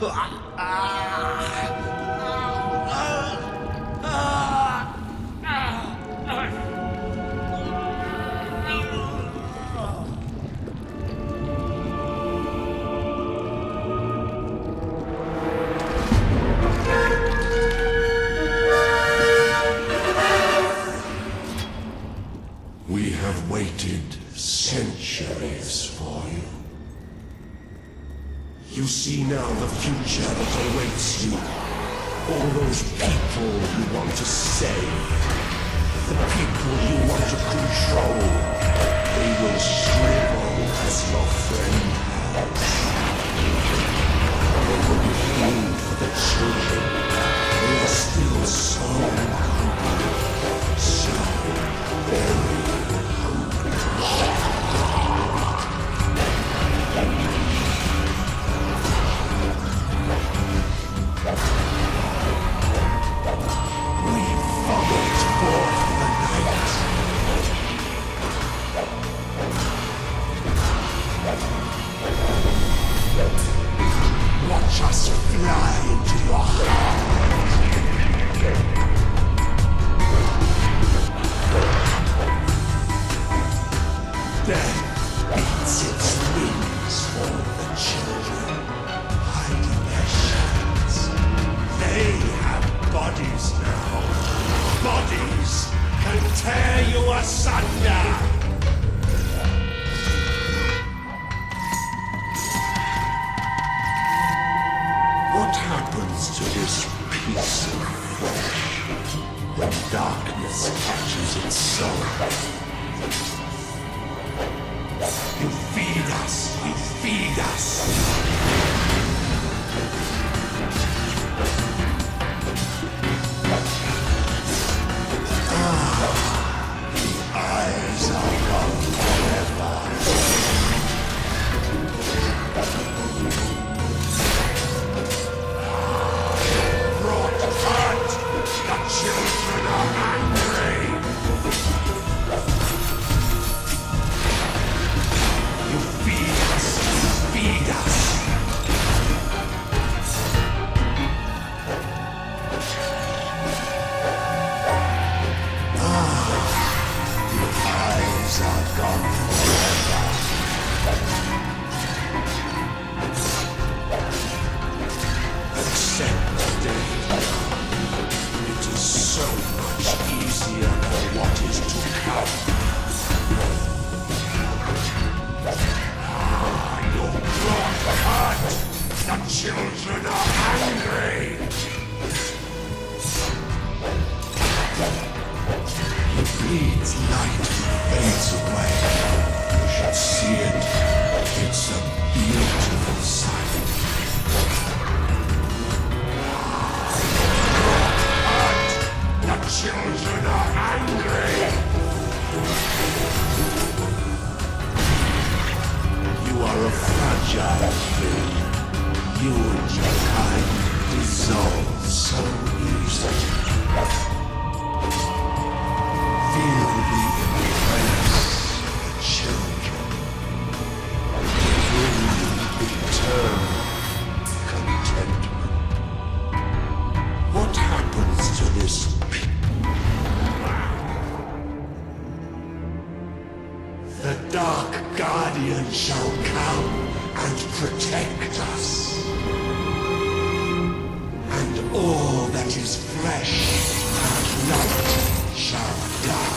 We have waited centuries for you. You see now the future that awaits you. All those people you want to save, the people you want to control, they will shrivel as your friend has. There will be food for the children. They are still so hungry, so very watch us fly into your heart. Death beats its wings for the children, hiding their shadows. They have bodies now. Bodies can tear you asunder. What happens to this piece of flesh when darkness catches its soul? You feed us, you feed us. The eyes are gone forever. The children are angry! You feed us! Feed us! The eyes are gone forever. Accept death. It is so much easier than what is to come. Your blood hurt! The children are angry! He bleeds light and fades away. You should see it. It's a beautiful sight. The children are angry! You are a fragile thing. You and your kind dissolve so easily. Feel the embrace of the children. Bring you eternal contentment. What happens to this? The Dark Guardian shall come and protect us. And all that is flesh and light shall die.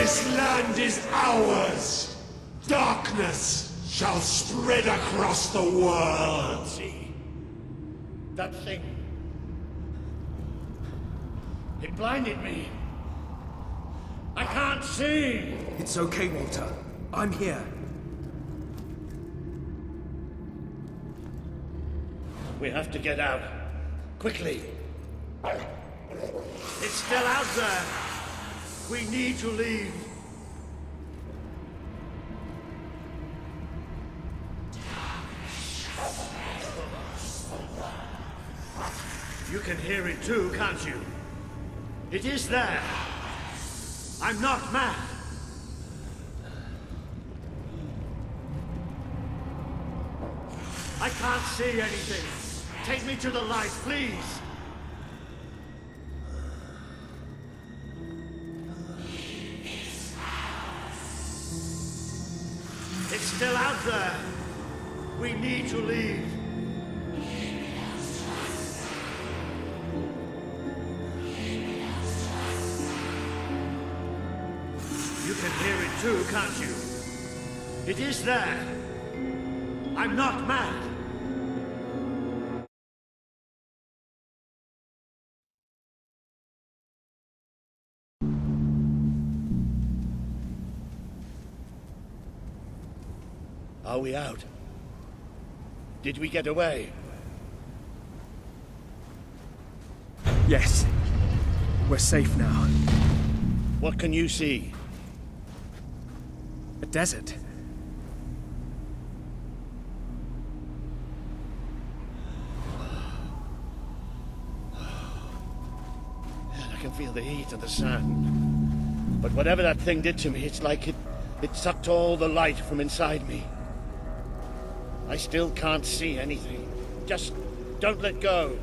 This land is ours. Darkness shall spread across the world. See? That thing. It blinded me. I can't see! It's okay, Walter. I'm here. We have to get out. Quickly. It's still out there. We need to leave. You can hear it too, can't you? It is there. I'm not mad. I can't see anything. Take me to the light, please. It's still out there. We need to leave. You can hear it too, can't you? It is there. I'm not mad. Are we out? Did we get away? Yes. We're safe now. What can you see? A desert. I can feel the heat of the sand. But whatever that thing did to me, it's like it sucked all the light from inside me. I still can't see anything. Just don't let go.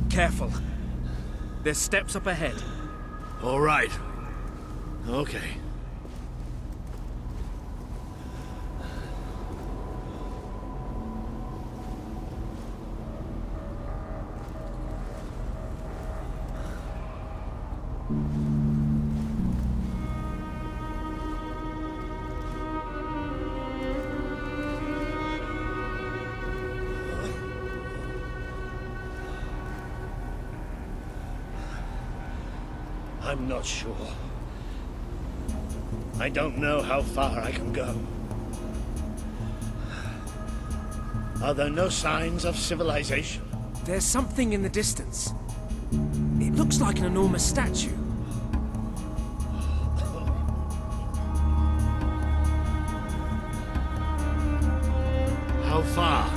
Careful. There's steps up ahead. All right. Okay. I'm not sure. I don't know how far I can go. Are there no signs of civilization? There's something in the distance. It looks like an enormous statue. How far?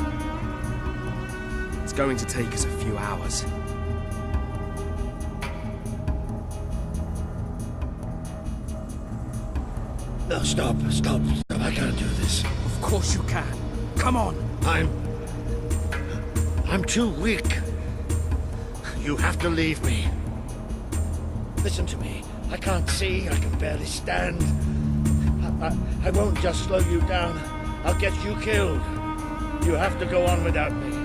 It's going to take us a few hours. No, stop. I can't do this. Of course you can. Come on. I'm too weak. You have to leave me. Listen to me. I can't see. I can barely stand. I won't just slow you down. I'll get you killed. You have to go on without me.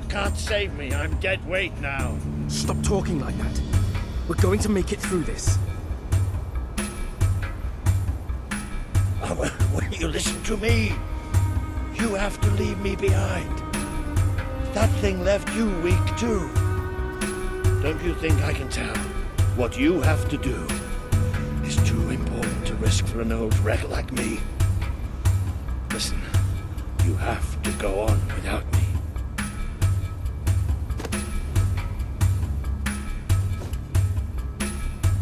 Can't save me. I'm dead weight now. Stop talking like that. We're going to make it through this. Will you listen to me? You have to leave me behind. That thing left you weak too. Don't you think I can tell? What you have to do is too important to risk for an old wreck like me. Listen, you have to go on without me.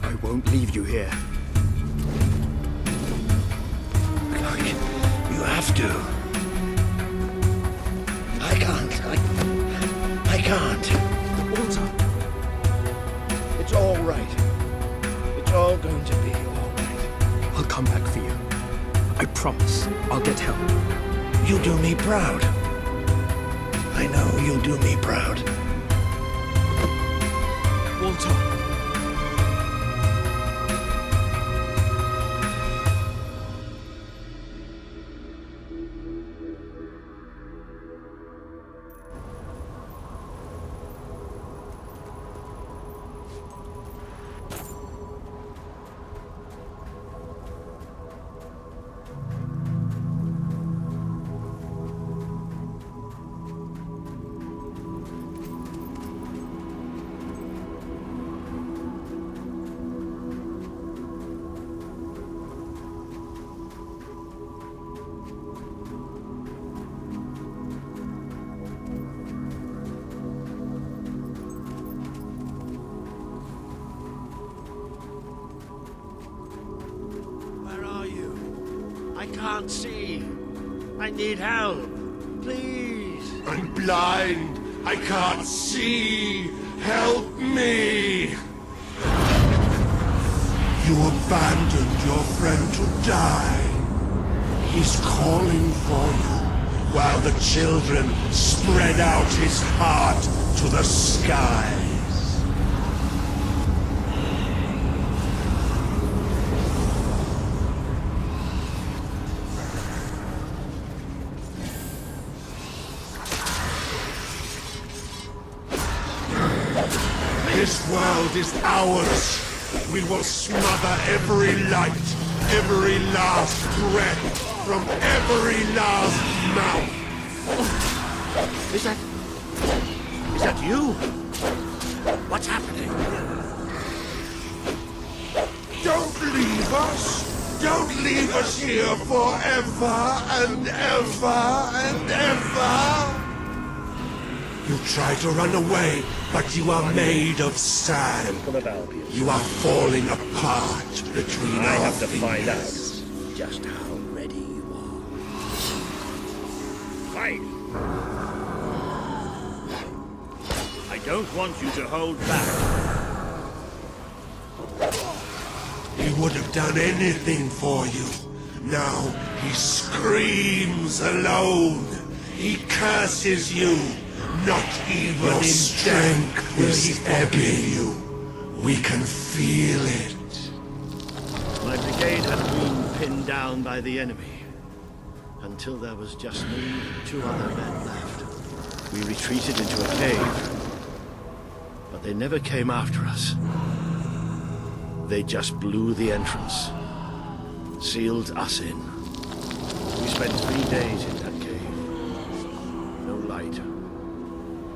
I won't leave you here. You have to. I can't. I can't. Walter. It's all right. It's all going to be all right. I'll come back for you. I promise. I'll get help. You do me proud. I know you'll do me proud. Walter. I can't see. I need help. Please. I'm blind. I can't see. Help me. You abandoned your friend to die. He's calling for you, while the children spread out his heart to the skies. This world is ours. We will smother every light, every last breath, from every last mouth. Is that you? What's happening? Don't leave us. Don't leave us here forever and ever and ever. You try to run away, but you are made of sand. You are falling apart between I our have to find out fingers. just how ready you are. Fight! I don't want you to hold back. He would have done anything for you. Now he screams alone. He curses you. Not even your strength is ebbing you. We can feel it. My brigade had been pinned down by the enemy. Until there was just me and 2 other men left. We retreated into a cave. But they never came after us. They just blew the entrance. Sealed us in. We spent 3 days in that cave. No light.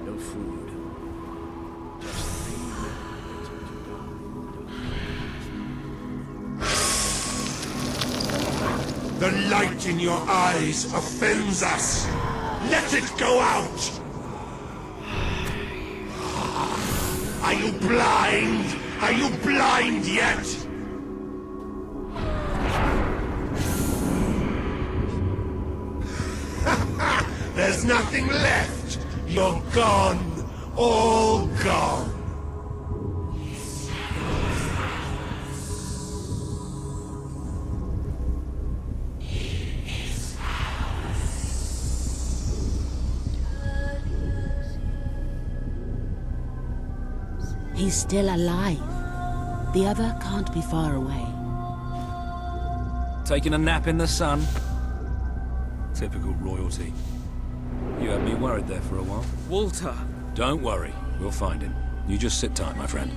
No food. Just 3 minutes to die. The light in your eyes offends us. Let it go out. Are you blind? Are you blind yet? There's nothing left. You're gone. All gone. He's still alive. The other can't be far away. Taking a nap in the sun? Typical royalty. You had me worried there for a while. Walter! Don't worry. We'll find him. You just sit tight, my friend.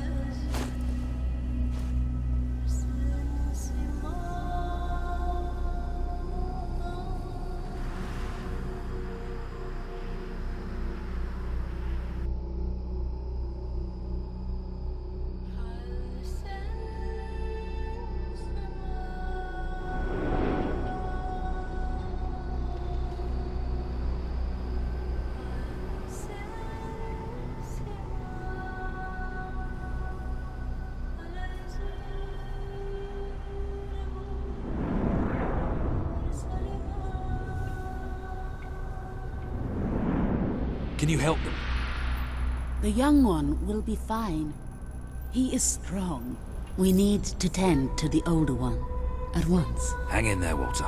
Can you help them? The young one will be fine. He is strong. We need to tend to the older one at once. Hang in there, Walter.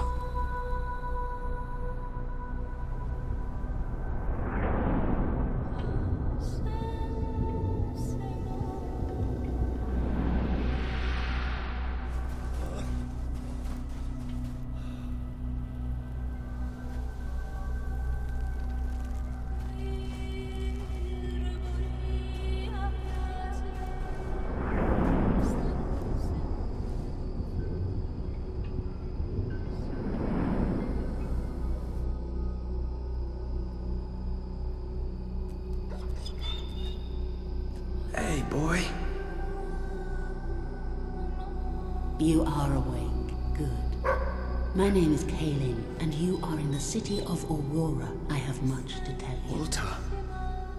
You are awake. Good. My name is Kaelin, and you are in the city of Aurora. I have much to tell you. Walter?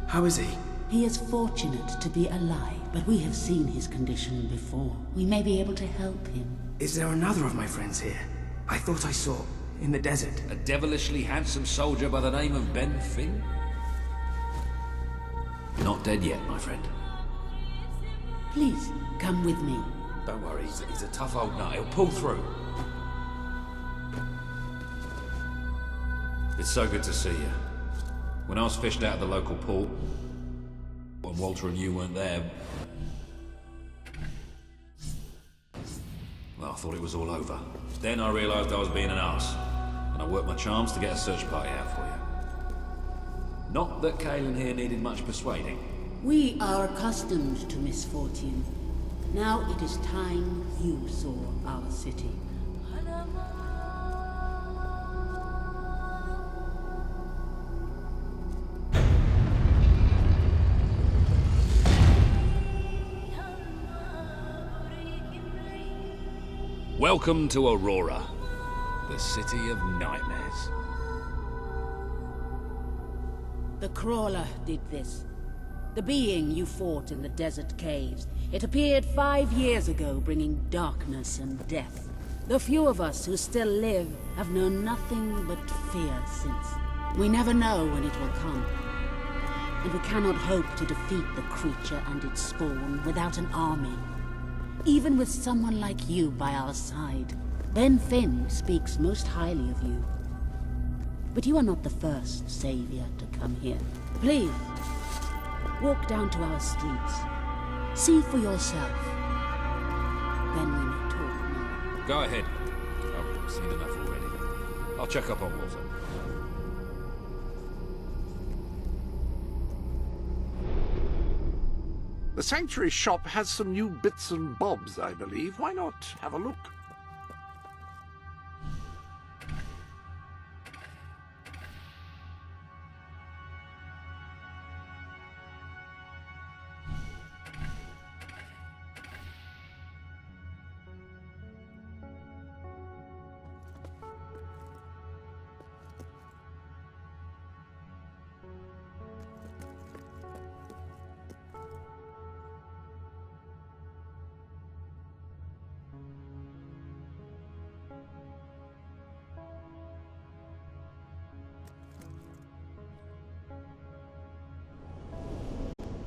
How is he? He is fortunate to be alive, but we have seen his condition before. We may be able to help him. Is there another of my friends here? I thought I saw in the desert. A devilishly handsome soldier by the name of Ben Finn? Not dead yet, my friend. Please, come with me. Don't worry, he's a tough old nut. He'll pull through. It's so good to see you. When I was fished out of the local port, when Walter and you weren't there, well, I thought it was all over. Then I realised I was being an arse, and I worked my charms to get a search party out for you. Not that Kaelin here needed much persuading. We are accustomed to misfortune. Now it is time you saw our city. Welcome to Aurora, the city of nightmares. The Crawler did this. The being you fought in the desert caves. It appeared 5 years ago, bringing darkness and death. The few of us who still live have known nothing but fear since. We never know when it will come. And we cannot hope to defeat the creature and its spawn without an army. Even with someone like you by our side. Ben Finn speaks most highly of you. But you are not the first savior to come here. Please, walk down to our streets. See for yourself. Then we may talk more. Go ahead. I've seen enough already. I'll check up on Walter. The Sanctuary shop has some new bits and bobs, I believe. Why not have a look?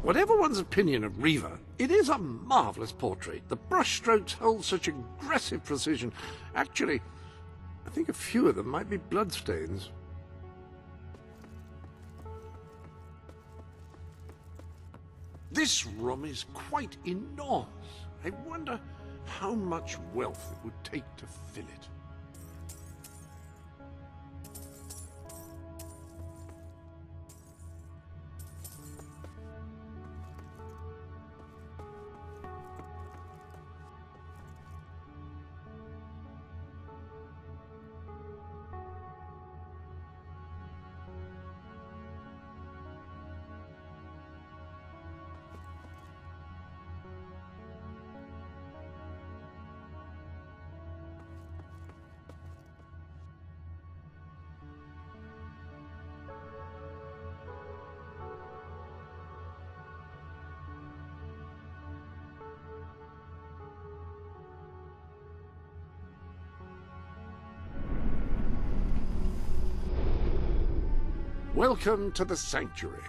Whatever one's opinion of Reaver, it is a marvellous portrait. The brushstrokes hold such aggressive precision. Actually, I think a few of them might be bloodstains. This room is quite enormous. I wonder how much wealth it would take to fill it. Welcome to the Sanctuary.